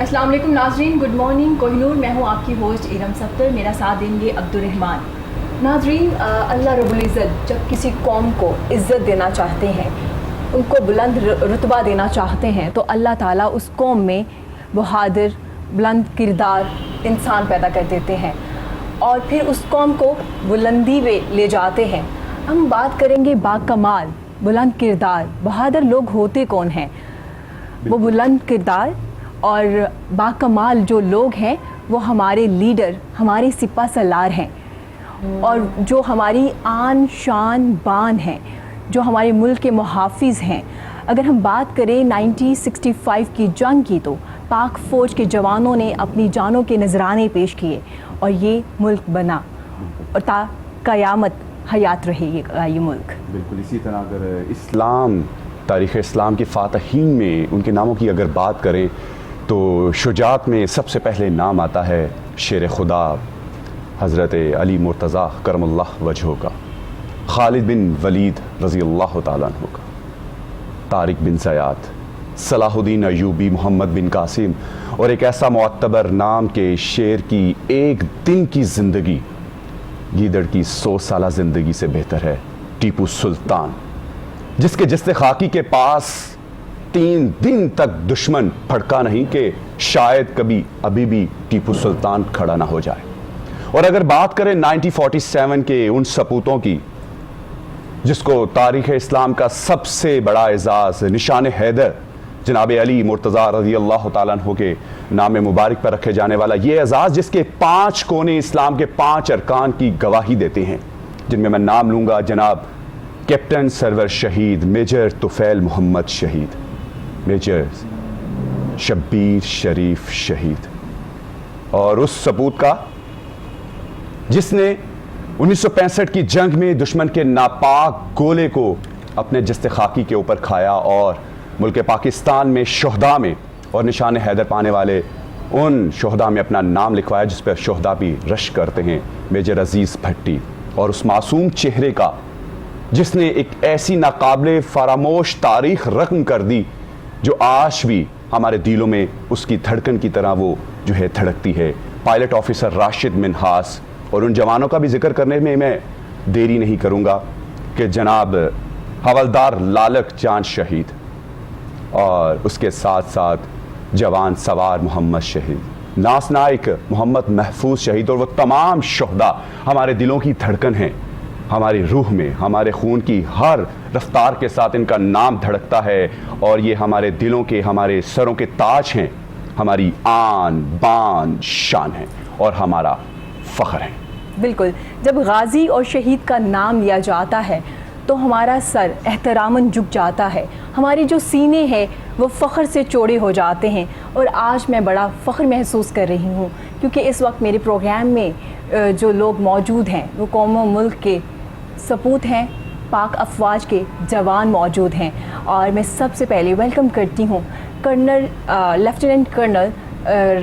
अस्सलाम वालेकुम नाजरीन, गुड मॉर्निंग कोहिनूर। मैं हूँ आपकी होस्ट इरम सफ्तर, मेरा साथ देंगे अब्दुर्रहमान। नाजरीन, अल्लाह रब्बुल इज़्ज़त जब किसी कौम को इज़्ज़त देना चाहते हैं, उनको बुलंद रुतबा देना चाहते हैं, तो अल्लाह ताला उस कौम में बहादुर बुलंद किरदार इंसान पैदा कर देते हैं और फिर उस कौम को बुलंदी में ले जाते हैं। हम बात करेंगे बाकमाल बुलंद किरदार बहादुर लोग होते कौन हैं। वो बुलंद किरदार और बाकमाल जो लोग हैं वो हमारे लीडर, हमारे सिपा सलार हैं और जो हमारी आन शान बान हैं, जो हमारे मुल्क के मुहाफिज़ हैं। अगर हम बात करें 1965 की जंग की, तो पाक फ़ौज के जवानों ने अपनी जानों के नजराने पेश किए और ये मुल्क बना और ता क़यामत हयात रहेगा ये मुल्क। बिल्कुल इसी तरह अगर इस्लाम, तारीख़ इस्लाम के फ़ातहीन में उनके नामों की अगर बात करें तो शुजात में सबसे पहले नाम आता है शेर खुदा हज़रत अली मुर्तज़ा करमल्लाह वजहो का, खालिद बिन वलीद रज़ी अल्लाह ताला अन्हु का, तारिक बिन ज़याद, सलाहुद्दीन अयूबी, मोहम्मद बिन कासिम और एक ऐसा मुअत्तबर नाम के शेर की एक दिन की ज़िंदगी गीदड़ की 100 साला ज़िंदगी से बेहतर है, टीपू सुल्तान, जिसके जिस्ते खाकी के पास 3 दिन तक दुश्मन फड़का नहीं कि शायद कभी अभी भी टीपू सुल्तान खड़ा ना हो जाए। और अगर बात करें 1947 के उन सपूतों की जिसको तारीख़ इस्लाम का सबसे बड़ा एजाज़ निशान हैदर जनाब अली मुर्तज़ा रज़ी अल्लाह ताला अन्हु के नाम मुबारक पर रखे जाने वाला ये एजाज़, जिसके 5 कोने इस्लाम के 5 अरकान की गवाही देते हैं, जिनमें मैं नाम लूँगा जनाब कैप्टन सरवर शहीद मेजर तुफ़ैल मोहम्मद शहीद, मेजर शब्बीर शरीफ शहीद, और उस सपूत का जिसने 1965 की जंग में दुश्मन के नापाक गोले को अपने जिस्ते खाकी के ऊपर खाया और मुल्क पाकिस्तान में शोहदा में और निशान हैदर पाने वाले उन शोहदा में अपना नाम लिखवाया, जिस पर शोहदा भी रश करते हैं, मेजर अजीज़ भट्टी। और उस मासूम चेहरे का जिसने एक ऐसी नाकाबिले फरामोश तारीख़ रकम कर दी जो आज भी हमारे दिलों में उसकी धड़कन की तरह वो जो है धड़कती है, पायलट ऑफिसर राशिद मिन्हास। और उन जवानों का भी जिक्र करने में मैं देरी नहीं करूँगा कि जनाब हवलदार लालक जान शहीद और उसके साथ साथ जवान सवार मोहम्मद शहीद, नास नाइक मोहम्मद महफूज शहीद, और वो तमाम शोहदा हमारे दिलों की धड़कन हैं, हमारी रूह में, हमारे खून की हर रफ्तार के साथ इनका नाम धड़कता है और ये हमारे दिलों के, हमारे सरों के ताज हैं, हमारी आन बान शान है और हमारा फ़ख्र है। बिल्कुल, जब गाजी और शहीद का नाम लिया जाता है तो हमारा सर एहतरामन झुक जाता है, हमारे जो सीने हैं वो फ़ख्र से चौड़े हो जाते हैं। और आज मैं बड़ा फ़ख्र महसूस कर रही हूँ क्योंकि इस वक्त मेरे प्रोग्राम में जो लोग मौजूद हैं वो कौम मुल्क के सपूत हैं, पाक अफवाज के जवान मौजूद हैं। और मैं सबसे पहले वेलकम करती हूँ colonel lieutenant colonel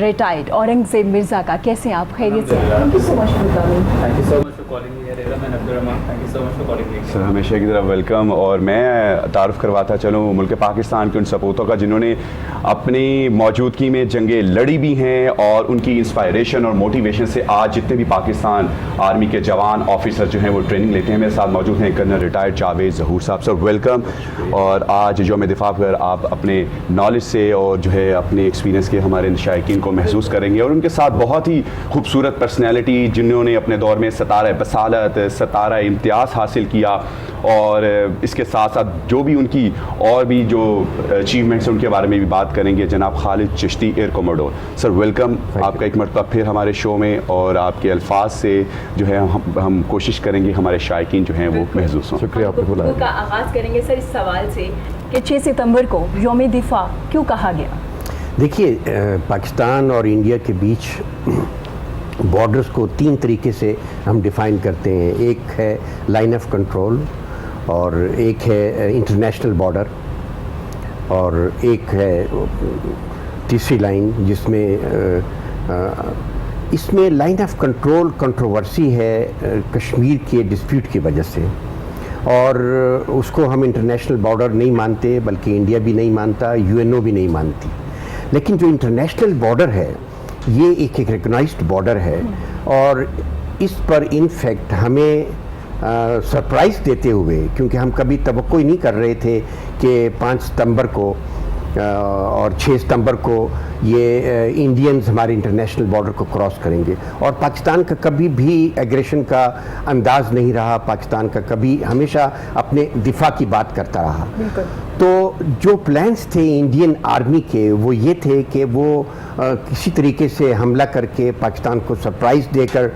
retired Aurangzeb Mirza का। कैसे हैं आप? खैरियत से? Thank you so much for coming. Thank you so much for calling me Iram and Abdurrahman, thank you so much for calling me. Sir हमेशा की तरह वेलकम। और मैं तारुफ़ करवाता चलूँ मुल्क पाकिस्तान के उन सपूतों का जिन्होंने अपनी मौजूदगी में जंगें लड़ी भी हैं और उनकी इंस्पायरेशन और मोटिवेशन से आज जितने भी पाकिस्तान आर्मी के जवान ऑफिसर जो हैं वो ट्रेनिंग लेते हैं। मेरे साथ मौजूद हैं कर्नल रिटायर्ड जावेद ज़हूर साहब। Sir welcome. और आज यौम दिफा पर आप अपने नॉलेज से और जो है अपने एक्सपीरियंस के हमारे शायकीन को महसूस करेंगे और उनके साथ बहुत ही खूबसूरत पर्सनैलिटी जिन्होंने अपने दौर में सतारा बसालत, सतारा इम्तियाज़ हासिल किया और इसके साथ साथ जो भी उनकी और भी जो अचीवमेंट्स हैं उनके बारे में भी बात करेंगे। जनाब Khalid Chishti air commodore, sir welcome आपका एक मरतबा फिर हमारे शो में। और आपके अल्फाज से जो है हम कोशिश करेंगे हमारे शायकीन जो हैं वो महसूस हों। शुक्रिया आपने बुलाया। का आगाज़ करेंगे सर इस सवाल से कि 6 सितंबर को यौम दिफा क्यों कहा गया? देखिए, पाकिस्तान और इंडिया के बीच बॉर्डर्स को 3 तरीके से हम डिफ़ाइन करते हैं। एक है लाइन ऑफ कंट्रोल और एक है इंटरनेशनल बॉर्डर और एक है तीसरी लाइन जिसमें इसमें लाइन ऑफ कंट्रोल कंट्रोवर्सी है कश्मीर के डिस्प्यूट की वजह से और उसको हम इंटरनेशनल बॉर्डर नहीं मानते, बल्कि इंडिया भी नहीं मानता, यूएनओ भी नहीं मानती। लेकिन जो इंटरनेशनल बॉर्डर है ये एक रिकग्नाइज्ड बॉर्डर है, और इस पर इनफैक्ट हमें सरप्राइज़ देते हुए, क्योंकि हम कभी तवक्को ही नहीं कर रहे थे कि 5 सितंबर को और 6 सितंबर को ये इंडियंस हमारे इंटरनेशनल बॉर्डर को क्रॉस करेंगे, और पाकिस्तान का कभी भी एग्रेशन का अंदाज नहीं रहा, पाकिस्तान का कभी हमेशा अपने दिफा की बात करता रहा। तो जो प्लान्स थे इंडियन आर्मी के वो ये थे कि वो किसी तरीके से हमला करके पाकिस्तान को सरप्राइज़ देकर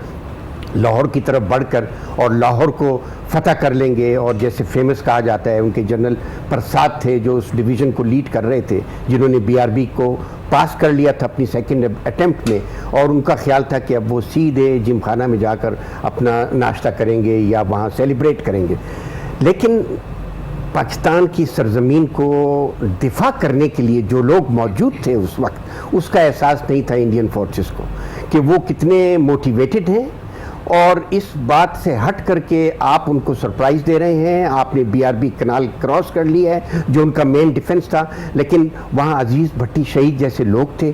लाहौर की तरफ बढ़कर और लाहौर को फतह कर लेंगे, और जैसे फेमस कहा जाता है उनके जनरल प्रसाद थे जो उस डिवीज़न को लीड कर रहे थे, जिन्होंने BRB को पास कर लिया था अपनी सेकंड अटेम्प्ट में, और उनका ख्याल था कि अब वो सीधे जिमखाना में जाकर अपना नाश्ता करेंगे या वहाँ सेलिब्रेट करेंगे। लेकिन पाकिस्तान की सरजमीन को दिफा करने के लिए जो लोग मौजूद थे उस वक्त, उसका एहसास नहीं था इंडियन फोर्सेस को कि वो कितने मोटिवेटेड हैं, और इस बात से हट करके आप उनको सरप्राइज़ दे रहे हैं। आपने BRB कनाल क्रॉस कर लिया है जो उनका मेन डिफेंस था, लेकिन वहाँ अजीज़ भट्टी शहीद जैसे लोग थे,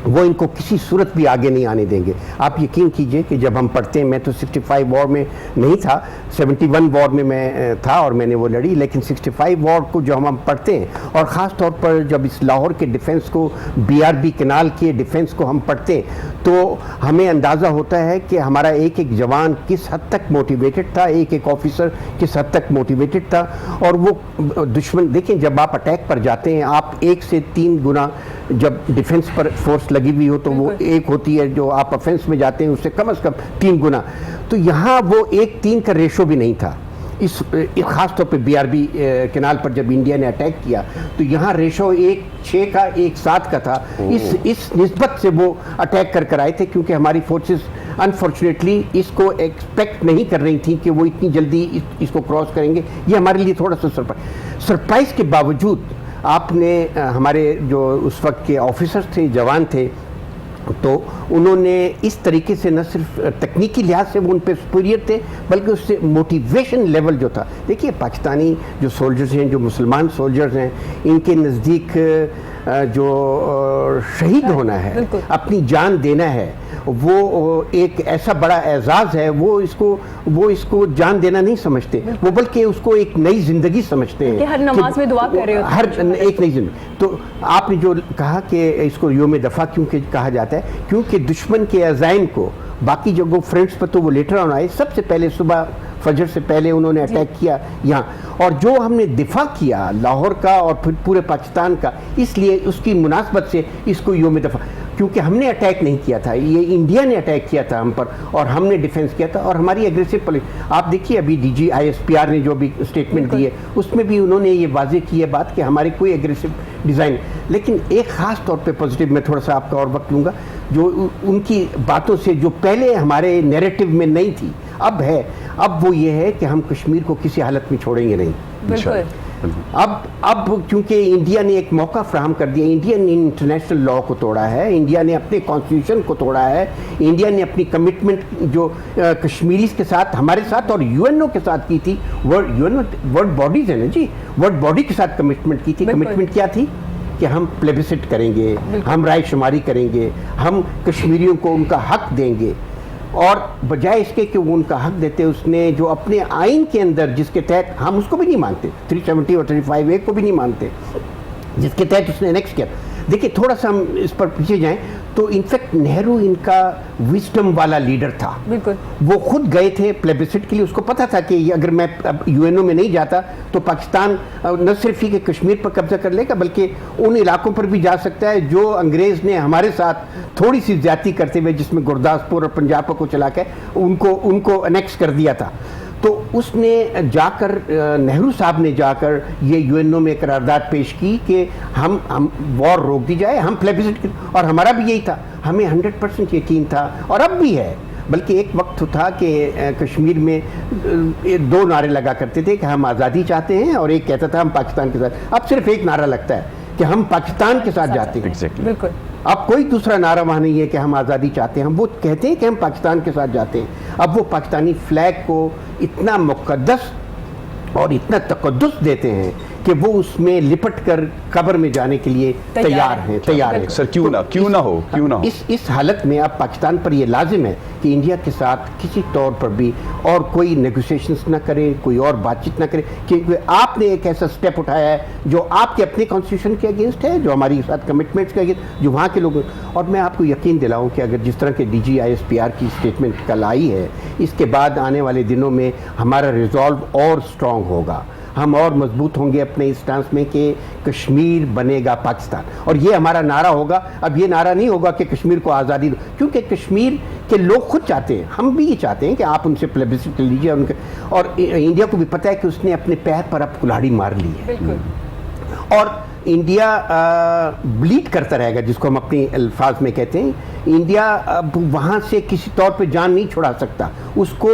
वो इनको किसी सूरत भी आगे नहीं आने देंगे। आप यकीन कीजिए कि जब हम पढ़ते हैं, मैं तो 65 वॉर में नहीं था, 71 वॉर में मैं था और मैंने वो लड़ी, लेकिन 65 वॉर को जो हम पढ़ते हैं और ख़ास तौर पर जब इस लाहौर के डिफेंस को, BRB कनाल के डिफेंस को हम पढ़ते हैं, तो हमें अंदाज़ा होता है कि हमारा एक एक जवान किस हद तक मोटिवेटेड था, एक एक ऑफिसर किस हद तक मोटिवेटेड था। और वो दुश्मन, देखें जब आप अटैक पर जाते हैं, आप 1 से 3 गुना जब डिफेंस पर फोर्स लगी हुई हो तो वो एक होती है, जो आप ऑफेंस में जाते हैं उससे कम से कम 3 गुना। तो यहाँ वो 1-3 का रेशो भी नहीं था। इस ख़ास तौर पे BRB कनाल पर जब इंडिया ने अटैक किया तो यहाँ रेशो 1-6 का 1-7 का था। इस निस्बत से वो अटैक कर आए थे, क्योंकि हमारी फोर्सेस अनफॉर्चुनेटली इसको एक्सपेक्ट नहीं कर रही थी कि वो इतनी जल्दी इसको क्रॉस करेंगे। ये हमारे लिए थोड़ा सा सरप्राइज़ के बावजूद आपने हमारे जो उस वक्त के ऑफिसर्स थे, जवान थे, तो उन्होंने इस तरीके से न सिर्फ तकनीकी लिहाज से वो उन पर सुपीरियर थे, बल्कि उससे मोटिवेशन लेवल जो था, देखिए पाकिस्तानी जो सोल्जर्स हैं, जो मुसलमान सोल्जर्स हैं, इनके नज़दीक जो शहीद होना है, अपनी जान देना है, वो एक ऐसा बड़ा एजाज़ है। वो इसको जान देना नहीं समझते, वो बल्कि उसको एक नई ज़िंदगी समझते हैं। हर नमाज में दुआ कर रहे हो, हर एक नई ज़िंदगी। तो आपने जो कहा कि इसको योम दफ़ा क्यों कहा जाता है, क्योंकि दुश्मन के अज़ाइम को बाकी जगहों फ्रंट्स पर तो वो लेटर ऑन आए, सबसे पहले सुबह फजर से पहले उन्होंने अटैक किया यहाँ, और जो हमने दिफा किया लाहौर का और फिर पूरे पाकिस्तान का, इसलिए उसकी मुनासबत से इसको योम दफ़ा, क्योंकि हमने अटैक नहीं किया था, ये इंडिया ने अटैक किया था हम पर, और हमने डिफेंस किया था, और हमारी एग्रेसिव पॉलिसी। आप देखिए अभी DG ISPR ने जो भी स्टेटमेंट दी है उसमें भी उन्होंने ये वाजे की है बात कि हमारी कोई एग्रेसिव डिज़ाइन। लेकिन एक ख़ास तौर पे पॉजिटिव, मैं थोड़ा सा आपका और वक्त लूँगा, जो उनकी बातों से जो पहले हमारे नैरेटिव में नहीं थी अब है, अब वो ये है कि हम कश्मीर को किसी हालत में छोड़ेंगे नहीं। बिल्कुल। अब क्योंकि इंडिया ने एक मौका फ्राहम कर दिया, इंडिया ने इंटरनेशनल लॉ को तोड़ा है, इंडिया ने अपने कॉन्स्टिट्यूशन को तोड़ा है, इंडिया ने अपनी कमिटमेंट जो कश्मीरीज के साथ, हमारे साथ और UNO के साथ की थी, वर्ल्ड बॉडीज है ना जी, वर्ल्ड बॉडी के साथ कमिटमेंट की थी। कमिटमेंट क्या थी कि हम प्लेबिसिट करेंगे, हम राय शुमारी करेंगे, हम कश्मीरियों को उनका हक देंगे, और बजाय इसके कि वो उनका हक देते, उसने जो अपने आइन के अंदर, जिसके तहत हम उसको भी नहीं मानते, 370 और 35A को भी नहीं मानते, जिसके तहत उसने एनेक्स किया। देखिए थोड़ा सा हम इस पर पीछे जाएं तो इनफैक्ट नेहरू इनका विजडम वाला लीडर था। बिल्कुल। वो खुद गए थे प्लेबिसिट के लिए, उसको पता था कि अगर मैं अब UNO में नहीं जाता तो पाकिस्तान न सिर्फ ही कि कश्मीर पर कब्जा कर लेगा, बल्कि उन इलाकों पर भी जा सकता है जो अंग्रेज़ ने हमारे साथ थोड़ी सी ज्यादती करते हुए, जिसमें गुरदासपुर और पंजाब को चला के उनको अनेक्स कर दिया था। तो उसने जाकर, नेहरू साहब ने जाकर ये UNO में करारदाद पेश की कि हम वॉर रोक दी जाए, हम प्लेबिसिट, और हमारा भी यही था, हमें 100% यकीन था, और अब भी है। बल्कि एक वक्त था कि कश्मीर में 2 नारे लगा करते थे कि हम आज़ादी चाहते हैं, और एक कहता था हम पाकिस्तान के साथ। अब सिर्फ एक नारा लगता है कि हम पाकिस्तान के साथ जाते हैं। बिल्कुल। अब कोई दूसरा नारा वहाँ नहीं है कि हम आज़ादी चाहते हैं, हम वो कहते हैं कि हम पाकिस्तान के साथ जाते हैं। अब वो पाकिस्तानी फ्लैग को इतना मुक़द्दस और इतना तक़द्दुस देते हैं कि वो उसमें लिपट कर कब्र में जाने के लिए तैयार हैं। सर क्यों ना हो। इस हालत में अब पाकिस्तान पर ये लाजिम है कि इंडिया के साथ किसी तौर पर भी और कोई नेगोशिएशंस ना करे, कोई और बातचीत ना करे, क्योंकि आपने एक ऐसा स्टेप उठाया है जो आपके अपने कॉन्स्टिट्यूशन के अगेंस्ट है, जो हमारी साथ कमिटमेंट्स के अगेंस्ट, जो वहाँ के लोग। और मैं आपको यकीन दिलाऊं कि अगर जिस तरह के DGISPR की स्टेटमेंट कल आई है, इसके बाद आने वाले दिनों में हमारा रिजॉल्व और स्ट्रॉन्ग होगा, हम और मजबूत होंगे अपने इस स्टांस में कि कश्मीर बनेगा पाकिस्तान। और ये हमारा नारा होगा। अब ये नारा नहीं होगा कि कश्मीर को आज़ादी दो, क्योंकि कश्मीर के लोग खुद चाहते हैं, हम भी ये चाहते हैं कि आप उनसे प्लेबिसिट लीजिए उनके। और इंडिया को भी पता है कि उसने अपने पैर पर अब कुल्हाड़ी मार ली है। बिल्कुल। और इंडिया ब्लीड करता रहेगा, जिसको हम अपनी अल्फाज में कहते हैं। इंडिया अब वहाँ से किसी तौर पे जान नहीं छुड़ा सकता, उसको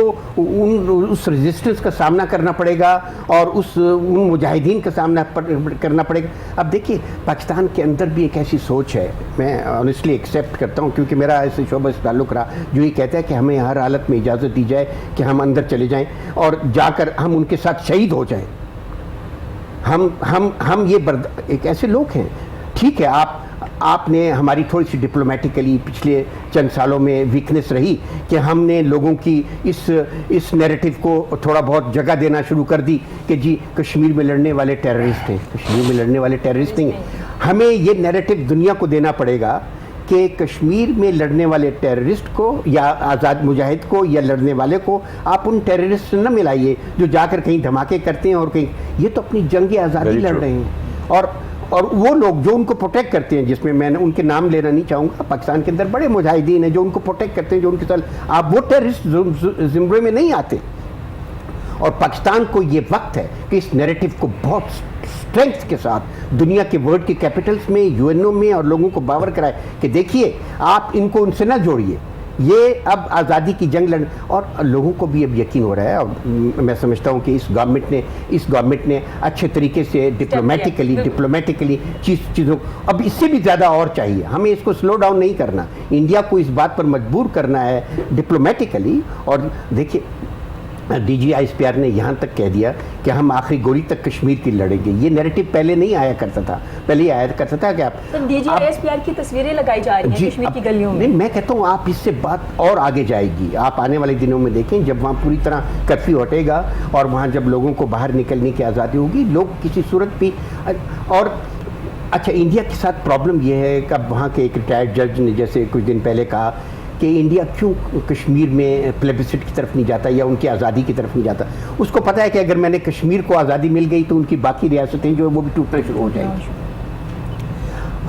उस रेजिस्टेंस का सामना करना पड़ेगा और उन मुजाहिदीन का सामना करना पड़ेगा। अब देखिए, पाकिस्तान के अंदर भी एक ऐसी सोच है, मैं ऑनेस्टली एक्सेप्ट करता हूँ, क्योंकि मेरा ऐसे शोबे से ताल्लुक़ रहा, जो ये कहता है कि हमें हर हालत में इजाज़त दी जाए कि हम अंदर चले जाएँ और जाकर हम उनके साथ शहीद हो जाएँ। हम ये एक ऐसे लोग हैं, ठीक है, आपने हमारी थोड़ी सी डिप्लोमेटिकली पिछले चंद सालों में वीकनेस रही कि हमने लोगों की इस नैरेटिव को थोड़ा बहुत जगह देना शुरू कर दी कि जी कश्मीर में लड़ने वाले टेररिस्ट हैं। कश्मीर में लड़ने वाले टेररिस्ट नहीं हैं। हमें ये नैरेटिव दुनिया को देना पड़ेगा कि कश्मीर में लड़ने वाले टेररिस्ट को या आज़ाद मुजाहिद को या लड़ने वाले को आप उन टेररिस्ट से न मिलाइए जो जाकर कहीं धमाके करते हैं और कहीं, ये तो अपनी जंग आज़ादी लड़ रहे हैं। और वो लोग जो उनको प्रोटेक्ट करते हैं, जिसमें मैं उनके नाम लेना नहीं चाहूँगा, पाकिस्तान के अंदर बड़े मुजाहिदीन हैं जो उनको प्रोटेक्ट करते हैं, जो उनके साथ, आप वो टेररिस्ट ज़िम्मे में नहीं आते। और पाकिस्तान को ये वक्त है कि इस नैरेटिव को बहुत स्ट्रेंथ के साथ दुनिया के वर्ल्ड के कैपिटल्स में, UNO में और लोगों को बावर कराए कि देखिए आप इनको उनसे ना जोड़िए, ये अब आज़ादी की जंग लड़। और लोगों को भी अब यकीन हो रहा है, और मैं समझता हूँ कि इस गवर्नमेंट ने अच्छे तरीके से डिप्लोमेटिकली चीज़ों, अब इससे भी ज़्यादा और चाहिए, हमें इसको स्लो डाउन नहीं करना, इंडिया को इस बात पर मजबूर करना है डिप्लोमेटिकली। और देखिए, DGISPR ने यहाँ तक कह दिया कि हम आखिरी गोली तक कश्मीर की लड़ेंगे। ये नैरेटिव पहले नहीं आया करता था, पहले आया करता था कि आप DGISPR की तस्वीरें लगाई जा रही हैं कश्मीर की गलियों में। नहीं, मैं कहता हूँ आप इससे बात और आगे जाएगी। आप आने वाले दिनों में देखें, जब वहाँ पूरी तरह कर्फ्यू हटेगा और वहाँ जब लोगों को बाहर निकलने की आज़ादी होगी, लोग किसी सूरत भी। और अच्छा, इंडिया के साथ प्रॉब्लम यह है कि अब वहाँ के एक रिटायर्ड जज ने जैसे कुछ दिन पहले कहा कि इंडिया क्यों कश्मीर में प्लेबिसिट की तरफ नहीं जाता या उनकी आज़ादी की तरफ नहीं जाता। उसको पता है कि अगर मैंने कश्मीर को आज़ादी मिल गई तो उनकी बाकी रियासतें जो है वो भी टूटना शुरू हो जाएंगी।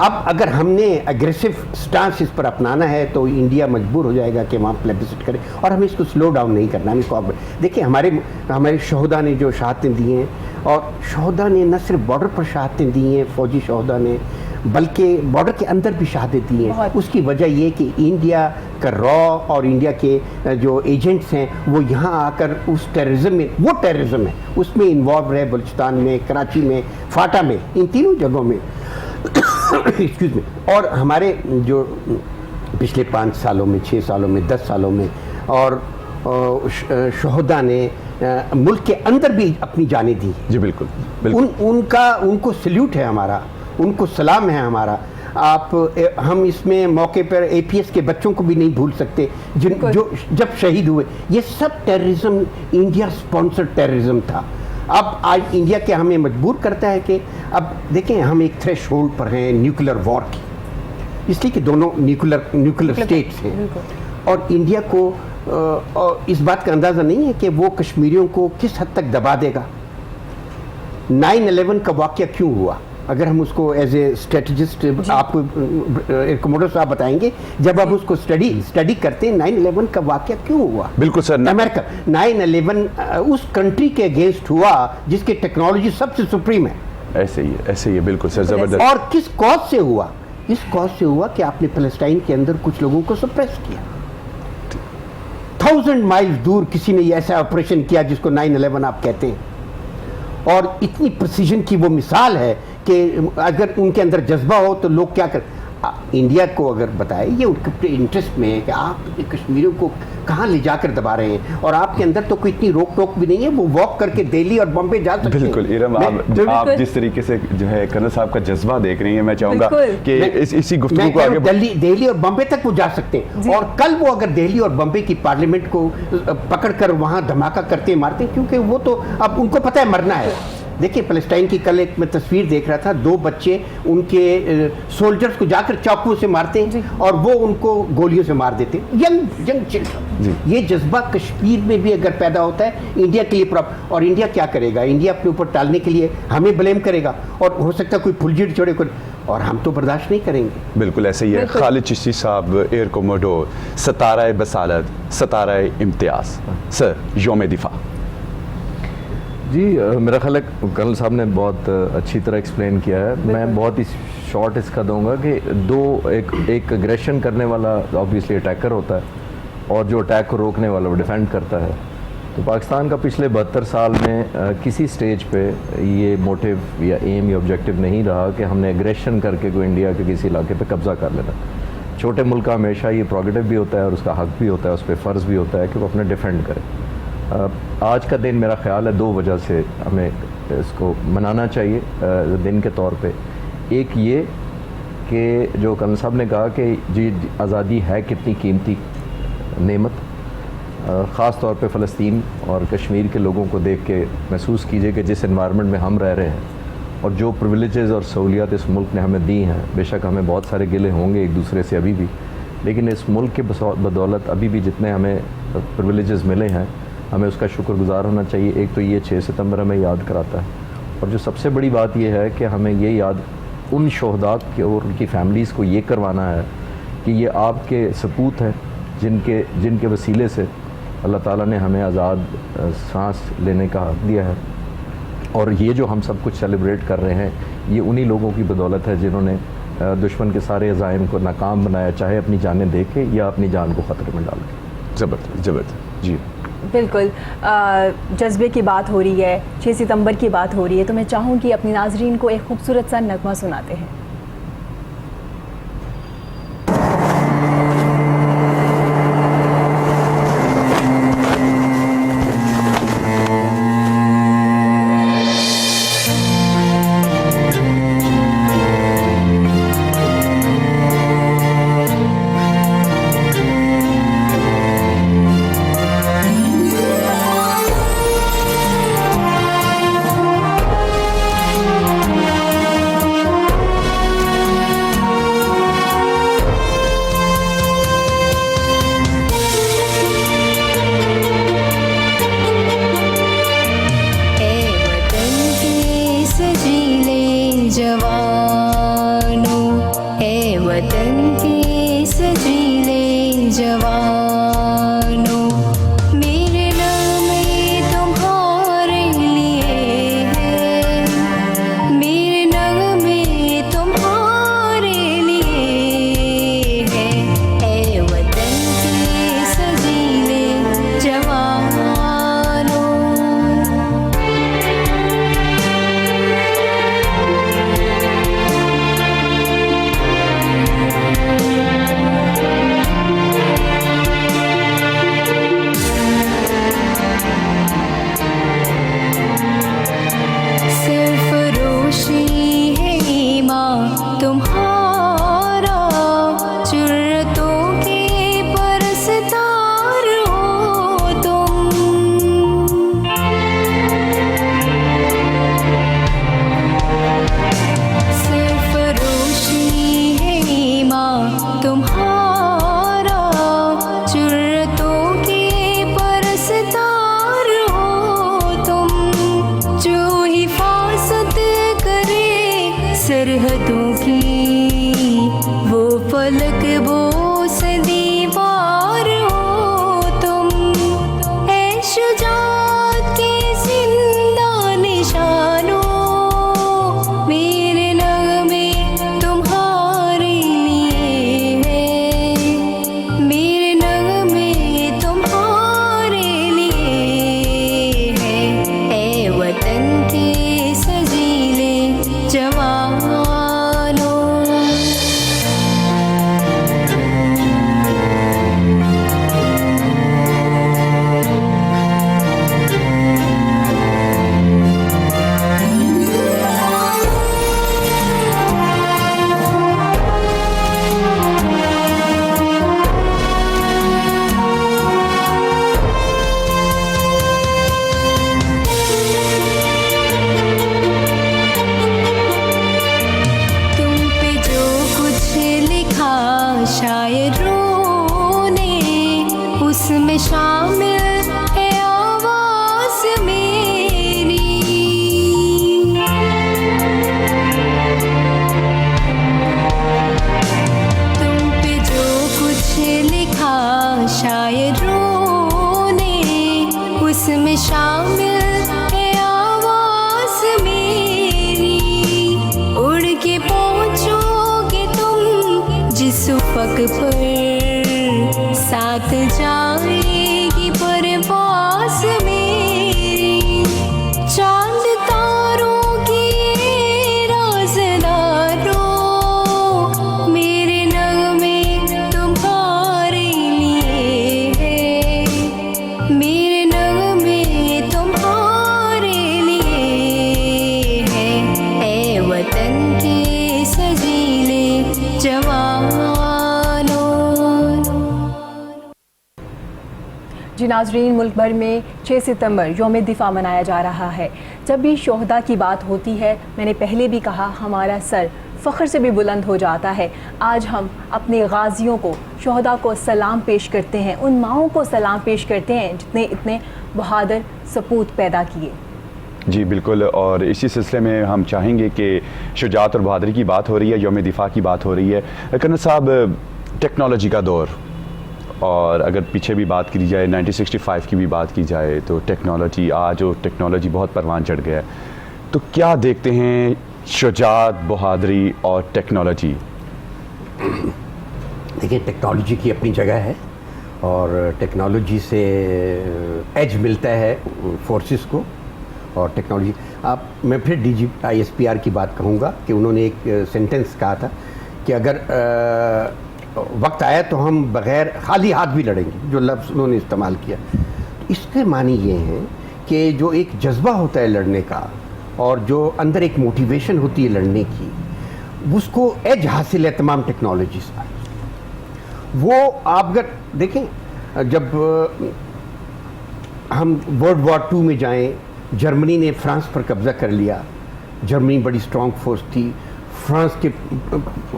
अब अगर हमने एग्रेसिव स्टांस इस पर अपनाना है तो इंडिया मजबूर हो जाएगा कि वहाँ प्लेबिसिट करे, और हमें इसको स्लो डाउन नहीं करना। हमें इसको देखिए, हमारे शहदा ने जो शहादतें दी हैं, और शहदा ने न सिर्फ बॉर्डर पर शहादतें दी हैं, फौजी शहदा ने, बल्कि बॉर्डर के अंदर भी शहादत दी हैं। उसकी वजह ये कि इंडिया का रॉ और इंडिया के जो एजेंट्स हैं वो यहाँ आकर उस टेररिज्म में, वो टेररिज्म है उसमें इन्वॉल्व रहे, बलूचिस्तान में, कराची में, फाटा में, इन तीनों जगहों में एक्सक्यूज में। और हमारे जो पिछले 5 सालों में, 6 सालों में, 10 सालों में, और शहदा ने मुल्क के अंदर भी अपनी जानें दी। जी बिल्कुल, उनको सल्यूट है हमारा, उनको सलाम है हमारा। हम इसमें मौके पर APS के बच्चों को भी नहीं भूल सकते जो जब शहीद हुए। ये सब टेररिज्म इंडिया स्पॉन्सर्ड टेररिज्म था। अब आज इंडिया क्या हमें मजबूर करता है कि अब देखें, हम एक थ्रेशोल्ड पर हैं न्यूक्लियर वॉर की, इसलिए कि दोनों न्यूक्लियर स्टेट्स हैं, और इंडिया को इस बात का अंदाज़ा नहीं है कि वो कश्मीरियों को किस हद तक दबा देगा। 9/11 का वाक़या क्यों हुआ, अगर हम उसको एज ए स्ट्रेटजिस्ट आपको कमोडर साहब बताएंगे, जब आप उसको स्टडी करते हैं 9/11 का वाक़या क्यों हुआ। बिल्कुल सर, अमेरिका 9/11 उस कंट्री के अगेंस्ट हुआ जिसकी टेक्नोलॉजी सबसे सुप्रीम है। ऐसे ही है बिल्कुल सर, जबरदस्त। और किस कॉज से हुआ, इस कॉज से हुआ कि आपने पैलेस्टाइन के अंदर कुछ लोगों को सप्रेस किया। 1000 माइल्स दूर किसी ने ऐसा ऑपरेशन किया जिसको 9/11 आप कहते हैं, और इतनी प्रिसीजन की वो मिसाल है कि अगर उनके अंदर जज्बा हो तो लोग क्या कर। इंडिया को अगर बताए, ये उनके इंटरेस्ट में है कि आप कश्मीरियों को कहाँ ले जाकर दबा रहे हैं, और आपके अंदर तो कोई इतनी रोक टोक भी नहीं है, वो वॉक करके दिल्ली और बॉम्बे जा सकते हैं। बिल्कुल इरम, आप जिस तरीके से जो है कर्नल साहब का जज्बा देख रही हैं, मैं चाहूँगा कि इसी गुफ्तगू को आगे दिल्ली और बॉम्बे तक वो जा सकते हैं, और कल वो अगर दिल्ली और बॉम्बे की पार्लियामेंट को पकड़कर वहाँ धमाका करते मारते, क्योंकि वो तो अब उनको पता है मरना है। देखिए पैलेस्टाइन की कल एक मैं तस्वीर देख रहा था, 2 बच्चे उनके सोल्जर्स को जाकर चाकू से मारते हैं और वो उनको गोलियों से मार देते हैं, यंग चिल्ड्रन। ये जज्बा कश्मीर में भी अगर पैदा होता है इंडिया के लिए और इंडिया क्या करेगा, इंडिया अपने ऊपर टालने के लिए हमें ब्लेम करेगा, और हो सकता है कोई फुलझड़ी छोड़े कोई, और हम तो बर्दाश्त नहीं करेंगे। बिल्कुल ऐसे ही है। खालिद चिश्ती साहब, एयर कोमोडोर, सतारा बसालत, सतारा इम्तियाज़, सर यौम दिफा। जी मेरा ख्याल है कर्नल साहब ने बहुत अच्छी तरह एक्सप्लेन किया है। मैं बहुत ही शॉर्ट इसका दूंगा कि एक एग्रेशन करने वाला ऑब्वियसली अटैकर होता है, और जो अटैक को रोकने वाला वो डिफेंड करता है। तो पाकिस्तान का पिछले 72 साल में किसी स्टेज पे ये मोटिव या एम या ऑब्जेक्टिव नहीं रहा कि हमने एग्रेशन करके कोई इंडिया के किसी इलाके पे कब्ज़ा कर लेना। छोटे मुल्क का हमेशा ये प्रोगेटिव भी होता है और उसका हक भी होता है, उस पर फ़र्ज़ भी होता है कि वो अपना डिफेंड करे। आज का दिन मेरा ख्याल है 2 वजह से हमें इसको मनाना चाहिए दिन के तौर पे। एक ये कि जो कर्नल साहब ने कहा कि जी आज़ादी है कितनी कीमती नेमत, ख़ास तौर पे फ़लस्तीन और कश्मीर के लोगों को देख के महसूस कीजिए कि जिस एनवायरनमेंट में हम रह रहे हैं और जो प्रिविलेजेस और सहूलियात इस मुल्क ने हमें दी हैं, बेशक हमें बहुत सारे गिले होंगे एक दूसरे से अभी भी, लेकिन इस मुल्क के बदौलत अभी भी जितने हमें प्रिविलेजेस मिले हैं हमें उसका शुक्रगुजार होना चाहिए। एक तो ये 6 सितंबर हमें याद कराता है, और जो सबसे बड़ी बात यह है कि हमें ये याद उन शहदा की और उनकी फैमिलीज़ को ये करवाना है कि ये आपके सपूत हैं जिनके वसीले से अल्लाह ताला ने हमें आज़ाद सांस लेने का हक दिया है, और ये जो हम सब कुछ सेलिब्रेट कर रहे हैं ये उन्हीं लोगों की बदौलत है जिन्होंने दुश्मन के सारे अज़ाइम को नाकाम बनाया, चाहे अपनी जानें दे के या अपनी जान को ख़तरे में डाल के। ज़बरदस्त जी बिल्कुल। जज्बे की बात हो रही है, 6 सितंबर की बात हो रही है, तो मैं चाहूँगी अपनी नाजरीन को एक खूबसूरत सा नगमा सुनाते हैं। रोने, उसमें शामिल है आवाज़ मेरी। तुम पे जो कुछ लिखा शायद रोने, उसमें शामिल है आवाज़ मेरी। उड़ के पहुँचोगे तुम जिस उफ़क़ पर, साथ जाएगी परवाज़ मेरी। चांद तारों की राज़दारों, मेरे नग़मे तुम्हारे लिए है, मेरे नग़मे तुम्हारे लिए है। ऐ वतन के सजीले जवानों। जी नाज़रीन, मुल्क भर में 6 सितंबर यौम दिफ़ा मनाया जा रहा है। जब भी शोहदा की बात होती है, मैंने पहले भी कहा, हमारा सर फ़ख्र से भी बुलंद हो जाता है। आज हम अपने गाज़ियों को, शोहदा को सलाम पेश करते हैं, उन माओं को सलाम पेश करते हैं जितने इतने बहादुर सपूत पैदा किए। जी बिल्कुल, और इसी सिलसिले में हम चाहेंगे कि शुजात और बहादुरी की बात हो रही है, यौम दिफ़ा की बात हो रही है। कर्नल साहब, टेक्नोलॉजी का दौर, और अगर पीछे भी बात की जाए, 1965 की भी बात की जाए, तो टेक्नोलॉजी आज और टेक्नोलॉजी बहुत परवान चढ़ गया है। तो क्या देखते हैं शुजात, बहादुरी और टेक्नोलॉजी? देखिए, टेक्नोलॉजी की अपनी जगह है और टेक्नोलॉजी से एज मिलता है फोर्सेस को। और टेक्नोलॉजी, मैं फिर ISPR की बात कहूँगा कि उन्होंने एक सेंटेंस कहा था कि अगर वक्त आया तो हम बग़ैर खाली हाथ भी लड़ेंगे, जो लफ्ज़ उन्होंने इस्तेमाल किया। तो इसके मानी ये हैं कि जो एक जज्बा होता है लड़ने का, और जो अंदर एक मोटिवेशन होती है लड़ने की, उसको एज हासिल है तमाम टेक्नोलॉजी से। वो आप अगर देखें, जब हम वर्ल्ड वॉर 2 में जाएं, जर्मनी ने फ्रांस पर कब्ज़ा कर लिया। जर्मनी बड़ी स्ट्रॉन्ग फोर्स थी, फ्रांस के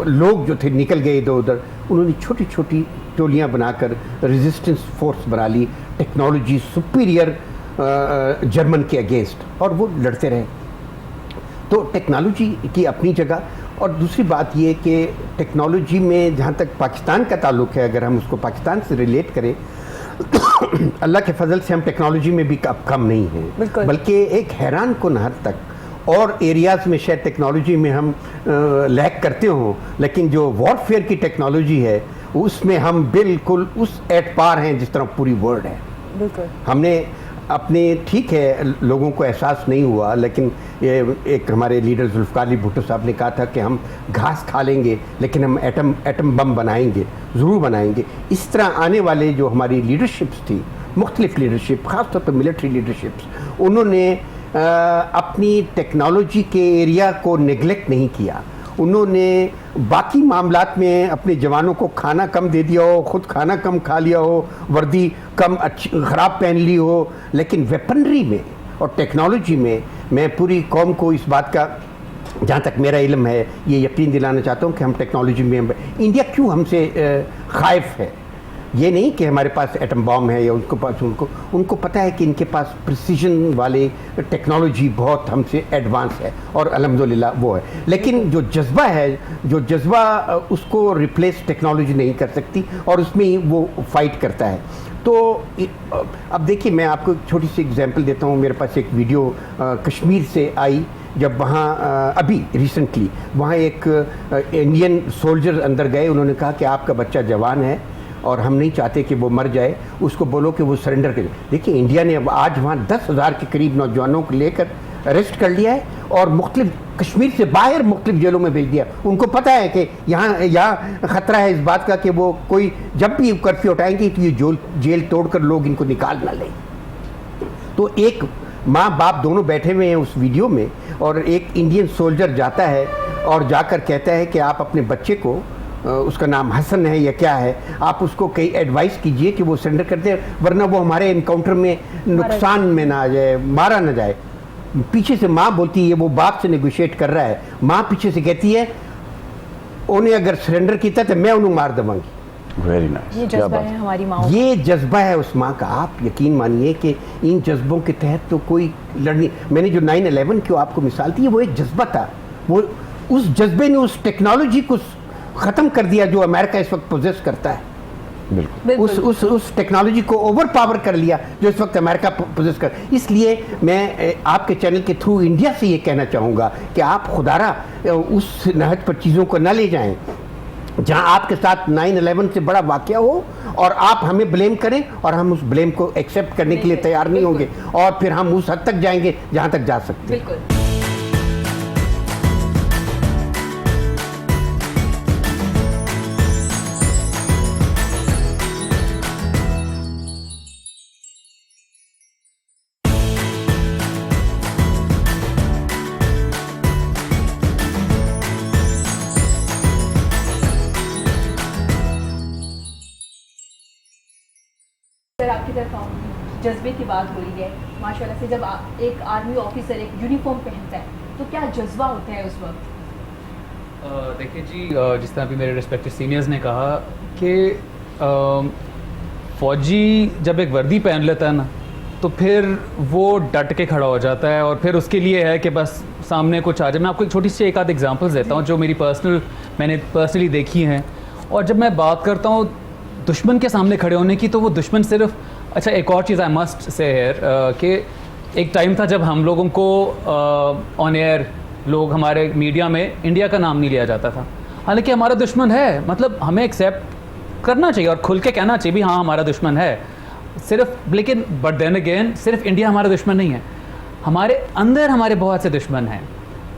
लोग जो थे निकल गए इधर उधर, उन्होंने छोटी छोटी टोलियां बनाकर रेजिस्टेंस फोर्स बना ली, टेक्नोलॉजी सुपीरियर जर्मन के अगेंस्ट, और वो लड़ते रहे। तो टेक्नोलॉजी की अपनी जगह। और दूसरी बात ये कि टेक्नोलॉजी में जहाँ तक पाकिस्तान का ताल्लुक़ है, अगर हम उसको पाकिस्तान से रिलेट करें, अल्लाह के फजल से हम टेक्नोलॉजी में भी कम नहीं हैं, बल्कि एक हैरान कुन हद तक और एरियाज़ में शायद टेक्नोलॉजी में हम लैक करते हों, लेकिन जो वॉरफेयर की टेक्नोलॉजी है उसमें हम बिल्कुल उस एट पार हैं जिस तरह पूरी वर्ल्ड है। बिल्कुल हमने अपने, ठीक है लोगों को एहसास नहीं हुआ, लेकिन ये एक हमारे लीडर जुल्फ़िकार अली भुट्टो साहब ने कहा था कि हम घास खा लेंगे लेकिन हम एटम बम बनाएंगे, ज़रूर बनाएंगे। इस तरह आने वाले जो हमारी लीडरशिप्स थी, मुख्तलिफ लीडरशिप, ख़ासतौर पर मिलिट्री लीडरशिप्स, उन्होंने अपनी टेक्नोलॉजी के एरिया को नेगलेक्ट नहीं किया। उन्होंने बाकी मामलात में अपने जवानों को खाना कम दे दिया हो, ख़ुद खाना कम खा लिया हो, वर्दी कम अच्छी ख़राब पहन ली हो, लेकिन वेपनरी में और टेक्नोलॉजी में मैं पूरी कौम को इस बात का, जहाँ तक मेरा इल्म है, ये यकीन दिलाना चाहता हूँ कि हम टेक्नोलॉजी में, इंडिया क्यों हमसे ख़ाइफ है। ये नहीं कि हमारे पास एटम बॉम्ब है या उनको पता है कि इनके पास प्रिसीजन वाले टेक्नोलॉजी बहुत हमसे एडवांस है, और अल्हम्दुलिल्लाह वो है। लेकिन जो जज्बा है, जो जज्बा उसको रिप्लेस टेक्नोलॉजी नहीं कर सकती, और उसमें ही वो फाइट करता है। तो अब देखिए, मैं आपको एक छोटी सी एग्जांपल देता हूँ। मेरे पास एक वीडियो कश्मीर से आई, जब वहाँ अभी रिसेंटली वहाँ एक इंडियन सोल्जर अंदर गए। उन्होंने कहा कि आपका बच्चा जवान है और हम नहीं चाहते कि वो मर जाए, उसको बोलो कि वो सरेंडर करे। देखिए, इंडिया ने अब आज वहाँ 10,000 के करीब नौजवानों को लेकर अरेस्ट कर लिया है और मुख्तलिफ कश्मीर से बाहर मुख्तलिफ जेलों में भेज दिया। उनको पता है कि यहाँ ख़तरा है इस बात का कि वो कोई जब भी कर्फ्यू उठाएंगे तो ये जेल तोड़कर लोग इनको निकाल ना लें। तो एक माँ बाप दोनों बैठे हुए हैं उस वीडियो में, और एक इंडियन सोल्जर जाता है और जाकर कहता है कि आप अपने बच्चे को, उसका नाम हसन है या क्या है, आप उसको कई एडवाइस कीजिए कि वो सरेंडर कर दे, वरना वो हमारे इनकाउंटर में नुकसान में ना आ जाए, मारा ना जाए। पीछे से माँ बोलती है, वो बाप से नेगोशिएट कर रहा है, माँ पीछे से कहती है उन्हें अगर सरेंडर किया तो मैं उन्हें मार देवांगी। वेरी नाइस, ये क्या जज्बा बात है है। हमारी माँ ये जज्बा है उस माँ का। आप यकीन मानिए कि इन जज्बों के तहत तो कोई लड़नी, मैंने जो 9/11 की आपको मिसाल दी वो एक जज्बा था। वो उस जज्बे ने उस टेक्नोलॉजी को ख़त्म कर दिया जो अमेरिका इस वक्त पोजेस करता है। बिल्कुल उस टेक्नोलॉजी को ओवर पावर कर लिया जो इस वक्त अमेरिका पोजेस कर। इसलिए मैं आपके चैनल के थ्रू इंडिया से ये कहना चाहूँगा कि आप खुदारा उस नहज पर चीज़ों को न ले जाएं जहां आपके साथ 9/11 से बड़ा वाकया हो और आप हमें ब्लेम करें और हम उस ब्लेम को एक्सेप्ट करने के लिए तैयार नहीं होंगे और फिर हम उस हद तक जाएंगे जहां तक जा सकते हैं। बिल्कुल। सर आपकी तरफ आऊँगी, जज्बे की बात हो रही है माशाल्लाह से। जब एक आर्मी ऑफिसर एक यूनिफॉर्म पहनता है तो क्या जज्बा होता है उस वक्त? देखिए जी, जिस तरह अभी मेरे रिस्पेक्टेड सीनियर्स ने कहा कि फ़ौजी जब एक वर्दी पहन लेता है ना तो फिर वो डट के खड़ा हो जाता है और फिर उसके लिए है कि बस सामने कुछ आ जाए। मैं आपको एक छोटी सी एक आध एग्जांपल्स देता हूँ जो मैंने पर्सनली देखी हैं। और जब मैं बात करता हूँ दुश्मन के सामने खड़े होने की, तो वो दुश्मन सिर्फ, अच्छा एक और चीज़ आई मस्ट से हियर कि एक टाइम था जब हम लोगों को ऑन एयर लोग हमारे मीडिया में इंडिया का नाम नहीं लिया जाता था, हालांकि हमारा दुश्मन है। मतलब हमें एक्सेप्ट करना चाहिए और खुल के कहना चाहिए भी हाँ हमारा दुश्मन है सिर्फ, लेकिन बट देन अगेन सिर्फ इंडिया हमारा दुश्मन नहीं है, हमारे अंदर हमारे बहुत से दुश्मन हैं,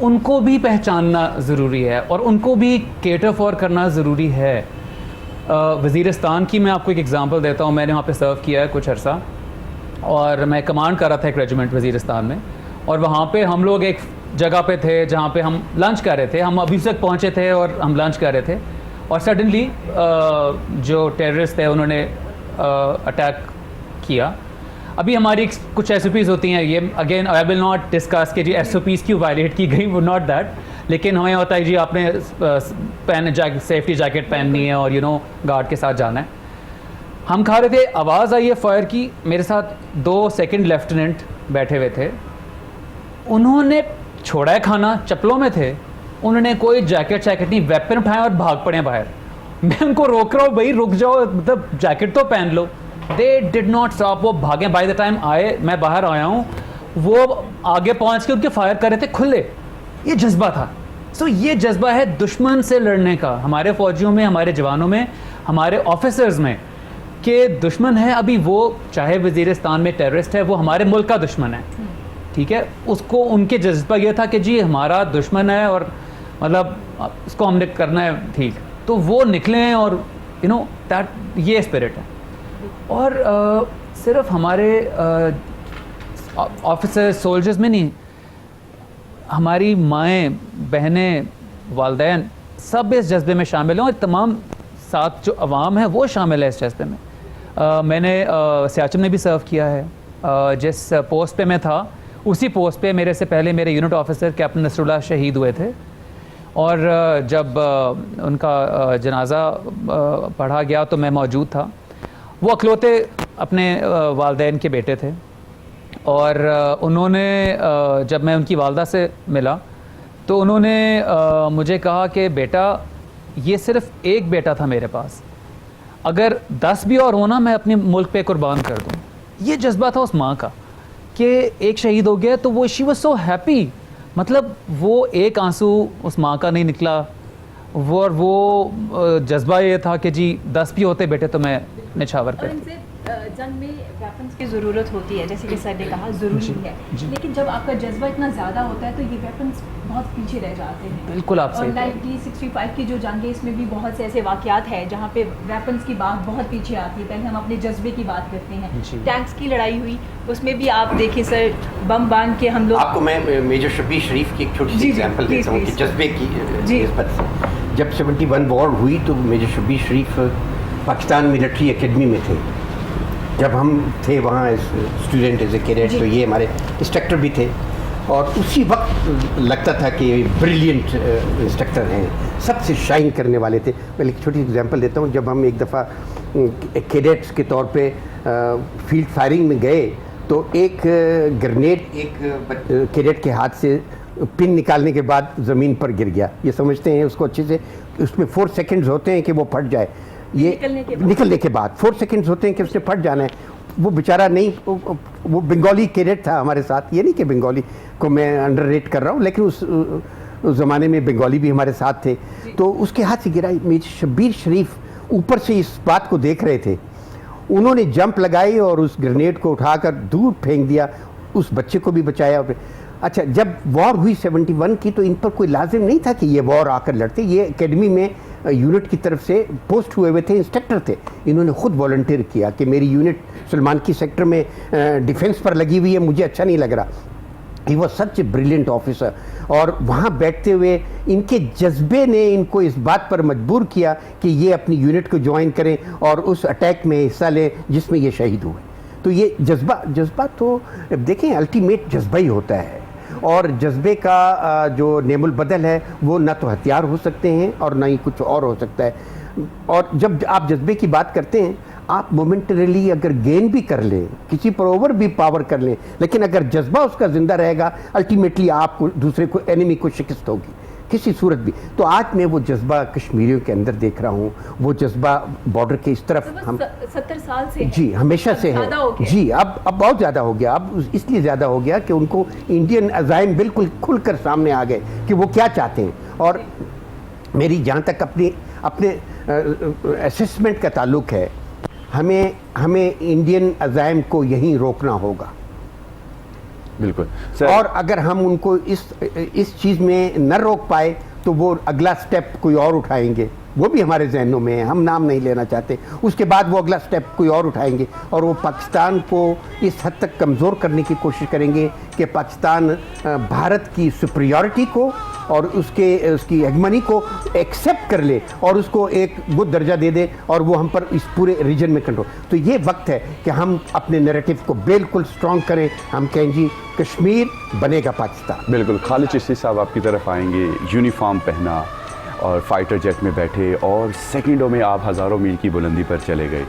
उनको भी पहचानना ज़रूरी है और उनको भी केटर फॉर करना ज़रूरी है। वज़ीरिस्तान की मैं आपको एक एग्ज़ाम्पल देता हूँ। मैंने वहाँ पे सर्व किया है कुछ अरसा और मैं कमांड कर रहा था एक रेजिमेंट वज़ीरिस्तान में, और वहाँ पे हम लोग एक जगह पे थे जहाँ पे हम लंच कर रहे थे। हम अभी तक पहुँचे थे और हम लंच कर रहे थे और सडनली जो टेररिस्ट थे उन्होंने अटैक किया। अभी हमारी कुछ SOPs होती हैं, ये again I will not discuss कि जी SOPs क्यों वायलेट की गई, वो नॉट दैट, लेकिन हमें होता है जी आपने सेफ्टी जैकेट पहननी है और गार्ड के साथ जाना है। हम खा रहे थे, आवाज़ आई है फायर की, मेरे साथ 2 सेकंड लेफ्टिनेंट बैठे हुए थे, उन्होंने छोड़ा है खाना, चप्पलों में थे, उन्होंने कोई जैकेट नहीं, वेपन उठाए और भाग पड़े बाहर। मैं उनको रोक रहा हूँ, भाई रुक जाओ, मतलब जैकेट तो पहन लो। दे डिड नॉट स्टॉप, वो भागे। बाय द टाइम मैं बाहर आया हूँ, वो आगे पहुँच के उनके फायर कर रहे थे खुले। ये जज्बा था। सो ये जज्बा है दुश्मन से लड़ने का हमारे फ़ौजियों में, हमारे जवानों में, हमारे ऑफिसर्स में, कि दुश्मन है अभी वो, चाहे वज़ीरिस्तान में टेररिस्ट है, वो हमारे मुल्क का दुश्मन है, ठीक है। उसको उनके जज्बा ये था कि जी हमारा दुश्मन है और मतलब उसको हमने करना है, ठीक। तो वो निकले हैं और दैट ये स्पिरिट है। और सिर्फ हमारे ऑफिसर सोल्जर्स में नहीं, हमारी माएँ, बहनें, वालदैन सब इस जज्बे में शामिल हैं और तमाम साथ जो अवाम है वो शामिल है इस जज्बे में। मैंने सियाचिन में भी सर्व किया है। जिस पोस्ट पे मैं था उसी पोस्ट पे मेरे से पहले मेरे यूनिट ऑफिसर कैप्टन नसरुल्लाह शहीद हुए थे और जब उनका जनाजा पढ़ा गया तो मैं मौजूद था। वो अकलौते अपने वालदैन के बेटे थे और उन्होंने जब मैं उनकी वालदा से मिला तो उन्होंने मुझे कहा कि बेटा ये सिर्फ एक बेटा था मेरे पास, अगर 10 भी और होना मैं अपने मुल्क पे कुर्बान कर दूँ। ये जज्बा था उस माँ का कि एक शहीद हो गया तो वो शी वाज सो हैप्पी, मतलब वो एक आंसू उस माँ का नहीं निकला। वो जज्बा ये था कि जी 10 भी होते बेटे तो मैं निछावर करती। जंग में वेपन्स की ज़रूरत होती है, जैसे कि सर ने कहा ज़रूरी है, लेकिन जब आपका जज्बा इतना ज़्यादा होता है तो ये वेपन्स बहुत पीछे रह जाते हैं। बिल्कुल आप सही। 1965 की जो जंग है इसमें भी बहुत से ऐसे वाक़यात हैं जहाँ पे वेपन्स की बात बहुत पीछे आती है। पहले हम अपने जज्बे की बात करते हैं। टैंक्स की लड़ाई हुई, उसमें भी आप देखिए सर, बम बांध के हम लोग। आपको मैं मेजर शब्बीर शरीफ की एक छोटी सी एग्जाम्पल देता हूँ कि जज्बे की निस्बत से। जब 71 वॉर हुई तो major Shabbir Sharif Pakistan military academy में थे। जब हम थे वहाँ as student as a cadet, तो ये हमारे इंस्ट्रक्टर भी थे। और उसी वक्त लगता था कि ब्रिलियंट इंस्ट्रक्टर हैं, सबसे शाइन करने वाले थे। मैं एक छोटी एग्जांपल देता हूँ। जब हम एक दफ़ा कैडेट्स के तौर पे फील्ड फायरिंग में गए तो एक ग्रेनेड एक कैडेट के हाथ से पिन निकालने के बाद ज़मीन पर गिर गया। ये समझते हैं उसको अच्छे से, उसमें 4 सेकंड्स होते हैं कि वो फट जाए। ये निकलने के बाद 4 सेकंड्स होते हैं कि उसने फट जाना है। वो बेचारा नहीं, वो बंगाली कैडेट था हमारे साथ। ये नहीं कि बंगाली को मैं अंडररेट कर रहा हूँ, लेकिन उस ज़माने में बंगाली भी हमारे साथ थे। तो उसके हाथ से गिरा। मेजर शब्बीर शरीफ ऊपर से इस बात को देख रहे थे। उन्होंने जंप लगाई और उस ग्रेनेड को उठाकर दूर फेंक दिया, उस बच्चे को भी बचाया। अच्छा, जब वॉर हुई 71 की तो इन पर कोई लाजिम नहीं था कि ये वॉर आकर लड़ते। ये एकेडमी में यूनिट की तरफ से पोस्ट हुए हुए थे, इंस्ट्रक्टर थे। इन्होंने खुद वॉलंटियर किया कि मेरी यूनिट सलमान की सेक्टर में डिफेंस पर लगी हुई है, मुझे अच्छा नहीं लग रहा। He was such a brilliant officer. और वहाँ बैठते हुए इनके जज्बे ने इनको इस बात पर मजबूर किया कि ये अपनी यूनिट को ज्वाइन करें और उस अटैक में हिस्सा लें जिसमें ये शहीद हुए। तो ये जज्बा तो देखें अल्टीमेट जज्बा ही होता है। और जज्बे का जो नेमुल बदल है वो ना तो हथियार हो सकते हैं और ना ही कुछ और हो सकता है। और जब आप जज्बे की बात करते हैं, आप मोमेंटरीली अगर गेन भी कर लें, किसी पर ओवर भी पावर कर लें, लेकिन अगर जज्बा उसका ज़िंदा रहेगा, अल्टीमेटली आपको दूसरे को, एनिमी को शिकस्त होगी किसी सूरत भी। तो आज मैं वो जज्बा कश्मीरियों के अंदर देख रहा हूँ। वो जज्बा बॉर्डर के इस तरफ तो हम 70 साल से जी हमेशा से है जी। अब बहुत ज़्यादा हो गया। अब इसलिए ज़्यादा हो गया कि उनको इंडियन अज़ाइम बिल्कुल खुलकर सामने आ गए कि वो क्या चाहते हैं। और मेरी जहाँ तक अपने असेसमेंट का ताल्लुक है, हमें इंडियन अज़ाइम को यहीं रोकना होगा। बिल्कुल और अगर हम उनको इस चीज़ में न रोक पाए तो वो अगला स्टेप कोई और उठाएंगे। वो भी हमारे जहनों में है, हम नाम नहीं लेना चाहते। उसके बाद वो अगला स्टेप कोई और उठाएंगे और वो पाकिस्तान को इस हद तक कमज़ोर करने की कोशिश करेंगे कि पाकिस्तान भारत की सुपीरियॉरिटी को और उसकी हेगमनी को एक्सेप्ट कर ले और उसको एक वो दर्जा दे दे और वो हम पर इस पूरे रीजन में कंट्रोल। तो ये वक्त है कि हम अपने नैरेटिव को बिल्कुल स्ट्रॉन्ग करें। हम कहें जी कश्मीर बनेगा पाकिस्तान। बिल्कुल। खालिद चिश्ती साहब आपकी तरफ आएंगे। यूनिफॉर्म पहना और फाइटर जेट में बैठे और सेकंडों में आप हज़ारों मील की बुलंदी पर चले गए।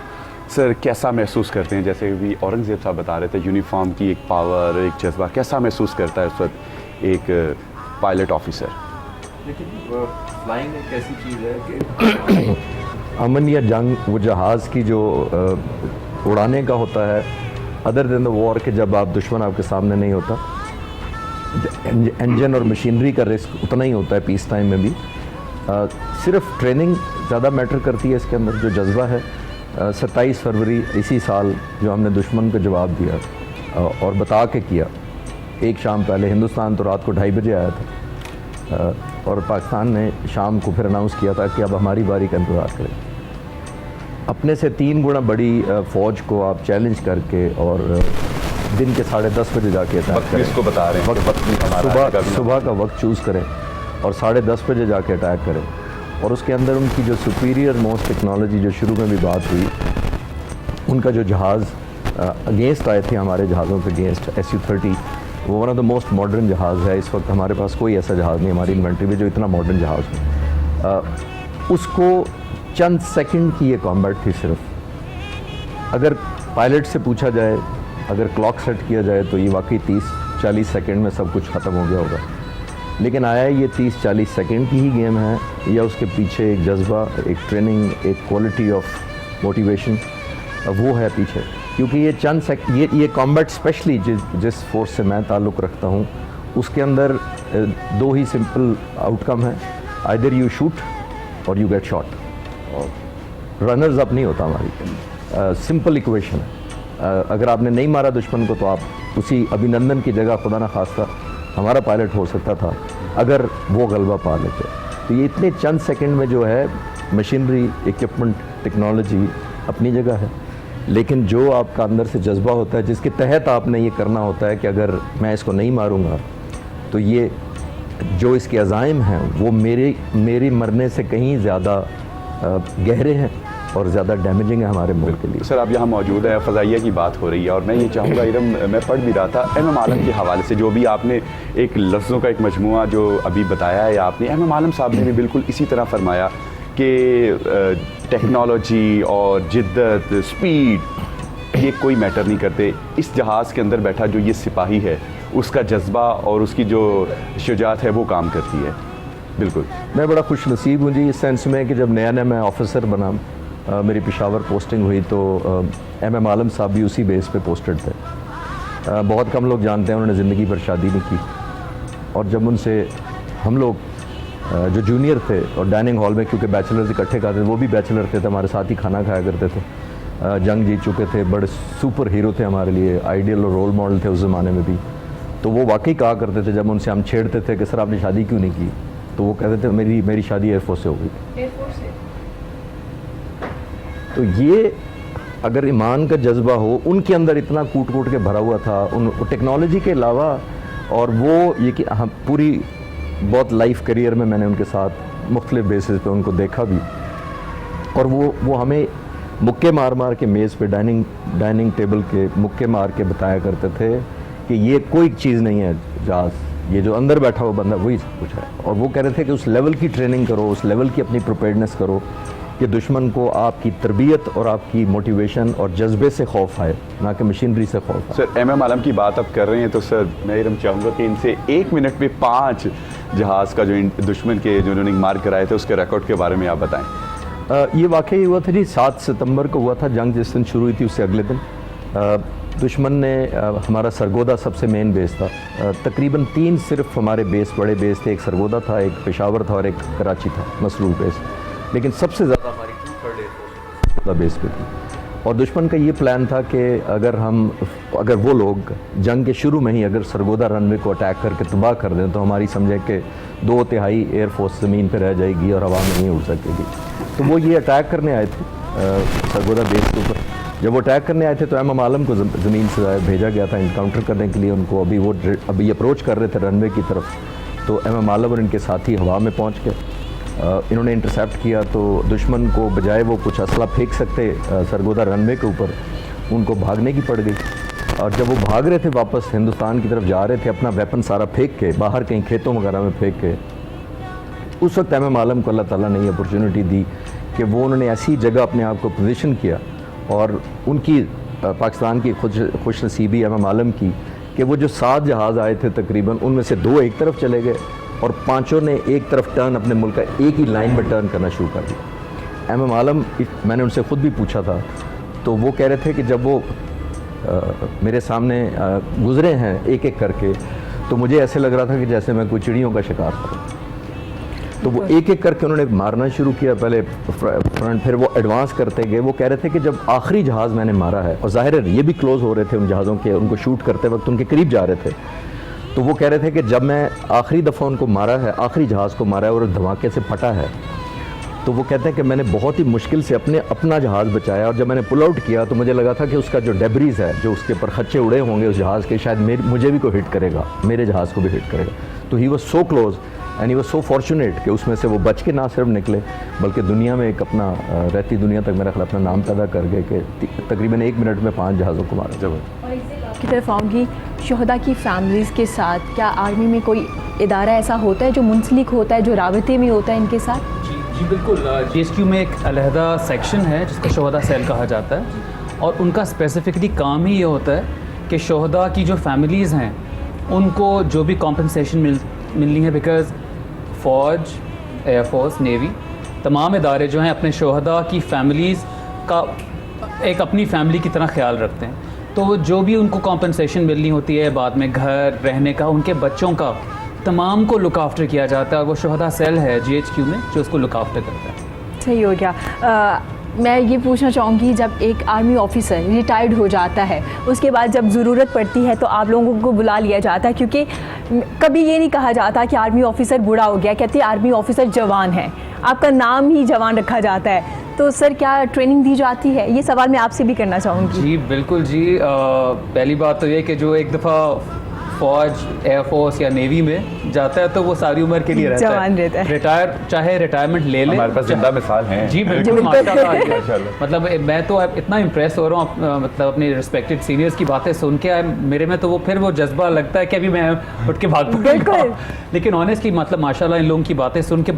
सर कैसा महसूस करते हैं? जैसे भी औरंगज़ेब साहब बता रहे थे, यूनिफॉर्म की एक पावर, एक जज्बा, कैसा महसूस करता है उस वक्त एक पायलट ऑफिसर? लेकिन फ्लाइंग एक ऐसी चीज़ है कि अमन या जंग, वो जहाज़ की जो उड़ाने का होता है, अदर देन द वॉर के, जब आप दुश्मन आपके सामने नहीं होता, इंजन और मशीनरी का रिस्क उतना ही होता है पीस टाइम में भी। सिर्फ ट्रेनिंग ज़्यादा मैटर करती है इसके अंदर। जो जज्बा है 27 फरवरी इसी साल जो हमने दुश्मन को जवाब दिया और बता के किया, एक शाम पहले हिंदुस्तान तो रात को 2:30 बजे आया था और पाकिस्तान ने शाम को फिर अनाउंस किया था कि अब हमारी बारी का इंतज़ार करें। अपने से 3 गुना बड़ी फ़ौज को आप चैलेंज करके और दिन के 10:30 बजे जाके अटैक करें। इसको बता रहे हैं सुबह का वक्त चूज़ करें और 10:30 बजे जाके अटैक करें। और उसके अंदर उनकी जो सुपीरियर मोस्ट टेक्नोलॉजी, जो शुरू में भी बात हुई, उनका जो जहाज़ अगेंस्ट आए थे हमारे जहाज़ों के अगेंस्ट, Su-30, वो one of the most modern जहाज़ है। इस वक्त हमारे पास कोई ऐसा जहाज़ नहीं हमारी इन्वेंट्री में जो इतना मॉडर्न जहाज़ हो। उसको चंद सेकंड की ये कॉम्बैट थी सिर्फ। अगर पायलट से पूछा जाए, अगर क्लॉक सेट किया जाए तो ये वाकई 30-40 सेकंड में सब कुछ ख़त्म हो गया होगा। लेकिन आया ये 30-40 सेकंड की ही गेम है या उसके पीछे एक जज्बा, एक ट्रेनिंग, एक क्वालिटी ऑफ मोटिवेशन वो है पीछे। क्योंकि ये चंद ये कॉम्बैट स्पेशली जिस फोर्स से मैं ताल्लुक़ रखता हूँ, उसके अंदर 2 ही सिंपल आउटकम है, आइदर यू शूट और यू गेट शॉट। और रनर्स अप नहीं होता हमारी, सिंपल इक्वेशन है। अगर आपने नहीं मारा दुश्मन को तो आप उसी अभिनंदन की जगह खुदा न खास्ता हमारा पायलट हो सकता था अगर वो गलबा पा लेते। तो ये इतने चंद सेकंड में जो है मशीनरी, इक्विपमेंट, टेक्नोलॉजी अपनी जगह है, लेकिन जो आपका अंदर से जज्बा होता है जिसके तहत आपने ये करना होता है कि अगर मैं इसको नहीं मारूंगा तो ये जो इसके अज़ाइम हैं वो मेरे मरने से कहीं ज़्यादा गहरे हैं और ज़्यादा डैमेजिंग है हमारे मुल्क के लिए। सर आप यहाँ मौजूद हैं, फ़ज़ाइया की बात हो रही है और मैं ये चाहूँगा इरम, मैं पढ़ भी रहा था एम आलम के हवाले से, जो भी आपने एक लफ्ज़ों का एक मजमुआ जो अभी बताया है आपने, एम आलम साहब ने भी बिल्कुल इसी तरह फरमाया कि टेक्नोलॉजी और जिद्दत, स्पीड ये कोई मैटर नहीं करते, इस जहाज़ के अंदर बैठा जो ये सिपाही है उसका जज्बा और उसकी जो शुजात है वो काम करती है। बिल्कुल मैं बड़ा खुश नसीब हूँ जी इस सेंस में कि जब नया मैं ऑफिसर बना, मेरी पेशावर पोस्टिंग हुई तो एम आलम साहब भी उसी बेस पे पोस्टेड थे। बहुत कम लोग जानते हैं उन्होंने ज़िंदगी भर शादी नहीं की, और जब उनसे हम लोग जो जूनियर थे और डाइनिंग हॉल में, क्योंकि बैचलर्स इकट्ठे खाते थे, वो भी बैचलर थे तो हमारे साथ ही खाना खाया करते थे, जंग जीत चुके थे, बड़े सुपर हीरो थे हमारे लिए, आइडियल और रोल मॉडल थे उस ज़माने में भी। तो वो वाकई कहा करते थे जब उनसे हम छेड़ते थे कि सर आपने शादी क्यों नहीं की, तो वो कहते थे मेरी शादी एयरफोर्स से हो गई। एयरफोर्स से तो ये अगर ईमान का जज्बा हो, उनके अंदर इतना कूट कूट के भरा हुआ था उन टेक्नोलॉजी के अलावा, और वो ये कि हम पूरी बहुत लाइफ करियर में मैंने उनके साथ मुख्तलिफ बेसिस पे उनको देखा भी, और वो हमें मुक्के मार मार के मेज़ पे डाइनिंग टेबल के मुक्के मार के बताया करते थे कि ये कोई चीज़ नहीं है जहाज़, ये जो अंदर बैठा हुआ बंदा वही सब कुछ है। और वो कह रहे थे कि उस लेवल की ट्रेनिंग करो, उस लेवल की अपनी प्रिपेयर्डनेस करो कि दुश्मन को आपकी तरबियत और आपकी मोटिवेशन और जज्बे से खौफ आए, ना कि मशीनरी से खौफ आए। सर एम आलम की बात आप कर रहे हैं तो सर मैं इरम चाहूँगा कि इनसे 1 मिनट में 5 जहाज़ का जो दुश्मन के जो उन्होंने मार कराए थे उसके रिकॉर्ड के बारे में आप बताएं। ये वाकई हुआ था जी, 7 सितंबर को हुआ था, जंग जिस दिन शुरू हुई थी उससे अगले दिन दुश्मन ने हमारा सरगोदा सबसे मेन बेस था, तकरीबन 3 सिर्फ हमारे बेस बड़े बेस थे, एक सरगोदा था, एक पेशावर था और एक कराची था मसरूल बेस, लेकिन सबसे ज़्यादा हमारी 2/3 एयरफोर्स बेस पे थी। और दुश्मन का ये प्लान था कि अगर वो लोग जंग के शुरू में ही अगर सरगोदा रनवे को अटैक करके तबाह कर दें तो हमारी समझे कि 2/3 एयरफोर्स ज़मीन पर रह जाएगी और हवा में नहीं उड़ सकेगी। तो वो ये अटैक करने आए थे सरगोदा बेस के ऊपर। जब वो अटैक करने आए थे तो एम आलम को ज़मीन से भेजा गया था इनकाउंटर करने के लिए उनको। अभी अप्रोच कर रहे थे रनवे की तरफ, तो एम आलम और इनके साथी हवा में पहुँच गए, इन्होंने इंटरसेप्ट किया। तो दुश्मन को बजाय वो कुछ असला फेंक सकते सरगोदा रनवे के ऊपर, उनको भागने की पड़ गई। और जब वो भाग रहे थे वापस हिंदुस्तान की तरफ जा रहे थे, अपना वेपन सारा फेंक के बाहर कहीं खेतों वगैरह में फेंक के, उस वक्त एम आलम को अल्लाह ताला ने अपॉर्चुनिटी दी कि वो उन्होंने ऐसी जगह अपने आप को पोजीशन किया, और उनकी पाकिस्तान की खुश नसीबी एम आलम की कि वो जो 7 जहाज़ आए थे तकरीबन, उनमें से 2 एक तरफ चले गए और 5 ने एक तरफ टर्न अपने मुल्क का एक ही लाइन में टर्न करना शुरू कर दिया। एम आलम, मैंने उनसे ख़ुद भी पूछा था, तो वो कह रहे थे कि जब वो मेरे सामने गुज़रे हैं एक एक करके, तो मुझे ऐसे लग रहा था कि जैसे मैं कोई चिड़ियों का शिकार करूँ। तो वो एक एक करके उन्होंने मारना शुरू किया, पहले फ्रंट, फिर वो एडवांस करते गए। वो कह रहे थे कि जब आखिरी जहाज़ मैंने मारा है, और ज़ाहिर है ये भी क्लोज़ हो रहे थे उन जहाज़ों के, उनको शूट करते वक्त उनके करीब जा रहे थे, तो वो कह रहे थे कि जब मैं आखिरी दफ़ा उनको मारा है, आखिरी जहाज़ को मारा है और धमाके से फटा है, तो वो कहते हैं कि मैंने बहुत ही मुश्किल से अपना जहाज़ बचाया, और जब मैंने पुल आउट किया तो मुझे लगा था कि उसका जो डेब्रीज है, जो उसके ऊपर खच्चे उड़े होंगे उस जहाज़ के, शायद मुझे भी कोई हिट करेगा, मेरे जहाज़ को भी हिट करेगा। तो he was so close and he was so fortunate कि उसमें से वो बच के ना सिर्फ निकले, बल्कि दुनिया में एक अपना रहती दुनिया तक मेरा ख्याल अपना नाम पैदा कर गए कि तकरीबन 1 मिनट में 5 जहाज़ों को मारा। की तरफ आऊँगी, शहदा की फैमिलीज़ के साथ क्या आर्मी में कोई इदारा ऐसा होता है जो मुंसलिक होता है, जो राबते में होता है इनके साथ? जी बिल्कुल, GSTU में एक अलहदा सेक्शन है जिसको शहदा सेल कहा जाता है, और उनका स्पेसिफिकली काम ही ये होता है कि शहदा की जो फैमिलीज़ हैं उनको जो भी कॉम्पनसेशन मिलनी है, बिकॉज़ फ़ौज, एयरफोर्स, नेवी, तमाम इदारे जो हैं अपने शहदा की फैमिलीज़ का एक अपनी फैमिली की तरह ख्याल रखते हैं। तो जो भी उनको कॉम्पनसेशन मिलनी होती है बाद में, घर, रहने का, उनके बच्चों का, तमाम को लुक आफ्टर किया जाता है, और वो शहदा सेल है GHQ में जो उसको लुक आफ्टर करता है। सही हो गया। मैं ये पूछना चाहूँगी, जब एक आर्मी ऑफिसर रिटायर्ड हो जाता है, उसके बाद जब ज़रूरत पड़ती है तो आप लोगों को बुला लिया जाता है, क्योंकि कभी ये नहीं कहा जाता कि आर्मी ऑफिसर बूढ़ा हो गया, कहते हैं आर्मी ऑफिसर जवान है, आपका नाम ही जवान रखा जाता है। तो सर क्या ट्रेनिंग दी जाती है? ये सवाल मैं आपसे भी करना चाहूँगी। जी बिल्कुल जी, पहली बात तो ये कि जो एक दफ़ा फौज, एयरफोर्स या नेवी में जाता है तो वो सारी उम्र के लिए रहता जवान रहता है। रिटायर, चाहे रिटायरमेंट ले ले। हमारे पास जिंदा मिसाल हैं। जी बिल्कुल, माशाल्लाह। माशाल्लाह। मतलब मैं तो अब इतना इम्प्रेस हो रहा हूँ मतलब अपने रिस्पेक्टेड सीनियर्स की बातें सुन के, मेरे में तो वो फिर वो जज्बा लगता है कि अभी मैं उठ के भाग पड़ूंगा। लेकिन ऑनेस्टली मतलब माशाल्लाह इन लोगों की बातें सुन के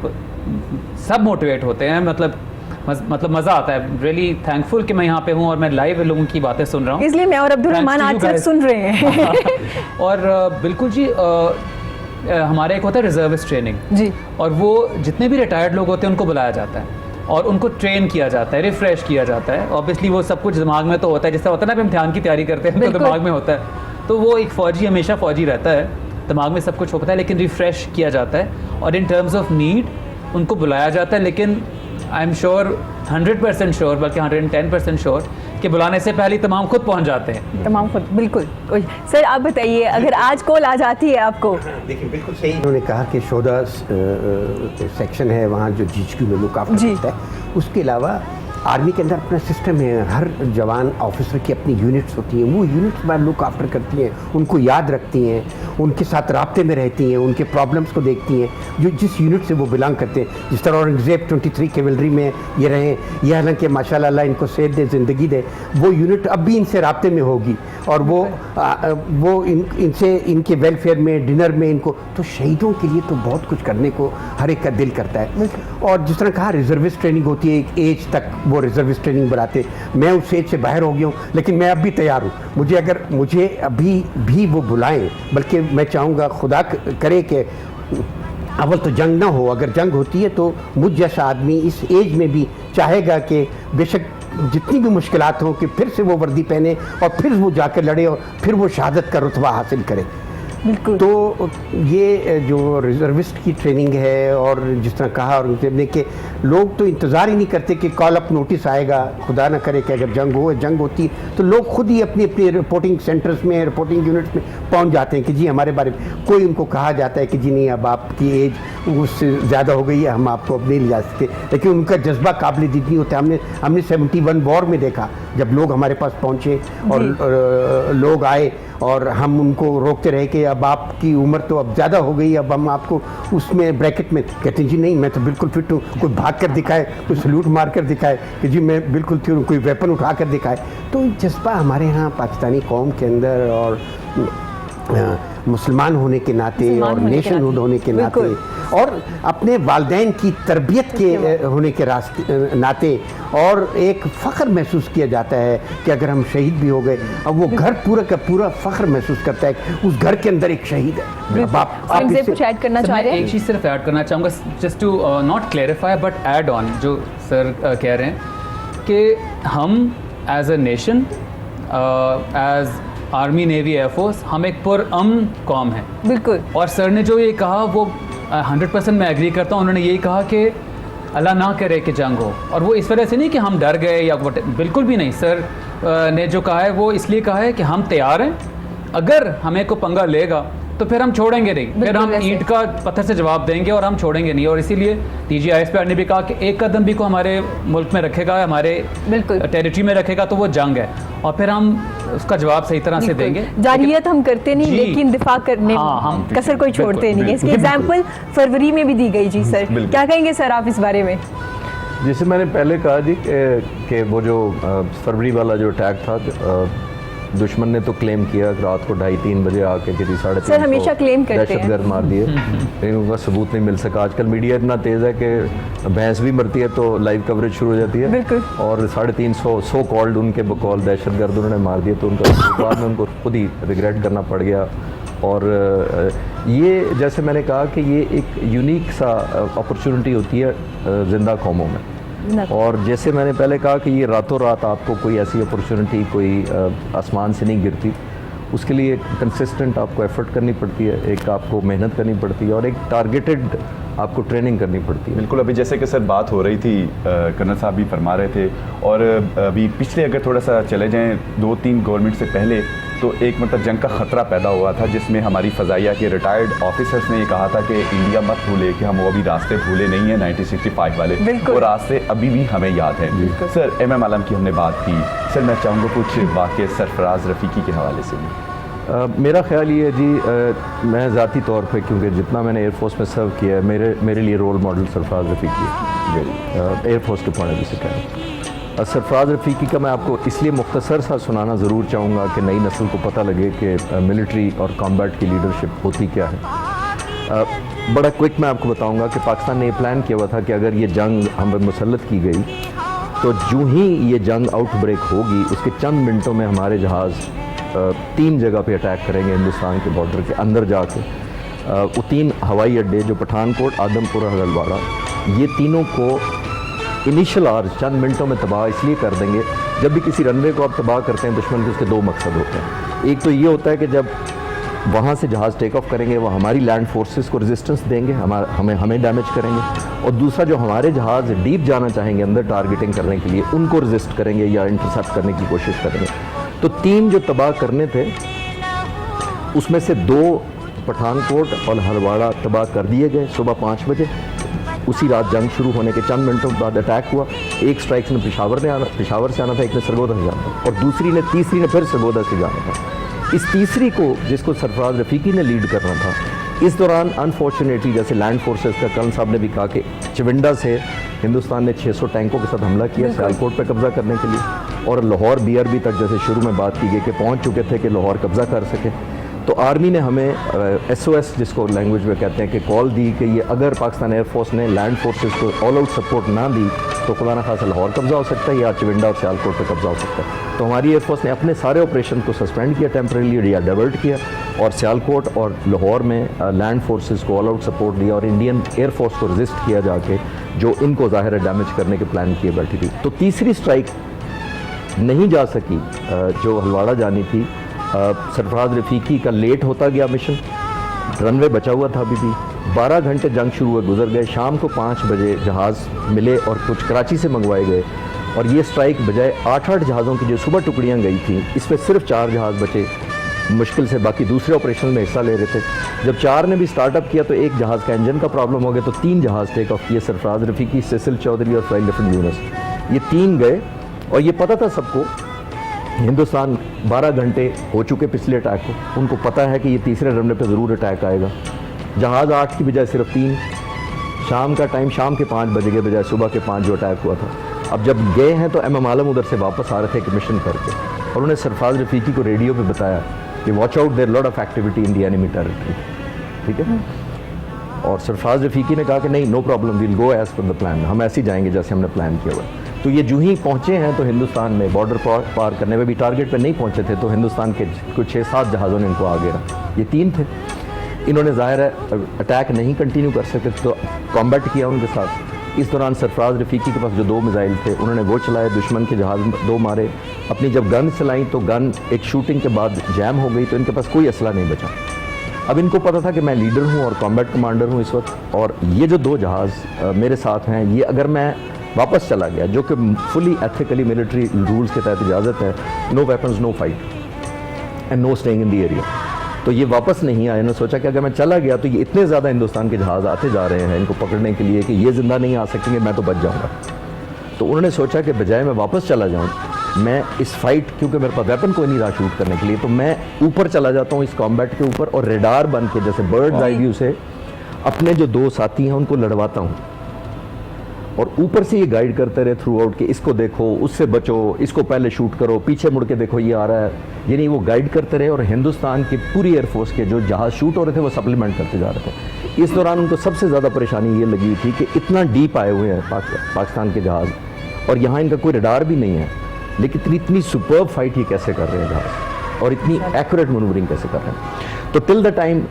सब मोटिवेट होते हैं, मतलब मज़ा आता है। रियली थैंकफुल कि मैं यहाँ पे हूँ और मैं लाइव लोगों की बातें सुन रहा हूँ, इसलिए मैं और अब्दुल रहमान आज सिर्फ सुन रहे हैं। और बिल्कुल जी, हमारा एक होता है रिजर्विस्ट ट्रेनिंग जी, और वो जितने भी रिटायर्ड लोग होते हैं उनको बुलाया जाता है और उनको ट्रेन किया जाता है, रिफ्रेश किया जाता है। ऑब्वियसली वो सब कुछ दिमाग में तो होता है, जैसे होता है ना हम ध्यान की तैयारी करते हैं तो दिमाग में होता है, तो वो एक फ़ौजी हमेशा फ़ौजी रहता है, दिमाग में सब कुछ होता है, लेकिन रिफ़्रेश किया जाता है। और इन टर्म्स ऑफ नीड उनको बुलाया जाता है, लेकिन आई एम श्योर 100% श्योर, बल्कि 110% श्योर कि बुलाने से पहले तमाम खुद पहुंच जाते हैं। तमाम खुद, बिल्कुल। सर आप बताइए, अगर आज कॉल आ जाती है आपको? देखिए बिल्कुल सही उन्होंने कहा कि 14 सेक्शन है वहाँ जो GHQ में लुक आफ्टर करता है। उसके अलावा आर्मी के अंदर अपना सिस्टम है, हर जवान ऑफिसर की अपनी यूनिट्स होती हैं, वो यूनिट्स बार लुक आफ्टर करती हैं, उनको याद रखती हैं, उनके साथ राब्ते में रहती हैं, उनके प्रॉब्लम्स को देखती हैं, जो जिस यूनिट से वो बिलोंग करते हैं। जिस तरह औरंगजेब 23 कैवलरी में ये रहे, ये हालांकि माशाल्लाह अल्लाह इनको सेहत दे, ज़िंदगी दे, वो यूनिट अब भी इनसे राब्ते में होगी और वो इनसे इनके वेलफेयर में, डिनर में इनको, तो शहीदों के लिए तो बहुत कुछ करने को हर एक का दिल करता है। और जिस तरह कहा रिजर्विस्ट ट्रेनिंग होती है, एक एज तक वो रिजर्विस्ट ट्रेनिंग बढ़ाते, मैं उस एज से बाहर हो गया हूँ, लेकिन मैं अब भी तैयार हूँ। मुझे अभी भी वो बुलाएं, बल्कि मैं चाहूँगा खुदा करे कि अव्वल तो जंग ना हो, अगर जंग होती है तो मुझ जैसा आदमी इस एज में भी चाहेगा कि बेशक जितनी भी मुश्किलात हों कि फिर से वो वर्दी पहने और फिर वो जाकर लड़े और फिर वो शहादत का रुतबा हासिल करे। बिल्कुल। तो ये जो रिजर्विस्ट की ट्रेनिंग है, और जिस तरह कहा और कि लोग तो इंतज़ार ही नहीं करते कि कॉल अप नोटिस आएगा, खुदा ना करे कि अगर जंग होती तो लोग खुद ही अपनी अपनी रिपोर्टिंग सेंटर्स में, रिपोर्टिंग यूनिट्स में पहुंच जाते हैं कि जी हमारे बारे में कोई उनको कहा जाता है कि जी नहीं अब आपकी एज उससे ज़्यादा हो गई है, हम आपको अब नहीं ले जा सकते, लेकिन उनका जज्बा काबिल जिद नहीं होता। हमने 71 वॉर में देखा, जब लोग हमारे पास पहुँचे और लोग आए और हम उनको रोकते रहे कि अब आपकी उम्र तो अब ज़्यादा हो गई, अब हम आपको उसमें ब्रैकेट में कहते हैं जी नहीं मैं तो बिल्कुल फिट हूँ, कोई भाग कर दिखाए, कोई सल्यूट मार कर दिखाए कि जी मैं बिल्कुल फिट हूँ, कोई वेपन उठा कर दिखाए। तो जज्बा हमारे यहाँ पाकिस्तानी कौम के अंदर और मुसलमान होने के नाते और नेशनहुड होने के नाते और अपने वालिदैन की तरबियत के होने के नाते और एक फ़ख्र महसूस किया जाता है कि अगर हम शहीद भी हो गए, अब वो घर पूरा का पूरा फ़ख्र महसूस करता है कि उस घर के अंदर एक शहीद है। आप इससे कुछ ऐड करना चाह रहे हैं? एक चीज़ सिर्फ ऐड करना चाहूँगा, just to not clarify but add on जो सर कह रहे हैं कि हम as a nation, as army, navy, air force, हम एक पुरअमन कौम है। बिल्कुल। और सर ने जो ये कहा वो 100% मैं एग्री करता हूँ। उन्होंने यही कहा कि अल्लाह ना करे कि जंग हो, और वो इस वजह से नहीं कि हम डर गए या बिल्कुल भी नहीं। सर ने जो कहा है वो इसलिए कहा है कि हम तैयार हैं, अगर हमें को पंगा लेगा तो फिर हम छोड़ेंगे नहीं, फिर हम ईंट का पत्थर से जवाब देंगे और हम छोड़ेंगे नहीं। और इसीलिए DGISP ने भी कहा कि एक कदम भी को हमारे मुल्क में रखेगा, हमारे टेरिटरी में रखेगा तो वो जंग है, और फिर हम उसका जवाब सही तरह से देंगे। जाहिलियत हम करते नहीं, लेकिन दिफा करने हम कसर कोई छोड़ते नहीं है। इसकी एग्जाम्पल फरवरी में भी दी गई। जी सर, क्या कहेंगे सर आप इस बारे में? जैसे मैंने पहले कहा जी कि वो जो फरवरी वाला जो अटैक था, दुश्मन ने तो क्लेम किया रात को 2:30-3 बजे आके कि 3:30 हमेशा क्लेम करते हैं दहशतगर्द मार दिए, लेकिन उनका सबूत नहीं मिल सका। आजकल मीडिया इतना तेज़ है कि भैंस भी मरती है तो लाइव कवरेज शुरू हो जाती है, और 350 सो कॉल्ड उनके बकौल दहशतगर्द उन्होंने मार दिए, तो उनका बाद में उनको खुद ही रिग्रेट करना पड़ गया। और ये जैसे मैंने कहा कि ये एक यूनिक सा अपॉर्चुनिटी होती है ज़िंदा कौमों में, और जैसे मैंने पहले कहा कि ये रातों रात आपको कोई ऐसी अपॉर्चुनिटी कोई आसमान से नहीं गिरती, उसके लिए कंसिस्टेंट आपको एफर्ट करनी पड़ती है, एक आपको मेहनत करनी पड़ती है और एक टारगेटेड आपको ट्रेनिंग करनी पड़ती है। बिल्कुल, अभी जैसे कि सर बात हो रही थी, कर्नल साहब भी फरमा रहे थे, और अभी पिछले अगर थोड़ा सा चले जाएं 2-3 गवर्नमेंट से पहले, तो एक मतलब जंग का ख़तरा पैदा हुआ था जिसमें हमारी फ़ज़ाइया के रिटायर्ड ऑफिसर्स ने ये कहा था कि इंडिया मत भूले, कि हम वो अभी रास्ते भूले नहीं हैं 1965 वाले, वो रास्ते अभी भी हमें याद हैं। सर MM आलम की हमने बात की, सर मैं चाहूँगा कुछ वाक़े सरफराज रफ़ीकी के हवाले से भी। मेरा ख्याल ये है जी, मैं ज़ाती तौर पे क्योंकि जितना मैंने एयरफोर्स में सर्व किया है, मेरे लिए रोल मॉडल सरफराज रफ़ीकी है, एयरफोर्स के पॉइंट ऑफ व्यू से कह रहा हूँ। सरफराज रफ़ीकी का मैं आपको इसलिए मुख्तसर सा सुनाना ज़रूर चाहूँगा कि नई नस्ल को पता लगे कि मिलिट्री और कॉम्बैट की लीडरशिप होती क्या है। बड़ा क्विक मैं आपको बताऊँगा कि पाकिस्तान ने ये प्लान किया हुआ था कि अगर ये जंग हम पर मुसल्लत की गई तो जो ही ये जंग आउटब्रेक होगी उसके चंद मिनटों में हमारे जहाज़ 3 जगह पे अटैक करेंगे हिंदुस्तान के बॉर्डर के अंदर जाके। वो 3 हवाई अड्डे जो पठानकोट, आदमपुर और हल्द्वाड़ा, ये तीनों को इनिशियल आवर्स चंद मिनटों में तबाह इसलिए कर देंगे। जब भी किसी रनवे को आप तबाह करते हैं दुश्मन के, उसके 2 मकसद होते हैं। एक तो ये होता है कि जब वहाँ से जहाज़ टेक ऑफ करेंगे वो हमारी लैंड फोर्सेस को रेजिस्टेंस देंगे, हमें डैमेज करेंगे, और दूसरा जो हमारे जहाज़ डीप जाना चाहेंगे अंदर टारगेटिंग करने के लिए, उनको रेजिस्ट करेंगे या इंटरसेप्ट करने की कोशिश करेंगे। तो 3 जो तबाह करने थे उसमें से 2 पठानकोट और हल्द्वाड़ा तबाह कर दिए गए सुबह 5 बजे। उसी रात जंग शुरू होने के चंद मिनटों बाद अटैक हुआ। एक स्ट्राइक ने पेशावर से आना था, एक ने सरगोदा से जाना था, और तीसरी ने फिर सरगोदा से जाना था। इस तीसरी को, जिसको सरफराज रफ़ीकी ने लीड करना था, इस दौरान अनफॉर्चुनेटली जैसे लैंड फोर्सेस का कल साहब ने भी कहा कि चविंडा से हिंदुस्तान ने 600 टैंकों के साथ हमला किया सियालकोट पर कब्जा करने के लिए, और लाहौर BRB तक जैसे शुरू में बात की गई कि पहुंच चुके थे कि लाहौर कब्जा कर सके। तो आर्मी ने हमें SOS जिसको लैंग्वेज में कहते हैं कि कॉल दी कि ये अगर पाकिस्तान एयरफोर्स ने लैंड फोर्सेस को ऑल आउट सपोर्ट ना दी तो खुदा न खासा लाहौर कब्जा हो सकता है या चविंडा और सियालकोट पर कब्जा हो सकता है। तो हमारी एयरफोर्स ने अपने सारे ऑपरेशन को सस्पेंड किया टेम्परेली या डाइवर्ट किया, और सियालकोट और लाहौर में लैंड फोर्सेस को ऑल आउट सपोर्ट दिया और इंडियन एयरफोर्स को रेजिस्ट किया जाके, जो इनको ज़ाहिर है डैमेज करने के प्लान किए बैठी थी। तो तीसरी स्ट्राइक नहीं जा सकी जो हल्द्वाड़ा जानी थी। सरफराज रफ़ीकी का लेट होता गया मिशन, रनवे बचा हुआ था अभी भी। 12 घंटे जंग शुरू हुए गुजर गए, शाम को 5 बजे जहाज़ मिले और कुछ कराची से मंगवाए गए, और ये स्ट्राइक बजाय 8 जहाज़ों की जो सुबह टुकड़ियाँ गई थी, इसमें सिर्फ 4 जहाज़ बचे मुश्किल से, बाकी दूसरे ऑपरेशन में हिस्सा ले रहे थे। जब 4 ने भी स्टार्टअप किया तो एक जहाज़ का इंजन का प्रॉब्लम हो गया, तो 3 जहाज़ टेक ऑफ किए, सरफराज रफ़ीकी, सिसिल चौधरी और फ्लाइंग लेफ्टिनेंट यूनुस, ये 3 गए। और ये पता था सबको, हिंदुस्तान 12 घंटे हो चुके पिछले अटैक को, उनको पता है कि ये तीसरे रनवे पे ज़रूर अटैक आएगा। जहाज़ 8 की बजाय सिर्फ 3, शाम का टाइम शाम के 5 बजे के बजाय सुबह के 5 जो अटैक हुआ था। अब जब गए हैं तो MM आलम उधर से वापस आ रहे थे एक मिशन करके, और उन्होंने सरफराज रफ़ीकी को रेडियो पे बताया कि watch out, there lot of activity in the enemy territory, ठीक है। और सरफराज रफ़ीकी ने कहा कि नहीं, no problem, will go as per the plan, हम ऐसे ही जाएंगे जैसे हमने प्लान किया हुआ है। तो ये जो ही पहुँचे हैं तो हिंदुस्तान में बॉर्डर पार करने में भी टारगेट पे नहीं पहुँचे थे, तो हिंदुस्तान के कुछ 6-7 जहाज़ों ने इनको आगे रहा। ये 3 थे, इन्होंने ज़ाहिर है अटैक नहीं कंटिन्यू कर सके तो कॉम्बैट किया उनके साथ। इस दौरान सरफराज रफ़ीकी के पास जो 2 मिसाइल थे उन्होंने वो चलाए, दुश्मन के जहाज़ 2 मारे। अपनी जब गन चलाई तो गन एक शूटिंग के बाद जैम हो गई, तो इनके पास कोई असला नहीं बचा। अब इनको पता था कि मैं लीडर हूँ और कॉम्बैट कमांडर हूँ इस वक्त, और ये जो 2 जहाज़ मेरे साथ हैं, ये अगर मैं वापस चला गया, जो कि फुली एथिकली मिलिट्री रूल्स के तहत इजाज़त है, no weapons, no fight and no staying in the area, तो ये वापस नहीं आए। इन्होंने सोचा कि अगर मैं चला गया तो ये इतने ज़्यादा हिंदुस्तान के जहाज़ आते जा रहे हैं इनको पकड़ने के लिए कि ये ज़िंदा नहीं आ सकेंगे, मैं तो बच जाऊँगा। तो उन्होंने सोचा कि बजाय मैं वापस चला जाऊँ, मैं इस फाइट, क्योंकि मेरे पास वेपन कोई नहीं रहा शूट करने के लिए, तो मैं ऊपर चला जाता हूँ इस कॉम्बैट के ऊपर, और रेडार बन के जैसे बर्ड आई व्यू से अपने जो 2 साथी हैं उनको लड़वाता हूँ, और ऊपर से ये गाइड करते रहे थ्रू आउट कि इसको देखो, उससे बचो, इसको पहले शूट करो, पीछे मुड़ के देखो ये आ रहा है, यानी वो गाइड करते रहे। और हिंदुस्तान की पूरी एयरफोर्स के जो जहाज़ शूट हो रहे थे वो सप्लीमेंट करते जा रहे थे। इस दौरान उनको सबसे ज़्यादा परेशानी ये लगी थी कि इतना डीप आए हुए हैं पाकिस्तान के जहाज़, और यहाँ इनका कोई रडार भी नहीं है, लेकिन इतनी सुपर्ब फाइट ये कैसे कर रहे हैं जहाज़, और इतनी एक्यूरेट मैनूवरिंग कैसे कर रहे हैं। तो टिल द टाइम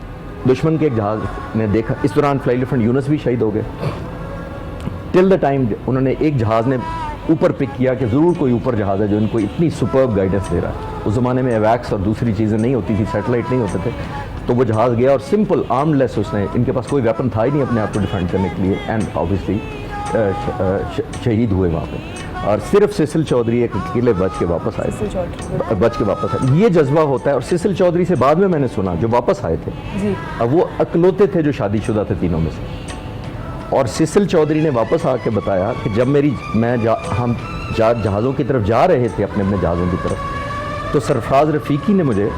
दुश्मन के एक जहाज़ ने देखा, इस दौरान फ्लाइंग लेफ्टिनेंट यूनुस भी शहीद हो गए। टिल द टाइम उन्होंने एक जहाज़ ने ऊपर पिक किया कि ज़रूर कोई ऊपर जहाज़ है जो इनको इतनी सुपर्ब गाइडेंस दे रहा है। उस ज़माने में एवैक्स और दूसरी चीज़ें नहीं होती थी, सैटेलाइट नहीं होते थे, तो वो जहाज़ गया और सिंपल आर्मलेस, उसने, इनके पास कोई वेपन था ही नहीं अपने आप को डिफेंड करने के लिए, एंड ऑब्वियसली शहीद हुए वहाँ पे। और सिर्फ सिसिल चौधरी एक अकेले बच के वापस आए। ये जज्बा होता है। और सिसिल चौधरी से बाद में मैंने सुना जो वापस आए थे जी, अब वो अकलौते थे जो शादीशुदा थे तीनों में से। और सिसिल चौधरी ने वापस आके बताया कि जब हम जहाज़ों की तरफ जा रहे थे, अपने जहाज़ों की तरफ, तो सरफराज रफ़ीकी ने मुझे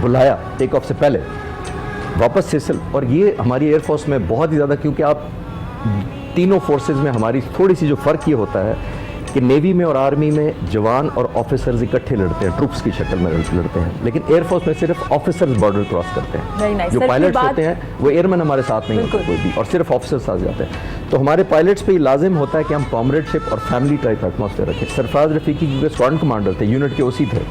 बुलाया टेक ऑफ से पहले वापस सिसिल, और ये हमारी एयरफोर्स में बहुत ही ज़्यादा, क्योंकि आप तीनों फोर्सेस में हमारी थोड़ी सी जो फ़र्क ये होता है कि नेवी में और आर्मी में जवान और ऑफिसर्स इकट्ठे लड़ते हैं, ट्रूप्स की शक्ल में लड़ते हैं, लेकिन एयरफोर्स में सिर्फ ऑफिसर्स बॉर्डर क्रॉस करते Very हैं। nice. जो सर, पायलट्स बात- होते हैं वो एयरमैन हमारे साथ नहीं होते कोई भी, और सिर्फ ऑफिसर्स साथ जाते हैं। तो हमारे पायलट्स पे ये लाजिम होता है कि हम कॉमरेडशिप और फैमिली टाइप एटमॉस्फेयर रखें। सरफराज रफीकी क्योंकि स्क्वाड्रन कमांडर थे, यूनिट के ओसी थे,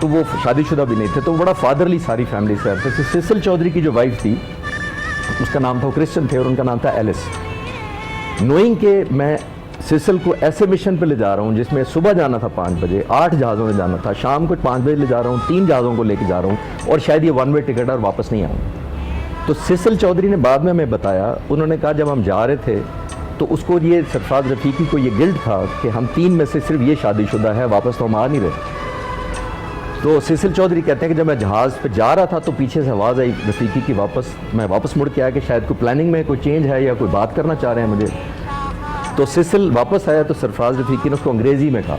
तो वो शादीशुदा भी नहीं थे, तो बड़ा फादरली सारी फैमिली से रहते थे। सिसिल चौधरी की जो वाइफ थी उसका नाम था, वो क्रिश्चियन थे और उनका नाम था एलिस। नोइंग के मैं सिसिल को ऐसे मिशन पे ले जा रहा हूँ जिसमें सुबह जाना था 5 बजे, 8 जहाज़ों में जाना था, शाम को 5 बजे ले जा रहा हूँ, 3 जहाज़ों को लेके जा रहा हूँ, और शायद ये 1 वे टिकट और वापस नहीं आऊँ। तो सिसिल चौधरी ने बाद में हमें बताया, उन्होंने कहा जब हम जा रहे थे तो उसको ये सरफराज रफीकी को ये गिल्ट था कि हम 3 में से सिर्फ ये शादीशुदा है, वापस तो हम आ नहीं रहे। तो सिसिल चौधरी कहते हैं कि जब मैं जहाज़ पे जा रहा था तो पीछे से आवाज़ आई रफ़ीकी की, मैं वापस मुड़ के आया कि शायद कोई प्लानिंग में कोई चेंज है या कोई बात करना चाह रहे हैं मुझे। तो सिसिल वापस आया तो सरफराज रफ़ीकी ने उसको अंग्रेज़ी में कहा,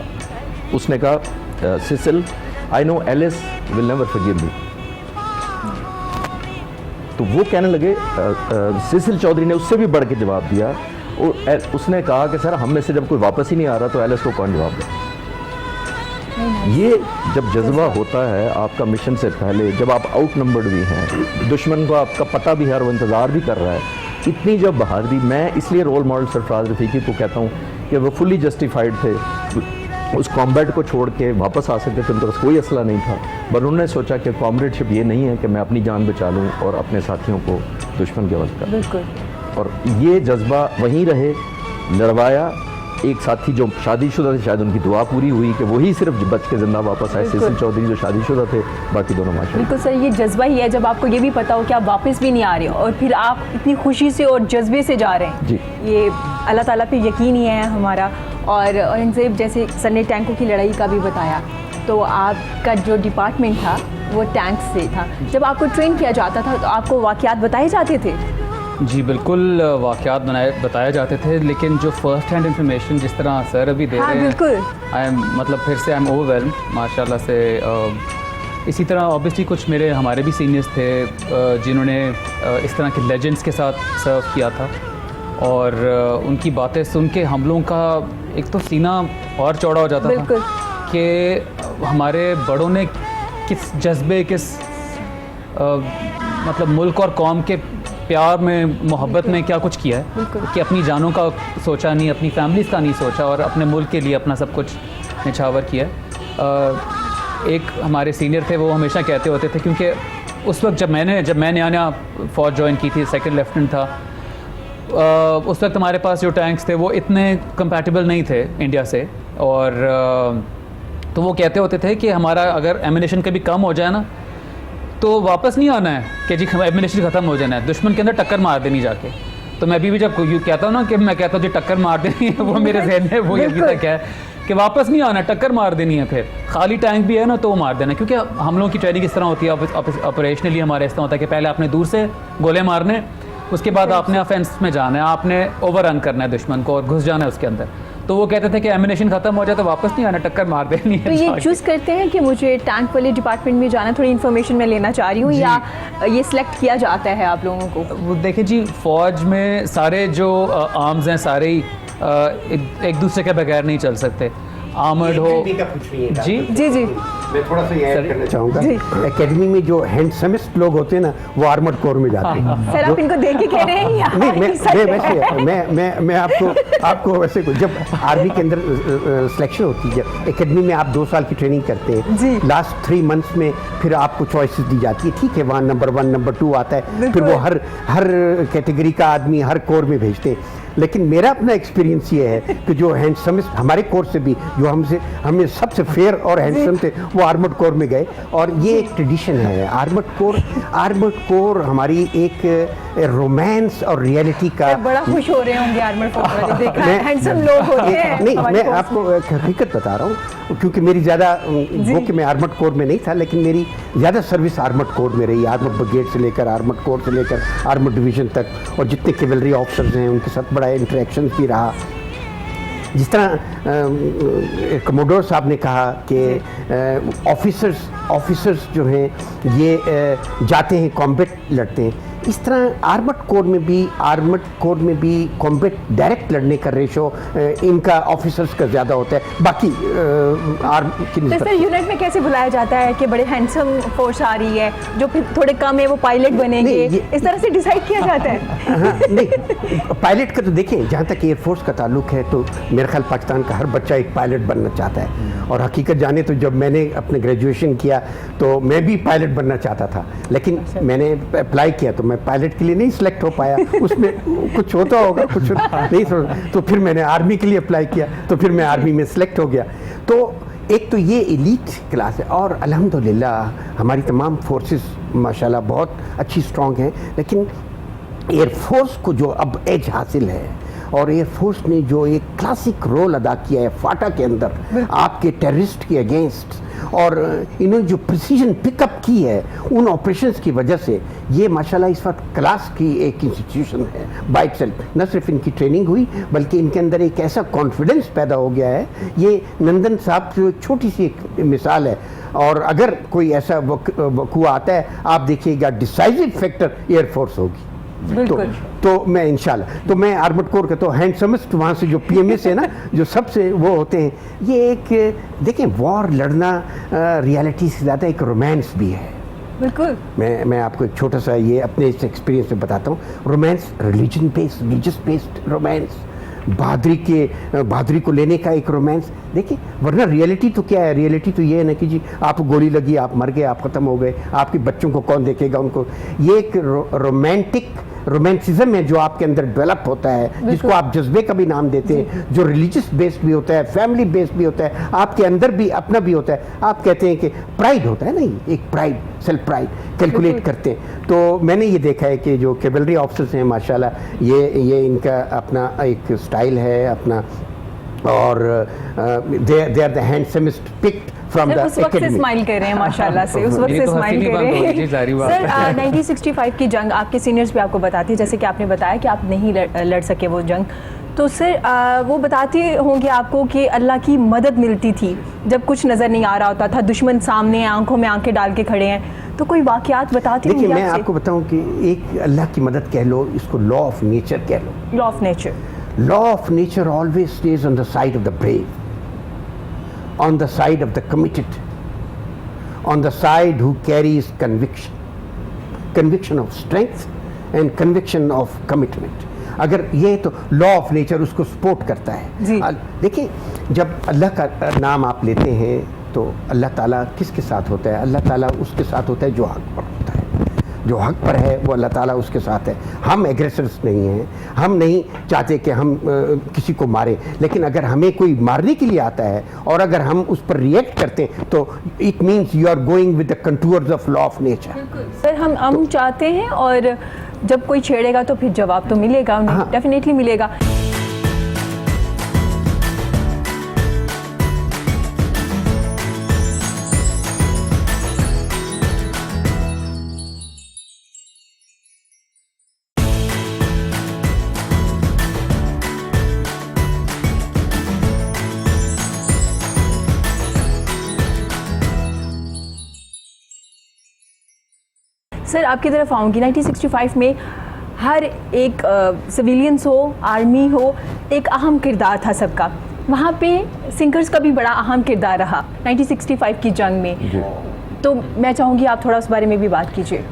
उसने कहा Cecil I know Alice will never forgive me. तो वो कहने लगे सिसिल चौधरी ने उससे भी बढ़ के जवाब दिया, उसने कहा कि सर हम में से जब कोई वापस ही नहीं आ रहा तो एलिस को कौन जवाब दे। ये जब जज्बा होता है आपका मिशन से पहले, जब आप आउट नंबर्ड भी हैं, दुश्मन को आपका पता भी है और वो इंतज़ार भी कर रहा है, इतनी जब बहादुरी, मैं इसलिए रोल मॉडल सरफराज रफीकी को कहता हूँ कि वो फुली जस्टिफाइड थे। उस कॉम्बैट को छोड़ के वापस आ सकते थे, उनके पास कोई असला नहीं था, पर उन्होंने सोचा कि कॉमरेडशिप ये नहीं है कि मैं अपनी जान बचा लूँ और अपने साथियों को दुश्मन के वक्त कर। बिल्कुल। और ये जज्बा वहीं रहे, लड़वाया। एक साथी जो शादीशुदा थे, शायद उनकी दुआ पूरी हुई कि वही सिर्फ बच के जिंदा वापस आए। सिसिल चौधरी जो शादीशुदा थे, बाकी दोनों माशाल्लाह। बिल्कुल सर, ये जज्बा ही है जब आपको ये भी पता हो कि आप वापस भी नहीं आ रहे हो और फिर आप इतनी खुशी से और जज्बे से जा रहे हैं जी। ये अल्लाह ताला पे यकीन ही है हमारा। और औरंगज़ेब जैसे सर ने टैंकों की लड़ाई का भी बताया, तो आपका जो डिपार्टमेंट था वो टैंक से था। जब आपको ट्रेन किया जाता था तो आपको वाक़यात बताए जाते थे? जी बिल्कुल, वाक़यात बताए जाते थे, लेकिन जो फर्स्ट हैंड इंफॉर्मेशन जिस तरह सर अभी दे रहे हैं, बिल्कुल। आई एम मतलब फिर से आई एम ओवरवेल्म माशाल्लाह से। इसी तरह ऑब्वियसली कुछ हमारे भी सीनियर्स थे जिन्होंने इस तरह के लेजेंड्स के साथ सर्व किया था, और उनकी बातें सुन के हम लोगों का एक तो सीना और चौड़ा हो जाता था कि हमारे बड़ों ने किस जज्बे, किस मतलब मुल्क और कौम के प्यार में, मोहब्बत में क्या कुछ किया है कि अपनी जानों का सोचा नहीं, अपनी फैमिलीज़ का नहीं सोचा, और अपने मुल्क के लिए अपना सब कुछ निछावर किया है। एक हमारे सीनियर थे, वो हमेशा कहते होते थे, क्योंकि उस वक्त जब मैं नया फ़ौज ज्वाइन की थी, सेकंड लेफ्टिनेंट था, उस वक्त हमारे पास जो टैंक्स थे वो इतने कंपैटिबल नहीं थे इंडिया से, और तो वो कहते होते थे कि हमारा अगर एमिनेशन कभी कम हो जाए ना तो वापस नहीं आना है कि जी एमिनेशन ख़त्म हो जाना है, दुश्मन के अंदर टक्कर मार देनी जाके। तो मैं भी जब कहता हूँ ना कि मैं कहता हूँ जी टक्कर मार देनी है, वो मेरे जहन में वो अभी तक है कि वापस नहीं आना, टक्कर मार देनी है। फिर खाली टैंक भी है ना तो वो मार देना, क्योंकि हम लोगों की ट्रेनिंग इस तरह होती है, ऑपरेशनली हमारे इस तरह होता है कि पहले आपने दूर से गोले मारने, उसके बाद आपने ऑफेंस में जाना है, आपने ओवर रन करना है दुश्मन को और घुस जाना है उसके अंदर। तो वो कहते थे कि एमिनेशन ख़त्म हो जाए तो वापस नहीं आना, टक्कर मार देनी है। तो ये चूज़ करते हैं कि मुझे टैंक वाले डिपार्टमेंट में जाना, थोड़ी इन्फॉर्मेशन मैं लेना चाह रही हूँ, या ये सिलेक्ट किया जाता है आप लोगों को? वो देखें जी, फ़ौज में सारे जो आर्म्स हैं सारे ही एक दूसरे के बगैर नहीं चल सकते। आर्मर्ड हो जी जी जी, मैं थोड़ा सा ये ऐड करना चाहूँगा, एकेडमी में जो हैंडसमेस्ट लोग होते हैं ना वो आर्मर्ड कोर में जाते हैं। सर आप इनको देख के कह रहे हैं या नहीं, मैं आपको वैसे जब आर्मी के अंदर सिलेक्शन होती है, जब एकेडमी में आप 2 साल की ट्रेनिंग करते हैं, लास्ट 3 मंथ्स में फिर आपको चॉइसेस दी जाती है, ठीक है, वहाँ नंबर 1 नंबर 2 आता है, फिर वो हर कैटेगरी का आदमी हर कोर में भेजते हैं। लेकिन मेरा अपना एक्सपीरियंस ये है कि जो हैंडसमेस्ट हमारे कोर से भी जो हमें सबसे फेयर और हैंडसम थे वो आर्मर्ड कोर में गए, और ये एक ट्रेडिशन है। आर्मर्ड कोर हमारी एक रोमांस और रियलिटी का। बड़ा खुश हो रहे होंगे आर्मर्ड कोर वाले, देखा हैंडसम लोग होते हैं। नहीं, मैं आपको हकीकत बता रहा हूँ, क्योंकि मेरी ज़्यादा वो कि मैं आर्मर्ड कोर में नहीं था, लेकिन मेरी ज़्यादा सर्विस आर्मर्ड कोर में रही, आर्मर्ड ब्रिगेड से लेकर आर्मर्ड कोर से लेकर आर्मर्ड डिवीज़न तक, और जितने कैवलरी ऑफिसर्स हैं उनके साथ बड़ा इंटरेक्शन भी रहा। जिस तरह कमोडोर साहब ने कहा कि ऑफिसर्स जो हैं ये जाते हैं कॉम्बैट लड़ते हैं, इस तरह आर्मड कोर में भी कॉम्बैट डायरेक्ट लड़ने का रेशो इनका ऑफिसर्स का ज़्यादा होता है बाकी आर्मी की तो निस्बत। सर यूनिट में कैसे बुलाया जाता है कि बड़े हैंडसम फोर्स आ रही है, जो फिर थोड़े कम है वो पायलट बनेंगे, इस तरह से डिसाइड किया जाता है? हाँ, नहीं पायलट का तो देखें, जहाँ तक एयरफोर्स का ताल्लुक है तो मेरे ख्याल पाकिस्तान का हर बच्चा एक पायलट बनना चाहता है। और हकीकत जाने तो जब मैंने अपने ग्रेजुएशन किया तो मैं भी पायलट बनना चाहता था, लेकिन मैंने अप्लाई किया तो मैं पायलट के लिए नहीं सिलेक्ट हो पाया, उसमें कुछ होता होगा कुछ नहीं, तो फिर मैंने आर्मी के लिए अप्लाई किया तो फिर मैं आर्मी में सिलेक्ट हो गया। तो एक तो ये एलीट क्लास है और अल्हम्दुलिल्लाह हमारी तमाम फोर्सेस माशाल्लाह बहुत अच्छी स्ट्रॉन्ग हैं, लेकिन एयरफोर्स को जो अब एज हासिल है और एयरफोर्स ने जो एक क्लासिक रोल अदा किया है फाटा के अंदर आपके टेररिस्ट के अगेंस्ट, और इन्होंने जो प्रिसीजन पिकअप की है उन ऑपरेशंस की वजह से ये माशाल्लाह इस वक्त क्लास की एक इंस्टीट्यूशन है बाय इटसेल्फ। न सिर्फ इनकी ट्रेनिंग हुई बल्कि इनके अंदर एक ऐसा कॉन्फिडेंस पैदा हो गया है। ये नंदन साहब जो एक छोटी सी एक मिसाल है, और अगर कोई ऐसा वक़्वा आता है आप देखिएगा डिसाइसिव फैक्टर एयरफोर्स होगी। तो मैं इंशाल्लाह तो मैं आर्मड कोर का तो हैंडसमेस्ट वहाँ से जो PMS है ना जो सबसे वो होते हैं, ये एक देखें वॉर लड़ना रियलिटी से ज़्यादा एक रोमांस भी है। बिल्कुल मैं आपको एक छोटा सा ये अपने इस एक्सपीरियंस में बताता हूँ। रोमांस रिलीजियस बेस्ड रोमांस, बहादुरी को लेने का एक रोमांस। देखिए वरना रियलिटी तो क्या है, रियलिटी तो ये है ना कि जी आपको गोली लगी, आप मर गए, आप ख़त्म हो गए, आपके बच्चों को कौन देखेगा उनको। ये एक रोमांटिसिज्म है जो आपके अंदर डेवलप होता है, जिसको आप जज्बे का भी नाम देते हैं, जो रिलीजियस बेस्ड भी होता है, फैमिली बेस्ड भी होता है, आपके अंदर भी अपना भी होता है। आप कहते हैं कि प्राइड होता है ना, एक प्राइड, सेल्फ प्राइड कैलकुलेट करते हैं। तो मैंने ये देखा है कि जो कैवलरी ऑफिसर्स हैं माशाल्लाह ये इनका अपना एक स्टाइल है अपना, और they are the handsomest picked from the उस वक्त से स्माइल कर रहे हैं माशाल्लाह से, उस वक्त से स्माइल कर रहे हैं। सर 1965 की जंग आपके सीनियर्स भी आपको बताते हैं, जैसे कि आपने बताया कि आप नहीं लड़ सके वो जंग, तो सर वो बताते होंगे आपको कि अल्लाह की मदद मिलती थी जब कुछ नज़र नहीं आ रहा होता था, दुश्मन सामने आंखों में आंखें डाल के खड़े हैं, तो कोई वाक़यात बताते होंगे? देखिए मैं आपको बताऊं कि एक अल्लाह की मदद कह लो, इसको लॉ ऑफ नेचर कह लो। Law of nature, law of nature always stays on the side of the brave, on the side of the committed, on the side who carries conviction of strength and conviction of commitment. अगर ये तो law of nature उसको support करता है। देखिए जब अल्लाह का नाम आप लेते हैं तो अल्लाह ताला किसके साथ होता है? अल्लाह ताला उसके साथ होता है जो हक पर होता है, जो हक पर है वो अल्लाह ताला उसके साथ है। हम एग्रेसर्स नहीं हैं, हम नहीं चाहते कि हम किसी को मारें, लेकिन अगर हमें कोई मारने के लिए आता है और अगर हम उस पर रिएक्ट करते हैं तो it means you are going with the contours of law of nature. Sir हम चाहते हैं और जब कोई छेड़ेगा तो फिर जवाब तो मिलेगा, उन्हें डेफिनेटली मिलेगा। सर आपकी तरफ आऊँगी, 1965 में हर एक सिविलियंस हो, आर्मी हो, एक अहम किरदार था सबका। वहाँ पे सिंगर्स का भी बड़ा अहम किरदार रहा 1965 की जंग में, तो मैं चाहूँगी आप थोड़ा उस बारे में भी बात कीजिए।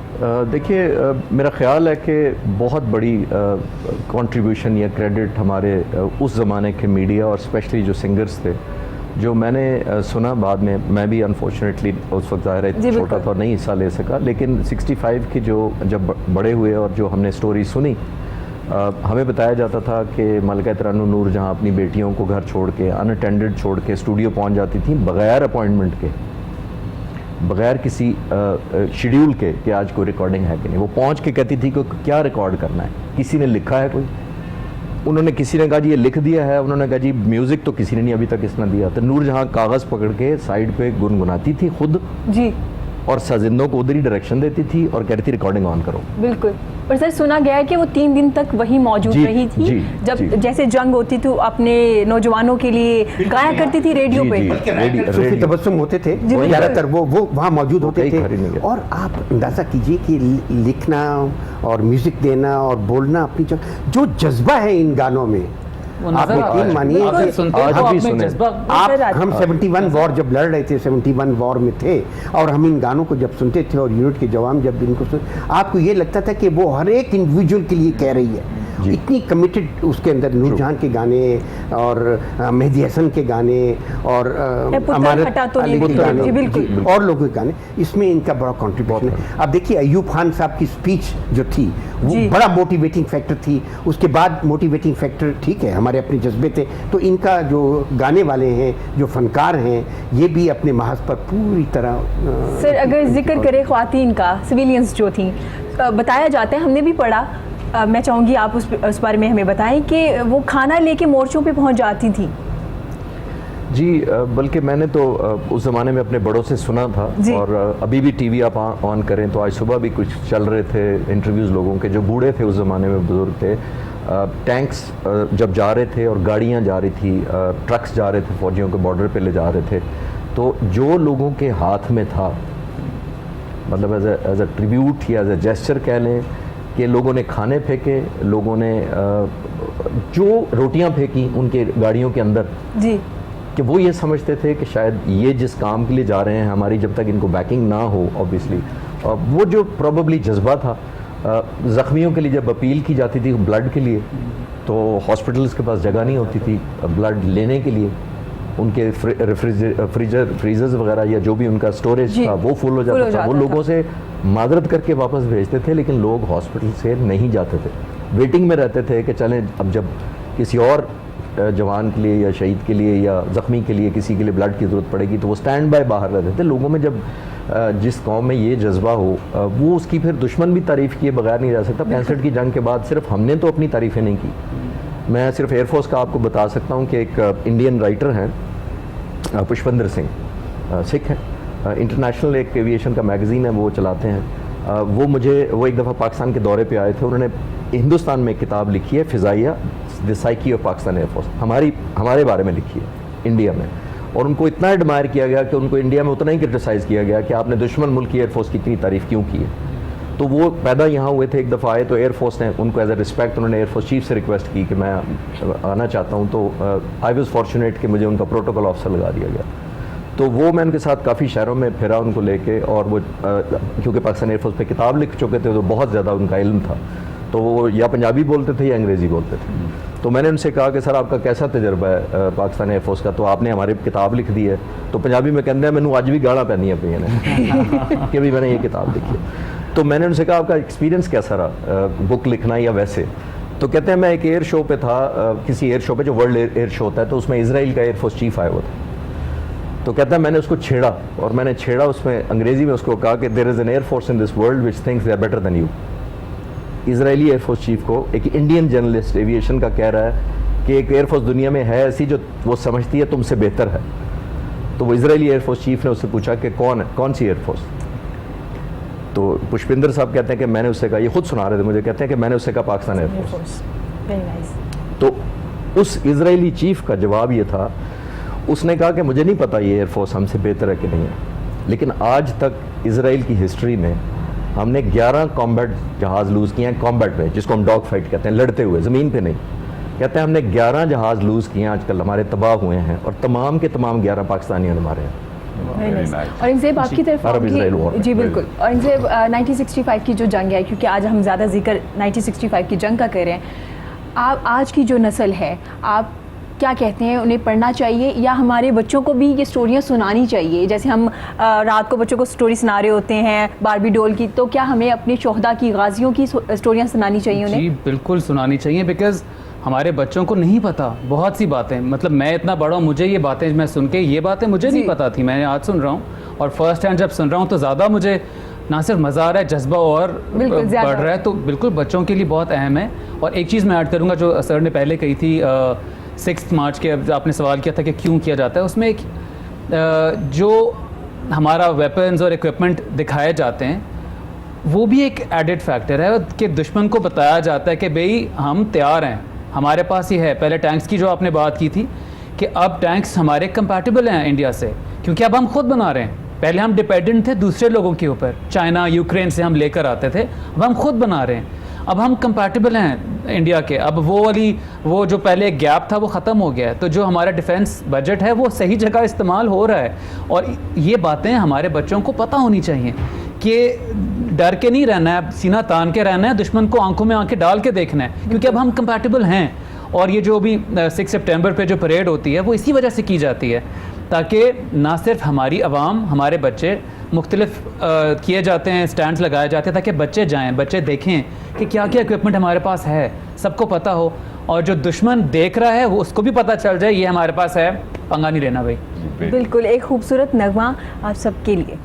देखिए मेरा ख्याल है कि बहुत बड़ी कंट्रीब्यूशन या क्रेडिट हमारे उस ज़माने के मीडिया और स्पेशली जो सिंगर्स थे, जो मैंने सुना बाद में, मैं भी अनफॉर्चुनेटली उस वक्त ज़ाहिर है छोटा था और नहीं हिस्सा ले सका, लेकिन 65 की जो जब बड़े हुए और जो हमने स्टोरी सुनी, हमें बताया जाता था कि मलका तरान्नुम नूर जहाँ अपनी बेटियों को घर छोड़ के अनअटेंडेड छोड़ के स्टूडियो पहुँच जाती थी बग़ैर अपॉइंटमेंट के, बग़ैर किसी शेड्यूल के कि आज कोई रिकॉर्डिंग है कि नहीं। वो पहुँच के कहती थी कि क्या रिकॉर्ड करना है, किसी ने लिखा है कोई, उन्होंने किसी ने कहा जी ये लिख दिया है, उन्होंने कहा जी म्यूज़िक तो किसी ने नहीं अभी तक इसने दिया। तो नूर जहाँ कागज़ पकड़ के साइड पे गुनगुनाती थी खुद जी, और साजिंदों को उधर ही डायरेक्शन देती थी और कहती थी रिकॉर्डिंग ऑन करो। बिल्कुल। पर सर सुना गया है कि वो 3 दिन तक वही मौजूद जी, रही थी, जी, जब जी। जैसे जंग होती थी अपने नौजवानों के लिए गाया करती थी रेडियो पे। सूफी तबस्सुम होते थे बिल्कुल। ज़्यादातर, वो वहाँ मौजूद होते कहीं थे। खरीद नहीं गया। और आप अंदाज़ा कीजिए कि लिखना और म्यूज़िक देना और बोलना अपनी जो जज्बा है इन गानों में, वो आप नजर आता यकीन है। मानिए आप कि सुनते आज हो, भी आप में सुने। जज्बा आप नजर आता हम है। 71 वॉर जब लड़ रहे थे, 71 वॉर में थे, और हम इन गानों को जब सुनते थे और यूनिट के जवान जब इनको सुन, आपको ये लगता था कि वो हर एक इंडिविजुअल के लिए कह रही है। इतनी कमिटेड उसके अंदर नूरजहां के गाने और मेहदी हसन के गाने और पुत्र अमानत हटा तो अली नहीं के पुत्र, गाने, जी, बिल्कुल। जी, और लोगों के गाने, इसमें इनका बड़ा कंट्रीब्यूशन है। अब देखिए अयूब खान साहब की स्पीच जो थी वो जी। बड़ा मोटिवेटिंग फैक्टर थी। उसके बाद मोटिवेटिंग फैक्टर ठीक है, हमारे अपने जज्बे थे, तो इनका जो गाने वाले हैं, जो फनकार हैं, ये भी अपने महज पर पूरी तरह सर अगर जिक्र करें ख्वातीन का, सिविलियंस जो थी, बताया जाता है, हमने भी पढ़ा, मैं चाहूँगी आप उस बारे में हमें बताएं कि वो खाना लेके मोर्चों पे पहुँच जाती थी। जी, बल्कि मैंने तो उस ज़माने में अपने बड़ों से सुना था, जी। और अभी भी टीवी आप ऑन करें तो आज सुबह भी कुछ चल रहे थे इंटरव्यूज़ लोगों के जो बूढ़े थे, उस ज़माने में बुज़ुर्ग थे। टैंक्स जब जा रहे थे और गाड़ियाँ जा रही थी, ट्रक्स जा रहे थे, फौजियों को बॉर्डर पे ले जा रहे थे, तो जो लोगों के हाथ में था, मतलब एज अ ट्रिब्यूट या एज अ जेस्चर कह लें, कि लोगों ने खाने फेंके, लोगों ने जो रोटियां फेंकी उनके गाड़ियों के अंदर, जी। कि वो ये समझते थे कि शायद ये जिस काम के लिए जा रहे हैं, हमारी जब तक इनको बैकिंग ना हो ऑब्वियसली, वो जो प्रोबेबली जज्बा था, ज़ख्मियों के लिए जब अपील की जाती थी ब्लड के लिए, तो हॉस्पिटल्स के पास जगह नहीं होती थी ब्लड लेने के लिए, उनके फ्रीजर्स वगैरह या जो भी उनका स्टोरेज जी, था वो फुल हो जाता था। वो था। लोगों से माजरत करके वापस भेजते थे, लेकिन लोग हॉस्पिटल से नहीं जाते थे, वेटिंग में रहते थे कि चलें अब जब किसी और जवान के लिए या शहीद के लिए या ज़ख्मी के लिए किसी के लिए ब्लड की ज़रूरत पड़ेगी, तो वो स्टैंड बाय बाहर रहते थे। लोगों में जब जिस कौम में ये जज्बा हो, वो उसकी फिर दुश्मन भी तारीफ़ किए बगैर नहीं रह सकता। 65 की जंग के बाद सिर्फ हमने तो अपनी तारीफ़ें नहीं की, मैं सिर्फ एयरफोर्स का आपको बता सकता हूँ कि एक इंडियन राइटर हैं पुष्पेंद्र सिंह, सिख हैं, इंटरनेशनल एक एविएशन का मैगज़ीन है वो चलाते हैं। वो एक दफ़ा पाकिस्तान के दौरे पे आए थे, उन्होंने हिंदुस्तान में एक किताब लिखी है, Fizaya the psyche of Pakistan air force, हमारे बारे में लिखी है इंडिया में, और उनको इतना एडमायर किया गया कि उनको इंडिया में उतना ही क्रिटिसाइज़ किया गया कि आपने दुश्मन मुल्क की एयरफोर्स की इतनी तारीफ़ क्यों की है। तो वो पैदा यहाँ हुए थे, एक दफ़ा आए तो एयरफोर्स ने उनको एज ए रिस्पेक्ट उन्होंने एयरफोर्स चीफ से रिक्वेस्ट की कि मैं आना चाहता हूँ, तो आई वॉज फॉर्चुनेट कि मुझे उनका प्रोटोकॉल ऑफिसर लगा दिया गया। तो वो मैं उनके साथ काफ़ी शहरों में फिरा उनको लेके, और वो क्योंकि पाकिस्तान एयरफोर्स पे किताब लिख चुके थे तो बहुत ज़्यादा उनका इल्म था, तो वो या पंजाबी बोलते थे या अंग्रेज़ी बोलते थे। तो मैंने उनसे कहा कि सर आपका कैसा तजर्बा है पाकिस्तान एयरफोर्स का, तो आपने हमारी किताब लिख दी है, तो पंजाबी में कहते हैं मैंने आज भी गाला पैनिया पे कि भाई मैंने ये किताब लिखी है। तो मैंने उनसे कहा आपका एक्सपीरियंस कैसा रहा बुक लिखना या वैसे, तो कहते हैं मैं एक एयर शो पे था, किसी एयर शो पे जो वर्ल्ड एयर शो होता है, तो उसमें इजराइल का एयरफोर्स चीफ आया हुआ था। तो कहता है मैंने उसको छेड़ा, और मैंने छेड़ा उसमें अंग्रेज़ी में उसको कहा कि there is an air force in this world which thinks they are better than you. Israeli air force chief को एक इंडियन जर्नलिस्ट एविएशन का कह रहा है कि एक एयरफोर्स दुनिया में है ऐसी जो वो समझती है तुमसे बेहतर है। तो वो इजरायली एयरफोर्स चीफ ने उससे पूछा कि कौन सी एयरफोर्स। तो पुष्पेंद्र साहब कहते हैं कि मैंने उससे कहा, ये खुद सुना रहे थे मुझे, कहते हैं कि मैंने उससे कहा पाकिस्तान एयरफोर्स। Very nice. तो उस इजरायली चीफ का जवाब ये था, उसने कहा कि मुझे नहीं पता ये एयरफोर्स हमसे बेहतर है कि नहीं है, लेकिन आज तक इजराइल की हिस्ट्री में हमने 11 कॉम्बैट जहाज़ लूज़ किए हैं, कॉम्बैट में जिसको हम डॉग फाइट कहते हैं, लड़ते हुए ज़मीन पे नहीं। कहते हैं हमने 11 जहाज़ लूज़ किए हैं आजकल, हमारे तबाह हुए हैं, और तमाम के तमाम 11 पाकिस्तानियों ने मारे हैं। और इनसे आपकी तरफ अरब इजराइल वॉर। जी बिल्कुल, और इनसे 1965 की जो जंग है, क्योंकि आज हम ज़्यादा जिक्र 1965 की जंग का कर रहे हैं, आप आज की जो नस्ल है, आप क्या कहते हैं, उन्हें पढ़ना चाहिए या हमारे बच्चों को भी ये स्टोरियाँ सुनानी चाहिए? जैसे हम रात को बच्चों को स्टोरी सुना रहे होते हैं बारबी डोल की, तो क्या हमें अपने शोहदा की, गाजियों की स्टोरियाँ सुनानी चाहिए उन्हें? जी बिल्कुल सुनानी चाहिए, बिकॉज़ हमारे बच्चों को नहीं पता बहुत सी बातें। मतलब मैं इतना बड़ा हूँ, मुझे ये बातें मैं सुन के, ये बातें मुझे नहीं पता थी, मैंने आज सुन रहा हूँ, और फर्स्ट हैंड जब सुन रहा हूँ तो ज़्यादा मुझे ना सिर्फ मज़ा आ रहा है, जज्बा और बढ़ रहा है। तो बिल्कुल बच्चों के लिए बहुत अहम है। और एक चीज़ मैं ऐड करूँगा जो सर ने पहले कही थी, 6 मार्च के आपने सवाल किया था कि क्यों किया जाता है, उसमें एक जो हमारा वेपन्स और इक्विपमेंट दिखाए जाते हैं, वो भी एक एडेड फैक्टर है कि दुश्मन को बताया जाता है कि भाई हम तैयार हैं, हमारे पास ही है। पहले टैंक्स की जो आपने बात की थी कि अब टैंक्स हमारे कंपैटिबल हैं इंडिया से, क्योंकि अब हम खुद बना रहे हैं। पहले हम डिपेंडेंट थे दूसरे लोगों के ऊपर, चाइना यूक्रेन से हम लेकर आते थे, अब हम खुद बना रहे हैं। अब हम कंपैटिबल हैं इंडिया के, अब वो जो पहले एक गैप था वो ख़त्म हो गया है। तो जो हमारा डिफेंस बजट है वो सही जगह इस्तेमाल हो रहा है, और ये बातें हमारे बच्चों को पता होनी चाहिए कि डर के नहीं रहना है, सीना तान के रहना है, दुश्मन को आंखों में आंखें डाल के देखना है, क्योंकि अब हम कंपैटिबल हैं। और ये जो भी 6 सितंबर पे जो परेड होती है वो इसी वजह से की जाती है, ताकि ना सिर्फ हमारी आवाम, हमारे बच्चे, मुख्तलिफ किए जाते हैं, स्टैंड्स लगाए जाते हैं ताकि बच्चे जाएं, बच्चे देखें कि क्या क्या इक्विपमेंट हमारे पास है, सबको पता हो, और जो दुश्मन देख रहा है वो उसको भी पता चल जाए ये हमारे पास है, पंगा नहीं लेना भाई। बिल्कुल, एक खूबसूरत नगमा आप सबके लिए।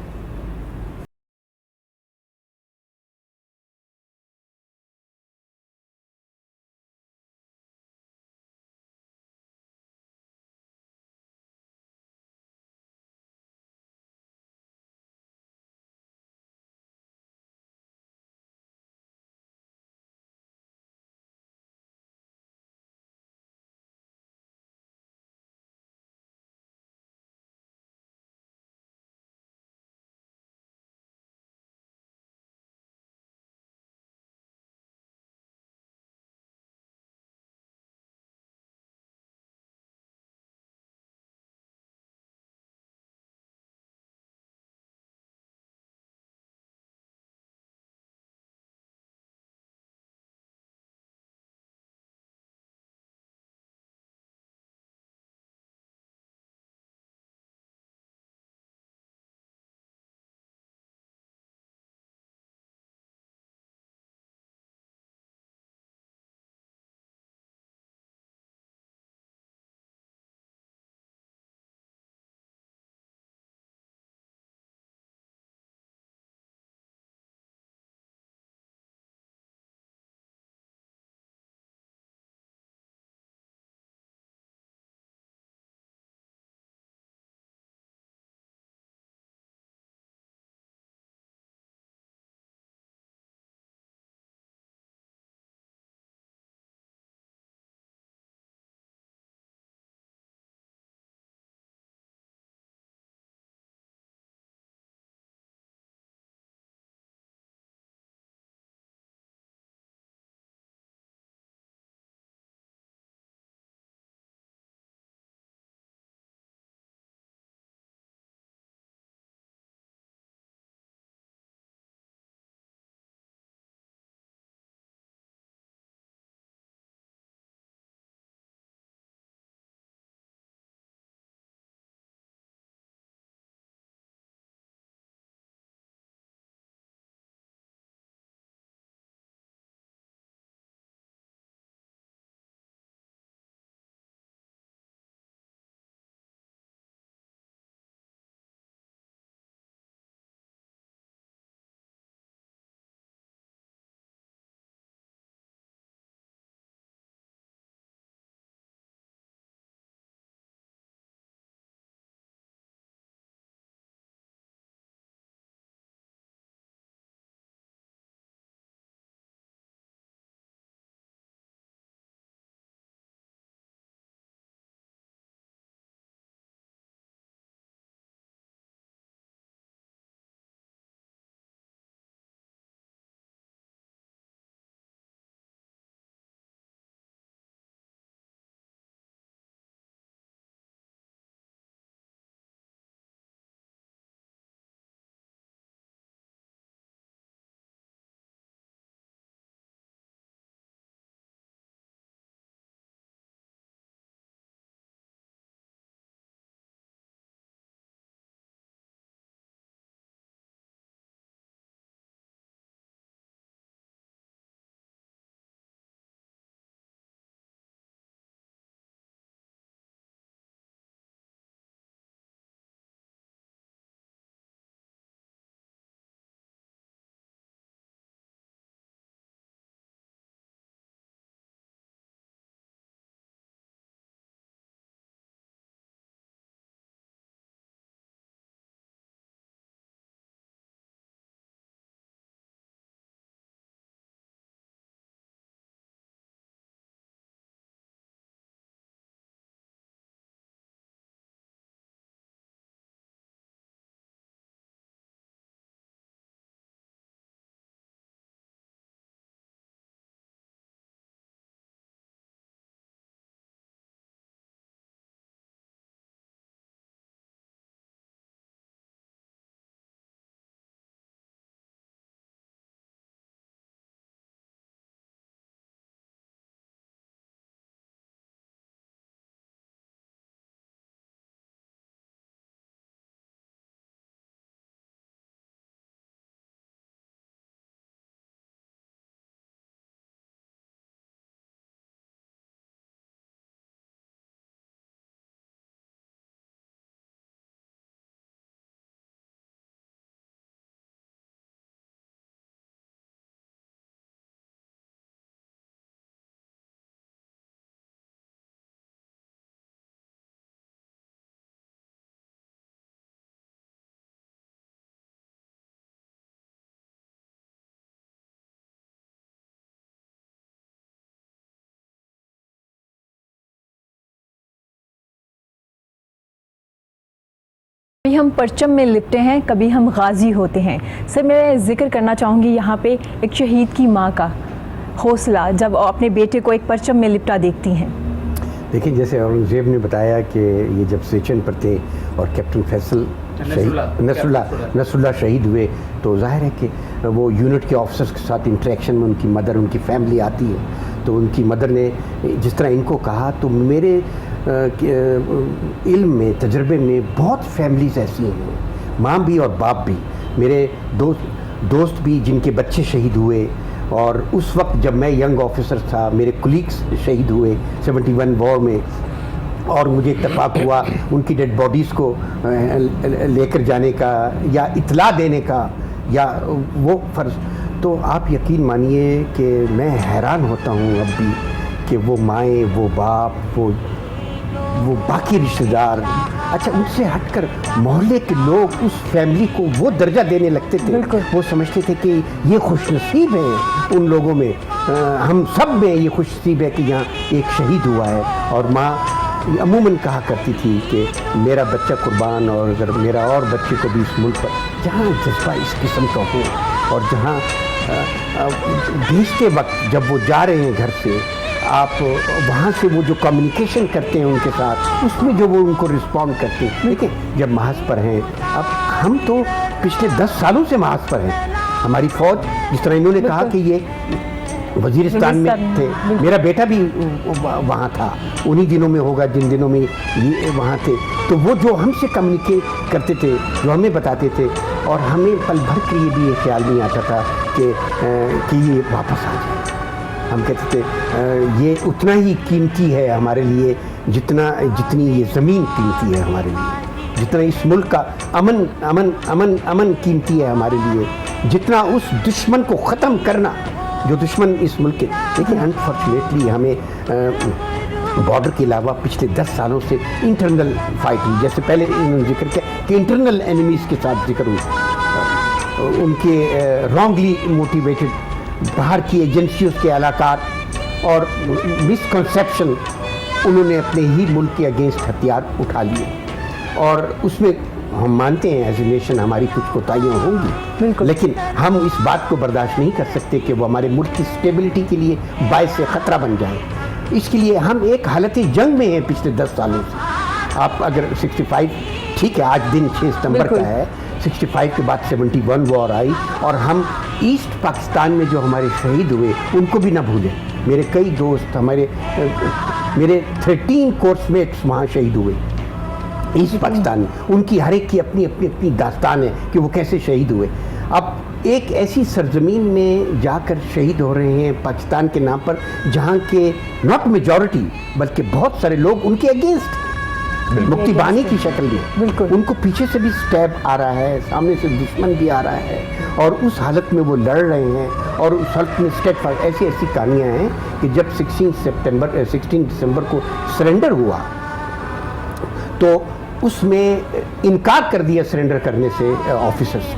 कभी हम परचम में लिपटे हैं, कभी हम गाजी होते हैं। सर, मैं जिक्र करना चाहूँगी यहाँ पे एक शहीद की माँ का हौसला, जब वो अपने बेटे को एक परचम में लिपटा देखती हैं। देखिए, जैसे औरंगज़ेब ने बताया कि ये जब स्टेशन पर थे और कैप्टन फैसल नसरुल्लाह शहीद हुए, तो जाहिर है कि वो यूनिट के ऑफिसर्स के साथ इंटरेक्शन में उनकी मदर, उनकी फैमिली आती है। तो उनकी मदर ने जिस तरह इनको कहा, तो मेरे इल्म में, तजर्बे में बहुत फैमिलीज़ ऐसी हैं, माँ भी और बाप भी। मेरे दोस्त भी जिनके बच्चे शहीद हुए, और उस वक्त जब मैं यंग ऑफिसर था, मेरे कुलीग्स शहीद हुए 71 वॉर में, और मुझे इत्तफाक हुआ उनकी डेड बॉडीज़ को लेकर जाने का या इतला देने का, या वो फ़र्ज़। तो आप यकीन मानिए कि मैं हैरान होता हूँ अब भी कि वो माएँ, वो बाप, वो बाकी रिश्तेदार, अच्छा उनसे हटकर मोहल्ले के लोग उस फैमिली को वो दर्जा देने लगते थे। वो समझते थे कि ये खुशनसीब है उन लोगों में, हम सब में ये खुशनसीब है कि यहाँ एक शहीद हुआ है। और माँ अमूमन कहा करती थी कि मेरा बच्चा कुर्बान, और अगर मेरा और बच्चे को भी इस मुल्क पर जहाँ जज्बा इस किस्म का हो, और जहाँ भेजते वक्त जब वो जा रहे हैं घर से, आप वहाँ से वो जो कम्युनिकेशन करते हैं उनके साथ, उसमें जो वो उनको रिस्पॉन्ड करते हैं। देखिए, जब महाज पर हैं, अब हम तो पिछले 10 सालों से महाज पर हैं। हमारी फ़ौज, जिस तरह इन्होंने कहा कि ये वजीरिस्तान में थे, मेरा बेटा भी वहाँ था, उन्हीं दिनों में होगा जिन दिनों में ये वहाँ थे। तो वो जो हमसे कम्युनिकेट करते थे, जो हमें बताते थे, और हमें पल भर के लिए भी ये ख्याल नहीं आता था कि ये वापस आ जाए। हम कहते थे ये उतना ही कीमती है हमारे लिए जितनी ये ज़मीन कीमती है हमारे लिए, जितना इस मुल्क का अमन कीमती है हमारे लिए, जितना उस दुश्मन को ख़त्म करना जो दुश्मन इस मुल्क के। देखिए, अनफॉर्चुनेटली हमें बॉर्डर के अलावा पिछले 10 सालों से इंटरनल फाइट हुई। जैसे पहले इन्होंने जिक्र किया कि इंटरनल एनिमीज़ के साथ जिक्र हुआ, उनके रॉन्गली मोटिवेटेड बाहर की एजेंसियों के अलाकार और मिसकंसेप्शन, उन्होंने अपने ही मुल्क के अगेंस्ट हथियार उठा लिए। और उसमें हम मानते हैं एज ए नेशन हमारी कुछ कोताहियाँ होंगी, लेकिन हम इस बात को बर्दाश्त नहीं कर सकते कि वो हमारे मुल्क की स्टेबिलिटी के लिए बायस ख़तरा बन जाए। इसके लिए हम एक हालत जंग में हैं पिछले 10 सालों से। आप अगर 65, ठीक है, आज दिन 6 सितंबर का है, 65 के बाद 71 वॉर आई, और हम ईस्ट पाकिस्तान में जो हमारे शहीद हुए उनको भी ना भूलें। मेरे कई दोस्त, मेरे 13 कोर्समेट्स वहाँ शहीद हुए ईस्ट पाकिस्तान में। उनकी हर एक की अपनी अपनी अपनी दास्तान है कि वो कैसे शहीद हुए। अब एक ऐसी सरजमीन में जाकर शहीद हो रहे हैं पाकिस्तान के नाम पर, जहाँ के नॉट मेजॉरिटी बल्कि बहुत सारे लोग उनके अगेंस्ट मुक्ति बानी की शक्ल में, उनको पीछे से भी स्टैब आ रहा है, सामने से दुश्मन भी आ रहा है, और उस हालत में वो लड़ रहे हैं। और उस हालत में स्टेट ऐसी कहानियाँ हैं कि जब 16 दिसंबर को सरेंडर हुआ, तो उसमें इनकार कर दिया सरेंडर करने से ऑफिसर्स।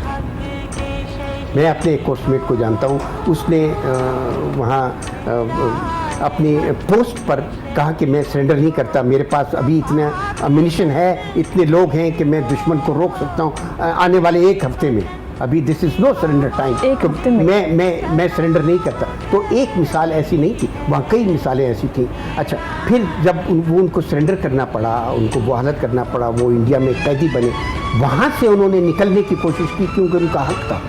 मैं अपने एक कोर्समेट को जानता हूँ, उसने वहाँ अपनी पोस्ट पर कहा कि मैं सरेंडर नहीं करता, मेरे पास अभी इतना अम्यूनिशन है, इतने लोग हैं कि मैं दुश्मन को रोक सकता हूँ आने वाले 1 हफ्ते में। अभी this is no surrender time, तो मैं सरेंडर नहीं करता। तो एक मिसाल ऐसी नहीं थी, वहाँ कई मिसालें ऐसी थी। अच्छा, फिर जब वो उनको सरेंडर करना पड़ा, उनको वो हालत करना पड़ा, वो इंडिया में कैदी बने, वहाँ से उन्होंने निकलने की कोशिश की क्योंकि उनका हक था।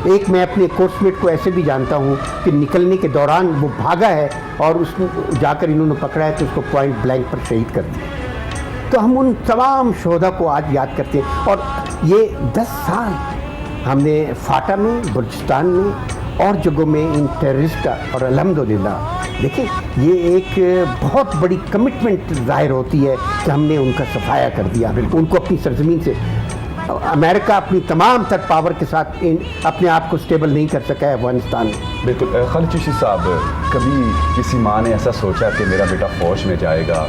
एक मैं अपने कोर्समेट को ऐसे भी जानता हूँ कि निकलने के दौरान वो भागा है, और उसको जाकर इन्होंने पकड़ा है तो उसको पॉइंट ब्लैंक पर शहीद कर दिया। तो हम उन तमाम शोधा को आज याद करते हैं। और ये 10 साल हमने फाटा में, बलूचिस्तान में और जगहों में इन टेररिस्ट का, और अल्हम्दुलिल्लाह देखिए ये एक बहुत बड़ी कमिटमेंट ज़ाहिर होती है कि हमने उनका सफाया कर दिया, उनको अपनी सरजमीन से। अमेरिका अपनी तमाम तर पावर के साथ अपने आप को स्टेबल नहीं कर सका है अफगानिस्तान में। बिल्कुल। खालिद चिश्ती साहब, कभी किसी माँ ने ऐसा सोचा कि मेरा बेटा फ़ौज में जाएगा,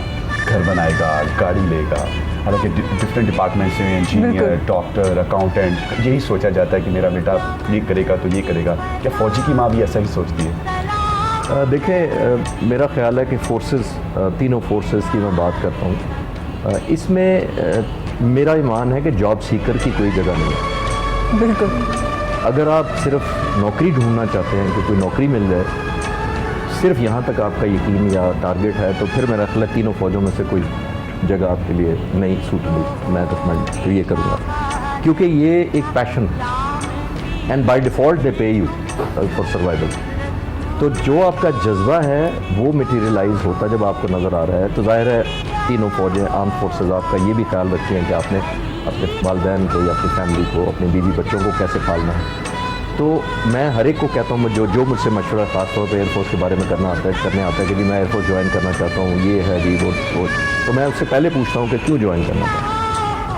घर बनाएगा, गाड़ी लेगा? हालांकि डिफरेंट डिपार्टमेंट्स में इंजीनियर, डॉक्टर, अकाउंटेंट, यही सोचा जाता है कि मेरा बेटा ये करेगा तो ये करेगा। क्या फ़ौजी की माँ भी ऐसा ही सोचती है? देखें, मेरा ख्याल है कि फोर्सेस, तीनों फोर्सेस की मैं बात करता हूँ, इसमें मेरा ईमान है कि जॉब सीकर की कोई जगह नहीं है। बिल्कुल। अगर आप सिर्फ नौकरी ढूंढना चाहते हैं कि कोई नौकरी मिल जाए, सिर्फ यहाँ तक आपका यकीन या टारगेट है, तो फिर मेरा ख्याल है तीनों फौजों में से कोई जगह आपके लिए नहीं सूटेबल मैं रिकमेंड तो ये करूँगा, क्योंकि ये एक पैशन है एंड बाय डिफ़ॉल्ट दे पे यू फॉर सर्वाइवल। तो जो आपका जज्बा है वो मटेरियलाइज होता जब आपको नज़र आ रहा है, तो जाहिर है तीनों फौजें आर्म फोर्सेस आपका ये भी ख्याल रखती हैं कि आपने अपने वालिदैन को या अपनी फैमिली को, अपने बीवी बच्चों को कैसे पालना है। तो मैं हर एक को कहता हूँ, जो मुझसे मशवरा ख़ासतौर पर एयरफोर्स के बारे में करने आता है कि जी मैं एयरफोर्स ज्वाइन करना चाहता हूँ, ये है जी वो, तो मैं उससे पहले पूछता हूँ कि क्यों ज्वाइन करना चाहता हूँ।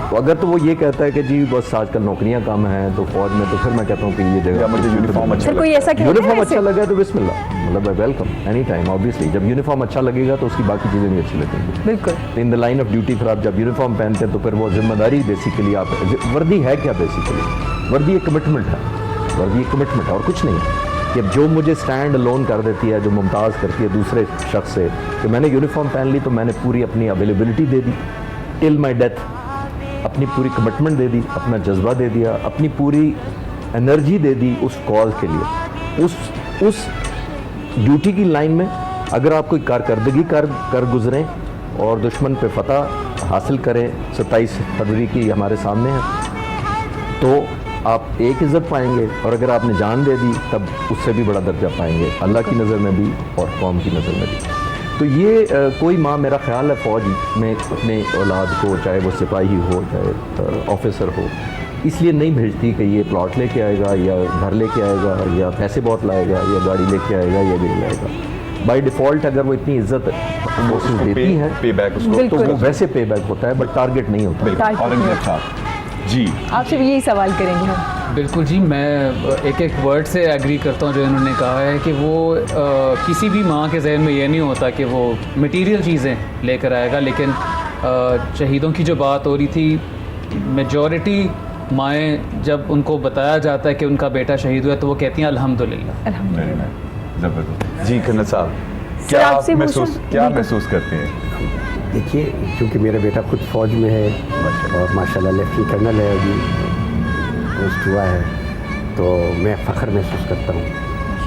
तो अगर तो वो ये कहता है कि जी बस आजकल नौकरियां कम हैं तो फौज में, तो फिर मैं कहता हूँ कि ये जगह मुझे यूनिफॉर्म अच्छा सर कोई ऐसा कहता है यूनिफॉर्म वैसे? अच्छा लगा तो बिस्मिल्लाह, मतलब वेलकम एनी टाइम। ऑब्वियसली जब यूनिफॉर्म अच्छा लगेगा तो उसकी बाकी चीज़ें भी अच्छी लगेंगी। बिल्कुल। In the line of duty फिर आप जब यूनिफॉर्म पहनते हैं तो फिर वो जिम्मेदारी बेसिकली आप, वर्दी है क्या बेसिकली? वर्दी एक कमिटमेंट है, वर्दी एक कमिटमेंट है और कुछ नहीं है कि अब जो मुझे स्टैंड अलोन कर देती है, जो मुमताज़ करती है दूसरे शख्स से, कि मैंने यूनिफॉर्म पहन ली तो मैंने पूरी अपनी availability they the till my death, अपनी पूरी कमिटमेंट दे दी, अपना जज्बा दे दिया, अपनी पूरी एनर्जी दे दी उस कॉज के लिए। उस ड्यूटी की लाइन में अगर आप कोई कारकर्दगी कर गुजरें और दुश्मन पे फतह हासिल करें, 27 फरवरी की हमारे सामने है, तो आप एक इज़्ज़त पाएंगे, और अगर आपने जान दे दी तब उससे भी बड़ा दर्जा पाएंगे, अल्लाह की नज़र में भी और कौम की नज़र में भी। तो ये कोई माँ, मेरा ख्याल है फ़ौज में अपने औलाद को, चाहे वो सिपाही हो चाहे ऑफिसर हो, इसलिए नहीं भेजती कि ये प्लॉट लेके आएगा या घर लेके आएगा या पैसे बहुत लाएगा या गाड़ी लेके आएगा या गिर लाएगा। बाय डिफ़ॉल्ट अगर वो इतनी इज्जत फोर्सेस देती है पे बैक उसको, तो वो वैसे पे बैक होता है, बट टारगेट नहीं होता। बिल्कुल। औरंगजेब साहब जी, आपसे भी यही सवाल करेंगे हम। बिल्कुल जी, मैं एक वर्ड से एग्री करता हूँ जो इन्होंने कहा है कि वो किसी भी माँ के जहन में ये नहीं होता कि वो मटेरियल चीज़ें लेकर आएगा, लेकिन शहीदों की जो बात हो रही थी, मेजॉरिटी माएँ जब उनको बताया जाता है कि उनका बेटा शहीद हुआ तो वो कहती हैं अल्हम्दुलिल्लाह। ज़बरदस्त। जी कर्नल साहब, सर, आपसे क्या बिल्कुल। महसूस करते हैं? देखिए, क्योंकि मेरा बेटा खुद फ़ौज में है और माशाल्लाह लेफ्टिनेंट कर्नल है, अभी पोस्ट हुआ है, तो मैं फ़ख्र महसूस करता हूँ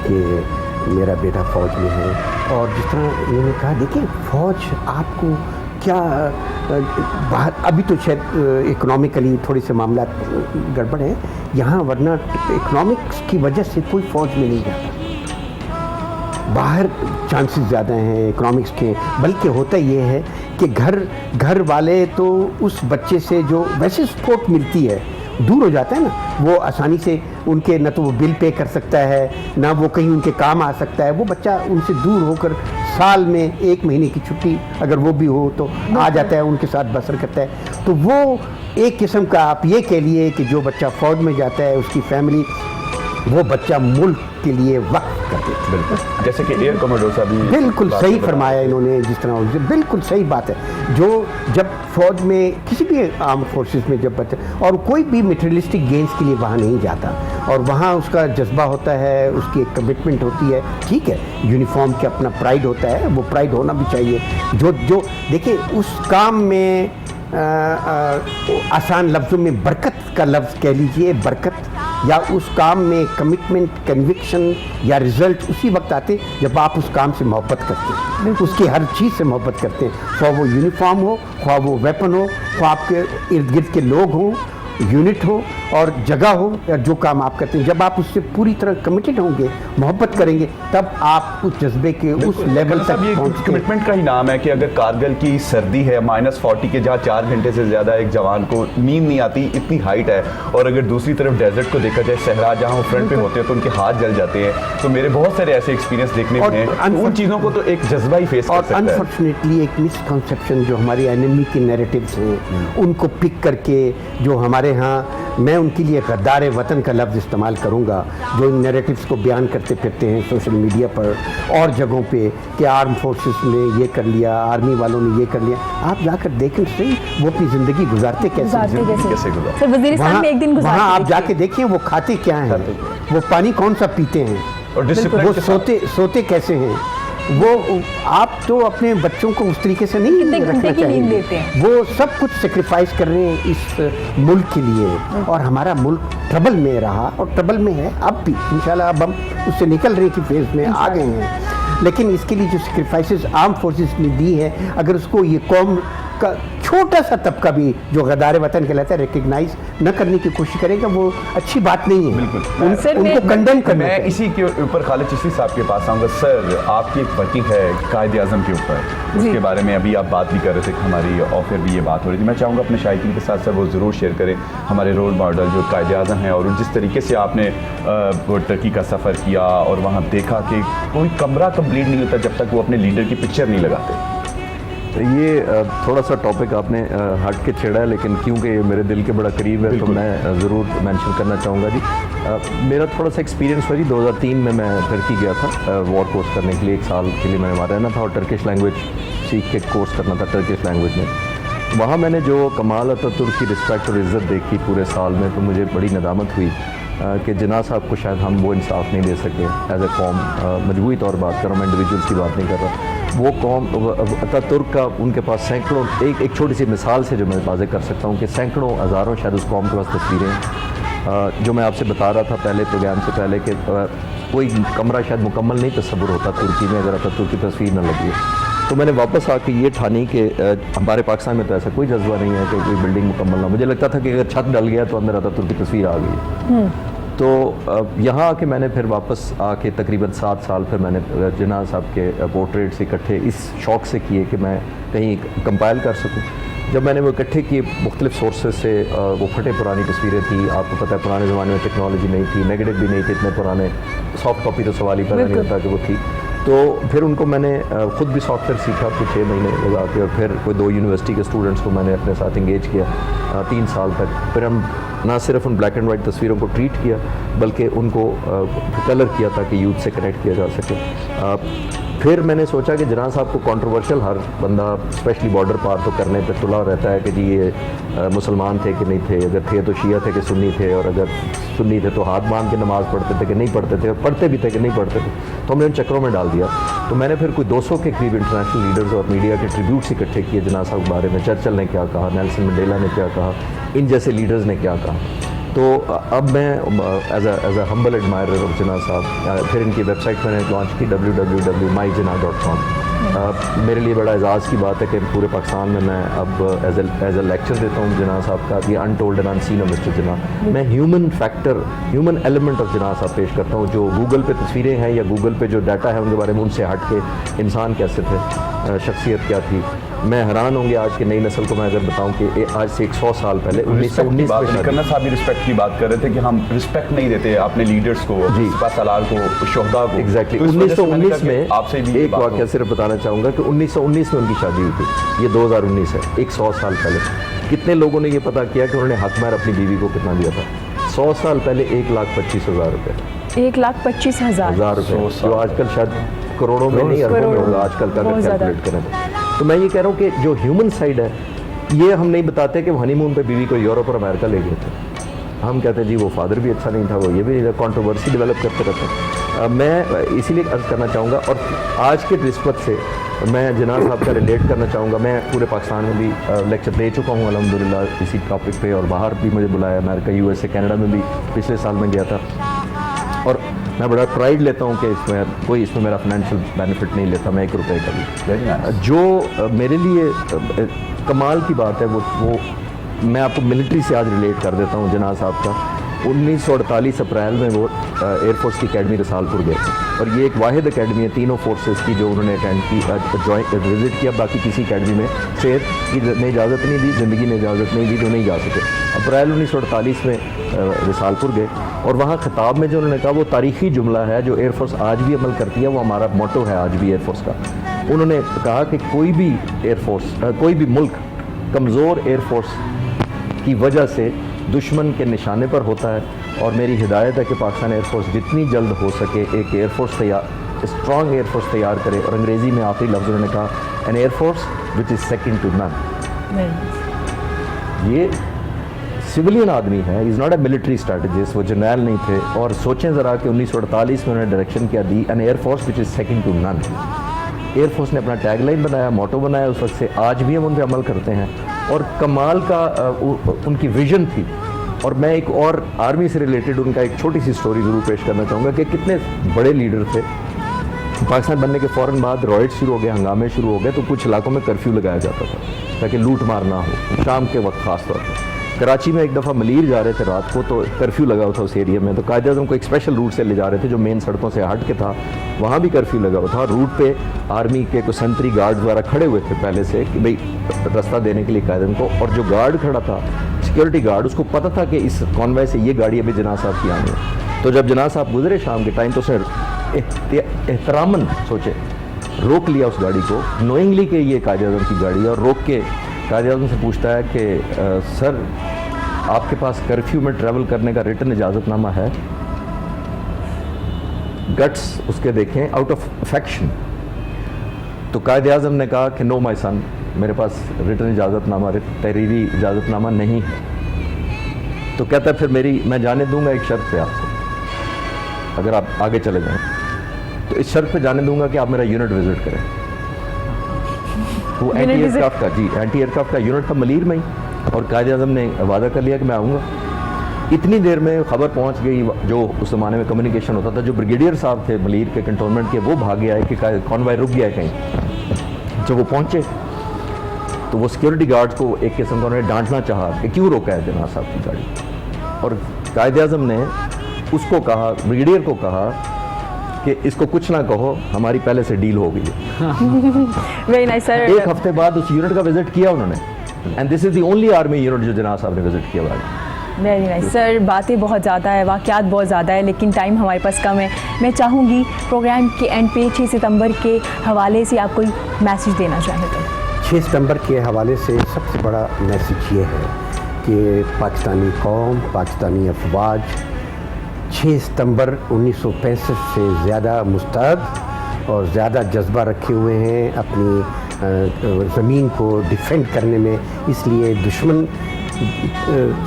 कि मेरा बेटा फ़ौज में है। और जिस तरह इन्होंने कहा, देखिए फ़ौज आपको क्या बाहर, अभी तो शायद इकोनॉमिकली थोड़े से मामला गड़बड़ है यहाँ, वरना इकोनॉमिक्स की वजह से कोई फ़ौज में नहीं जाता। बाहर चांसेस ज़्यादा हैं इकोनॉमिक्स के, बल्कि होता ये है कि घर वाले तो उस बच्चे से जो वैसे सपोर्ट मिलती है दूर हो जाता है ना, वो आसानी से उनके न तो वो बिल पे कर सकता है, ना वो कहीं उनके काम आ सकता है। वो बच्चा उनसे दूर होकर साल में 1 महीने की छुट्टी अगर वो भी हो तो आ जाता है, उनके साथ बसर करता है। तो वो एक किस्म का आप ये कह लिए कि जो बच्चा फ़ौज में जाता है उसकी फैमिली, वो बच्चा मुल्क के लिए वक्त कर देती है। बिल्कुल, जैसे कि एयर कमांडो साहब भी बिल्कुल सही फरमाया इन्होंने, जिस तरह बिल्कुल सही बात है। जो जब फौज में किसी भी आर्म फोर्सेस में जब बच्चा, और कोई भी मटेरियलिस्टिक गेंस के लिए वहाँ नहीं जाता, और वहाँ उसका जज्बा होता है, उसकी एक कमिटमेंट होती है। ठीक है, यूनिफॉर्म के अपना प्राइड होता है, वो प्राइड होना भी चाहिए। जो देखिए उस काम में आसान लफ्ज़ों में बरकत का लफ्ज़ कह लीजिए, बरकत, या उस काम में कमिटमेंट, कन्विक्शन या रिज़ल्ट उसी वक्त आते जब आप उस काम से मोहब्बत करते हैं, उसकी हर चीज़ से मोहब्बत करते हैं, ख्वाह वो यूनिफॉर्म हो, ख्वाह वो वेपन हो, ख्वाह आपके इर्द गिर्द के लोग हों, यूनिट हो और जगह हो, या जो काम आप करते हैं, जब आप उससे पूरी तरह कमिटेड होंगे, मोहब्बत करेंगे, तब आप उस जज्बे के उस लेवल तक पहुँचते हैं। कमिटमेंट का ही नाम है कि अगर कारगिल की सर्दी है -40 के, जहाँ 4 घंटे से ज़्यादा एक जवान को नींद नहीं आती, इतनी हाइट है, और अगर दूसरी तरफ डेजर्ट को देखा जाए, सहरा, जहाँ वो फ्रंट पे होते हैं तो उनके हाथ जल जाते हैं। तो मेरे बहुत सारे ऐसे एक्सपीरियंस देखने में हैं, उन चीज़ों को तो एक जज्बा ही फेस कर सकता है। अनफॉर्चुनेटली एक मिसकंसेप्शन जो हमारी एनिमी के नैरेटिव्स हैं, उनको पिक करके जो हमारे यहाँ, मैं उनके लिए गद्दार वतन का लफ्ज़ इस्तेमाल करूँगा, जो इन नैरेटिव्स को बयान करते फिरते हैं सोशल मीडिया पर और जगहों पे कि आर्म फोर्सेस ने ये कर लिया, आर्मी वालों ने ये कर लिया। आप जाकर देखें सही वो अपनी ज़िंदगी गुजारते कैसे सर, वज़ीरिस्तान में एक दिन वहाँ आप जाके देखिए वो खाते क्या हैं, वो पानी कौन सा पीते हैं, और डिसिप्लिन वो सोते कैसे हैं, वो आप तो अपने बच्चों को उस तरीके से नहीं कितने घंटे रखना की नींद चाहिए। लेते हैं? वो सब कुछ सेक्रीफाइस कर रहे हैं इस मुल्क के लिए, और हमारा मुल्क ट्रबल में रहा और ट्रबल में है अब भी। इंशाल्लाह अब हम उससे निकल रहे की फेज में आ गए हैं, लेकिन इसके लिए जो सेक्रीफाइसेस आर्म फोर्सेस ने दी है, अगर उसको ये कौम का छोटा सा तबका भी जो गदार वतन कहलाता है रिकग्नाइज न करने की कोशिश करेगा, वो अच्छी बात नहीं है। बिल्कुल। सर, उनको कंडेम करना मैं चाहिए। इसी के ऊपर खालिद चिश्ती साहब के पास आऊँगा। सर, आपकी एक वर्किंग है कायद आज़म के ऊपर, उसके बारे में अभी आप बात भी कर रहे थे कि हमारी ऑफर भी ये बात हो रही थी। मैं चाहूँगा अपने शायकीन के साथ सर वो ज़रूर शेयर करें हमारे रोल मॉडल जो कायद आज़म हैं, और जिस तरीके से आपने वो टर्की का सफ़र किया और वहाँ देखा कि कोई कमरा कंप्लीट नहीं होता जब तक वो अपने लीडर की पिक्चर नहीं लगाते। ये थोड़ा सा टॉपिक आपने हट के छेड़ा है, लेकिन क्योंकि ये मेरे दिल के बड़ा करीब है तो मैं ज़रूर मेंशन करना चाहूँगा जी। मेरा थोड़ा सा एक्सपीरियंस हुआ जी। 2003 में मैं टर्की गया था वॉर कोर्स करने के लिए। 1 साल के लिए मैंने वहाँ रहना था और टर्किश लैंग्वेज सीख के कोर्स करना था टर्किश लैंग्वेज में। वहाँ मैंने जो कमाल अतातुर्क की रिस्पेक्ट और इज़्ज़त देखी पूरे साल में, तो मुझे बड़ी नदामत हुई कि जिन्ना साहब को शायद हम वो इंसाफ नहीं दे सके एज ए कौम। मजबूरी तौर बात कर रहा हूँ, मैं इंडिविजुअल्स की बात नहीं कर रहा। वो कौम अतातुर्क का उनके पास सैकड़ों, एक छोटी सी मिसाल से जो मैं वाज़े कर सकता हूँ कि सैकड़ों हज़ारों शायद उस कौम के पास तस्वीरें हैं। जो मैं आपसे बता रहा था पहले प्रोग्राम से पहले कि कोई कमरा शायद मुकम्मल नहीं तस्वुर होता तुर्की में अगर अतातुर्क की तस्वीर न लगी है। तो मैंने वापस आके ये ठानी कि हमारे पाकिस्तान में तो ऐसा कोई जज्बा नहीं है कि कोई बिल्डिंग मुकम्मल ना। मुझे लगता था कि अगर छत डल गया तो अंदर अतातुर्क की तस्वीर आ गई। तो यहाँ आके मैंने फिर वापस आके तकरीबन 7 साल फिर मैंने जिन्ना साहब के पोर्ट्रेट्स इकट्ठे इस शौक़ से किए कि मैं कहीं कंपाइल कर सकूँ। जब मैंने वो इकट्ठे किए मुख्तलिफ सोर्सेज से, वो फटे पुरानी तस्वीरें थी। आपको पता है पुराने ज़माने में टेक्नोलॉजी नहीं थी, नेगेटिव भी नहीं थे इतने पुराने, सॉफ्ट कॉपी तो सवाल ही पैदा नहीं होता कि वो थी। तो फिर उनको मैंने ख़ुद भी सॉफ्टवेयर सीखा कुछ 6 महीने लगा के, और फिर कोई 2 यूनिवर्सिटी के स्टूडेंट्स को मैंने अपने साथ इंगेज किया 3 साल तक। फिर हम ना सिर्फ उन ब्लैक एंड वाइट तस्वीरों को ट्रीट किया बल्कि उनको कलर किया ताकि यूथ से कनेक्ट किया जा सके। फिर मैंने सोचा कि जिन्ना साहब को कंट्रोवर्शियल हर बंदा स्पेशली बॉर्डर पार तो करने पर तुला रहता है कि जी ये मुसलमान थे कि नहीं थे, अगर थे तो शिया थे कि सुन्नी थे, और अगर सुन्नी थे तो हाथ बांध के नमाज़ पढ़ते थे कि नहीं पढ़ते थे, और पढ़ते भी थे कि नहीं पढ़ते थे। तो हमने उन चक्रों में डाल दिया। तो मैंने फिर कोई 200 के करीब इंटरनेशनल लीडर्स और मीडिया के ट्रिब्यूट्स इकट्ठे किए जिन्ना साहब के बारे में। चर्चिल ने क्या कहा, नेल्सन मंडेला ने क्या कहा, इन जैसे लीडर्स ने क्या कहा। तो अब मैं as a humble admirer of Jinnah साहब, फिर इनकी वेबसाइट मैंने लॉन्च की www.myjinnah.com। मेरे लिए बड़ा एजाज़ की बात है कि पूरे पाकिस्तान में मैं अब एज अ लेक्चर देता हूँ जिन्ना साहब का, the untold and unseen of mister Jinnah. मैं human factor, human element of Jinnah साहब पेश करता हूँ। जो गूगल पे तस्वीरें हैं या गूगल पे जो डाटा है उनके बारे में, उनसे हट के इंसान कैसे थे, शख्सियत क्या थी। मैं हैरान होंगे आज की नई नस्ल को मैं अगर बताऊं कि आज से 100 साल पहले 1919 में करना साहब भी रिस्पेक्ट की बात कर रहे थे कि हम रिस्पेक्ट नहीं देते अपने लीडर्स को, सलार को, शोहदा को। एग्जैक्टली। तो इस वजह से 1919 में आपसे भी एक वाक़या सिर्फ बताना चाहूँगा कि 1919 में उनकी शादी हुई थी। ये 2019 है, 100 साल पहले। कितने लोगों ने ये पता किया कि उन्होंने हक महर अपनी बीवी को कितना दिया था? 100 साल पहले 1,25,000 रुपये। 1,25,000 रुपये, जो आजकल शायद करोड़ों में नहीं, अरबों में होगा आजकल का अगर कैलकुलेट करें तो। मैं ये कह रहा हूँ कि जो ह्यूमन साइड है, ये हम नहीं बताते कि वो हनीमून पे बीवी को यूरोप और अमेरिका ले गए थे। हम कहते हैं जी वो फादर भी अच्छा नहीं था, वो ये भी कंट्रोवर्सी डेवलप करते रहते हैं। मैं इसीलिए अर्ज करना चाहूँगा, और आज के निस्बत से मैं जिन्ना साहब का रिलेट करना चाहूँगा। मैं पूरे पाकिस्तान में भी लेक्चर दे चुका हूँ अल्हम्दुलिल्लाह इसी टॉपिक पे, और बाहर भी मुझे बुलाया, अमेरिका, USA, कनाडा में भी पिछले साल में गया था। और मैं बड़ा प्राइड लेता हूँ कि इसमें मेरा फाइनेंशियल बेनिफिट नहीं लेता मैं 1 रुपये का भी। जो मेरे लिए कमाल की बात है वो मैं आपको मिलिट्री से आज रिलेट कर देता हूँ। जिन्ना साहब का 1948 अप्रैल में वो एयरफोर्स की अकेडमी रसालपुर गए थे, और ये एक वाहिद अकेडमी है तीनों फोर्सेस की जो उन्होंने अटेंड की, जॉइंट विजिट किया। बाकी किसी अकेडमी में सेहत की ने इजाज़त नहीं दी, ज़िंदगी ने इजाज़त नहीं दी, जो नहीं जा सके। अप्रैल 1948 में रसालपुर गए, और वहाँ खिताब में जो उन्होंने कहा वो तारीख़ी जुमला है जो एयरफोर्स आज भी अमल करती है, वो हमारा मोटो है आज भी एयरफोर्स का। उन्होंने कहा कि कोई भी एयरफोर्स, कोई भी मुल्क कमज़ोर एयरफोर्स की वजह से दुश्मन के निशाने पर होता है, और मेरी हिदायत है कि पाकिस्तान एयरफोर्स जितनी जल्द हो सके एक एयरफोर्स स्ट्रॉन्ग एयरफोर्स तैयार करे। और अंग्रेज़ी में आखिरी लफ्ज़ उन्होंने कहा, an air force which is second to none. ये सिविलियन आदमी है, is not a military strategist, वो जर्नैल नहीं थे। और सोचें ज़रा कि 1948 में उन्होंने डायरेक्शन क्या दी, an air force which is second to none. Air force ने अपना टैगलाइन बनाया, मोटो बनाया उस वक्त से, आज भी हम उन पर अमल करते हैं। और कमाल का उनकी विजन थी। और मैं एक और आर्मी से रिलेटेड उनका एक छोटी सी स्टोरी ज़रूर पेश करना चाहूँगा कि कितने बड़े लीडर थे। पाकिस्तान बनने के फ़ौरन बाद रॉयट शुरू हो गए, हंगामे शुरू हो गए, तो कुछ इलाकों में कर्फ्यू लगाया जाता था ताकि लूट मार ना हो, शाम के वक्त ख़ास तौर पर। कराची में एक दफ़ा मलीर जा रहे थे रात को, तो कर्फ्यू लगा हुआ था उस एरिया में, तो कायद-ए-आज़म को एक स्पेशल रूट से ले जा रहे थे जो मेन सड़कों से हट के था, वहाँ भी कर्फ्यू लगा हुआ था। रूट पे आर्मी के कुछ सेंट्री गार्ड द्वारा खड़े हुए थे पहले से कि भाई रास्ता देने के लिए कायद-ए-आज़म को, और जो गार्ड खड़ा था, सिक्योरिटी गार्ड, उसको पता था कि इस कॉन्वॉय से ये गाड़ी अभी जनाब साहब की आनी है। तो जब जनाब साहब गुजरे शाम के टाइम, तो उसने एहतरामन सोचे रोक लिया उस गाड़ी को, नोइंगली कि ये कायद-ए-आज़म की गाड़ी है, और रोक के कायद-ए-आज़म से पूछता है कि सर आपके पास कर्फ्यू में ट्रैवल करने का रिटन इजाज़तनामा है? गट्स उसके देखें, आउट ऑफ अफेक्शन। तो कायद-ए-आज़म ने कहा कि नो माय सन, मेरे पास रिटन इजाज़तनामा, तहरीरी इजाज़तनामा नहीं है। तो कहता है फिर मैं जाने दूंगा एक शर्त पे आपको, अगर आप आगे चले जाएं तो इस शर्त पे जाने दूंगा कि आप मेरा यूनिट विजिट करें। वो एंटी एयरक्राफ्ट का, जी एंटी एयरक्राफ्ट का यूनिट था मलीर में ही, और कायद-ए-आज़म ने वादा कर लिया कि मैं आऊँगा। इतनी देर में खबर पहुँच गई, जो उस ज़माने में कम्युनिकेशन होता था, जो ब्रिगेडियर साहब थे मलीर के कंटोनमेंट के, वो भागे आए कि कॉन्वॉय रुक गया है कहीं। जब वो पहुँचे तो वो सिक्योरिटी गार्ड्स को एक किस्म का उन्होंने डांटना चाहा कि क्यों रोका है जनाब साहब की गाड़ी, और कायद-ए-आज़म ने उसको कहा, ब्रिगेडियर को कहा कि इसको कुछ ना कहो, हमारी पहले से डील हो गई है। Very nice sir. एक हफ्ते बाद उस यूनिट का विजिट किया उन्होंने, and this is the only army unit जो जनाब साहब ने विजिट किया बाद। वेरी नाइस सर, बातें बहुत ज़्यादा है, वाक़यात बहुत ज़्यादा है, लेकिन टाइम हमारे पास कम है। मैं चाहूँगी प्रोग्राम के एंड पे 6 सितंबर के हवाले से आप कोई मैसेज देना चाहें तो। 6 सितंबर के हवाले से सबसे बड़ा मैसेज ये है कि पाकिस्तानी कौम, पाकिस्तानी अफवाज 6 सितंबर 1965 से ज़्यादा मुस्तैद और ज़्यादा जज्बा रखे हुए हैं अपनी ज़मीन को डिफेंड करने में। इसलिए दुश्मन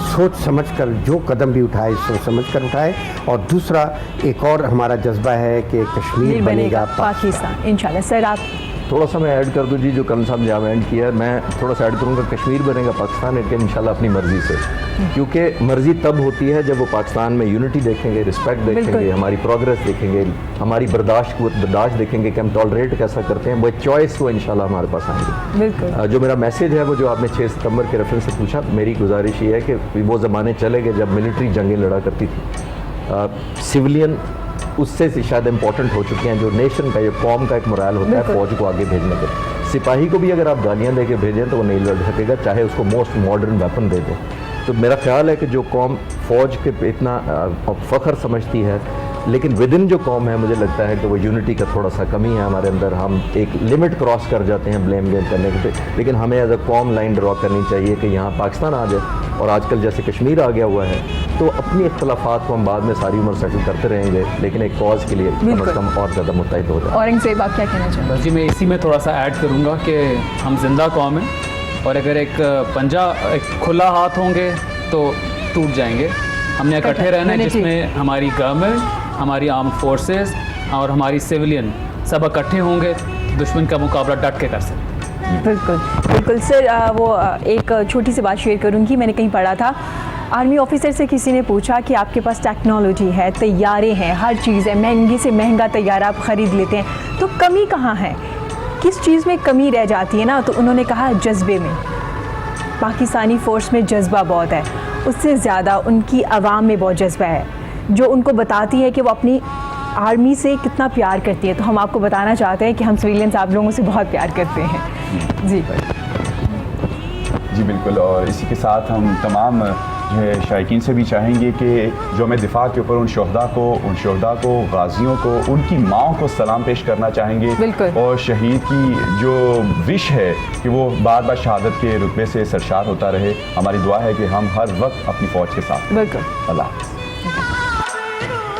सोच समझकर जो कदम भी उठाए, सोच समझकर उठाए। और दूसरा एक और हमारा जज्बा है कि कश्मीर बनेगा पाकिस्तान, इंशाल्लाह। सर आप थोड़ा सा मैं ऐड कर दूँ जी, जो कर्नल साहब ने जहाँ ऐड किया है, मैं थोड़ा सा ऐड करूँगा, कश्मीर बनेगा पाकिस्तान, लेकिन इंशाल्लाह अपनी मर्ज़ी से, क्योंकि मर्ज़ी तब होती है जब वो पाकिस्तान में यूनिटी देखेंगे, रिस्पेक्ट देखेंगे, हमारी प्रोग्रेस देखेंगे, हमारी बर्दाश्त देखेंगे कि हम टॉलरेट कैसा करते हैं, वो चॉइस वो इंशाल्लाह हमारे पास आएंगे। बिल्कुल। जो मेरा मैसेज है वो जो आपने 6 सितंबर के रेफरेंस से पूछा, मेरी गुजारिश ये है कि वो ज़माने चले गए जब मिलिट्री जंगें लड़ा करती थी, सिविलियन उससे शायद इम्पोर्टेंट हो चुके हैं। जो नेशन का, जो कौम का एक मोराल होता है फौज को आगे भेजने के, सिपाही को भी अगर आप गालियाँ दे के भेजें तो वो नहीं लड़ सकेगा, चाहे उसको मोस्ट मॉडर्न वेपन दे दो। तो मेरा ख्याल है कि जो कौम फौज के इतना फ़ख्र समझती है, लेकिन विद इन जो कौम है, मुझे लगता है कि वो यूनिटी का थोड़ा सा कमी है हमारे अंदर। हम एक लिमिट क्रॉस कर जाते हैं ब्लेम गेम करने के, लेकिन हमें एज अ कौम लाइन ड्रॉ करनी चाहिए कि यहाँ पाकिस्तान आ जाए, और आजकल जैसे कश्मीर आ गया हुआ है, तो अपनी इख्तलाफात को हम बाद में सारी उम्र सेटल करते रहेंगे, लेकिन एक कॉज के लिए कम अज़ कम और ज़्यादा मुत्तहिद हो जाए। औरंगज़ेब आप क्या कहना चाहेंगे? बस जी मैं इसी में थोड़ा सा ऐड करूँगा कि हम जिंदा कौम हैं, और अगर एक पंजा, एक खुला हाथ होंगे तो टूट जाएंगे। हमने इकट्ठे रहना है, जिसमें हमारी गवर्नमेंट, हमारी आर्म फोर्सेस और हमारी सिविलियन सब इकट्ठे होंगे, दुश्मन का मुकाबला डट के कर सकते हैं। बिल्कुल बिल्कुल सर। वो एक छोटी सी बात शेयर करूँगी, मैंने कहीं पढ़ा था, आर्मी ऑफिसर से किसी ने पूछा कि आपके पास टेक्नोलॉजी है, तैयारे हैं, हर चीज़ है, महंगी से महंगा तैयारा आप ख़रीद लेते हैं, तो कमी कहाँ है, किस चीज़ में कमी रह जाती है ना? तो उन्होंने कहा जज्बे में। पाकिस्तानी फ़ोर्स में जज्बा बहुत है, उससे ज़्यादा उनकी आवाम में बहुत जज्बा है, जो उनको बताती है कि वो अपनी आर्मी से कितना प्यार करती है। तो हम आपको बताना चाहते हैं कि हम सिविलियंस आप लोगों से बहुत प्यार करते हैं। जी जी बिल्कुल। और इसी के साथ हम तमाम जो है शायकीन से भी चाहेंगे कि जो हमें दिफा के ऊपर उन शहदा को, गाजियों को, उनकी माओं को सलाम पेश करना चाहेंगे, और शहीद की जो विश है कि वो बार बार शहादत के रुतबे से सरशार होता रहे। हमारी दुआ है कि हम हर वक्त अपनी फ़ौज के साथ। बिल्कुल। अल्लाह हाफ़िज़।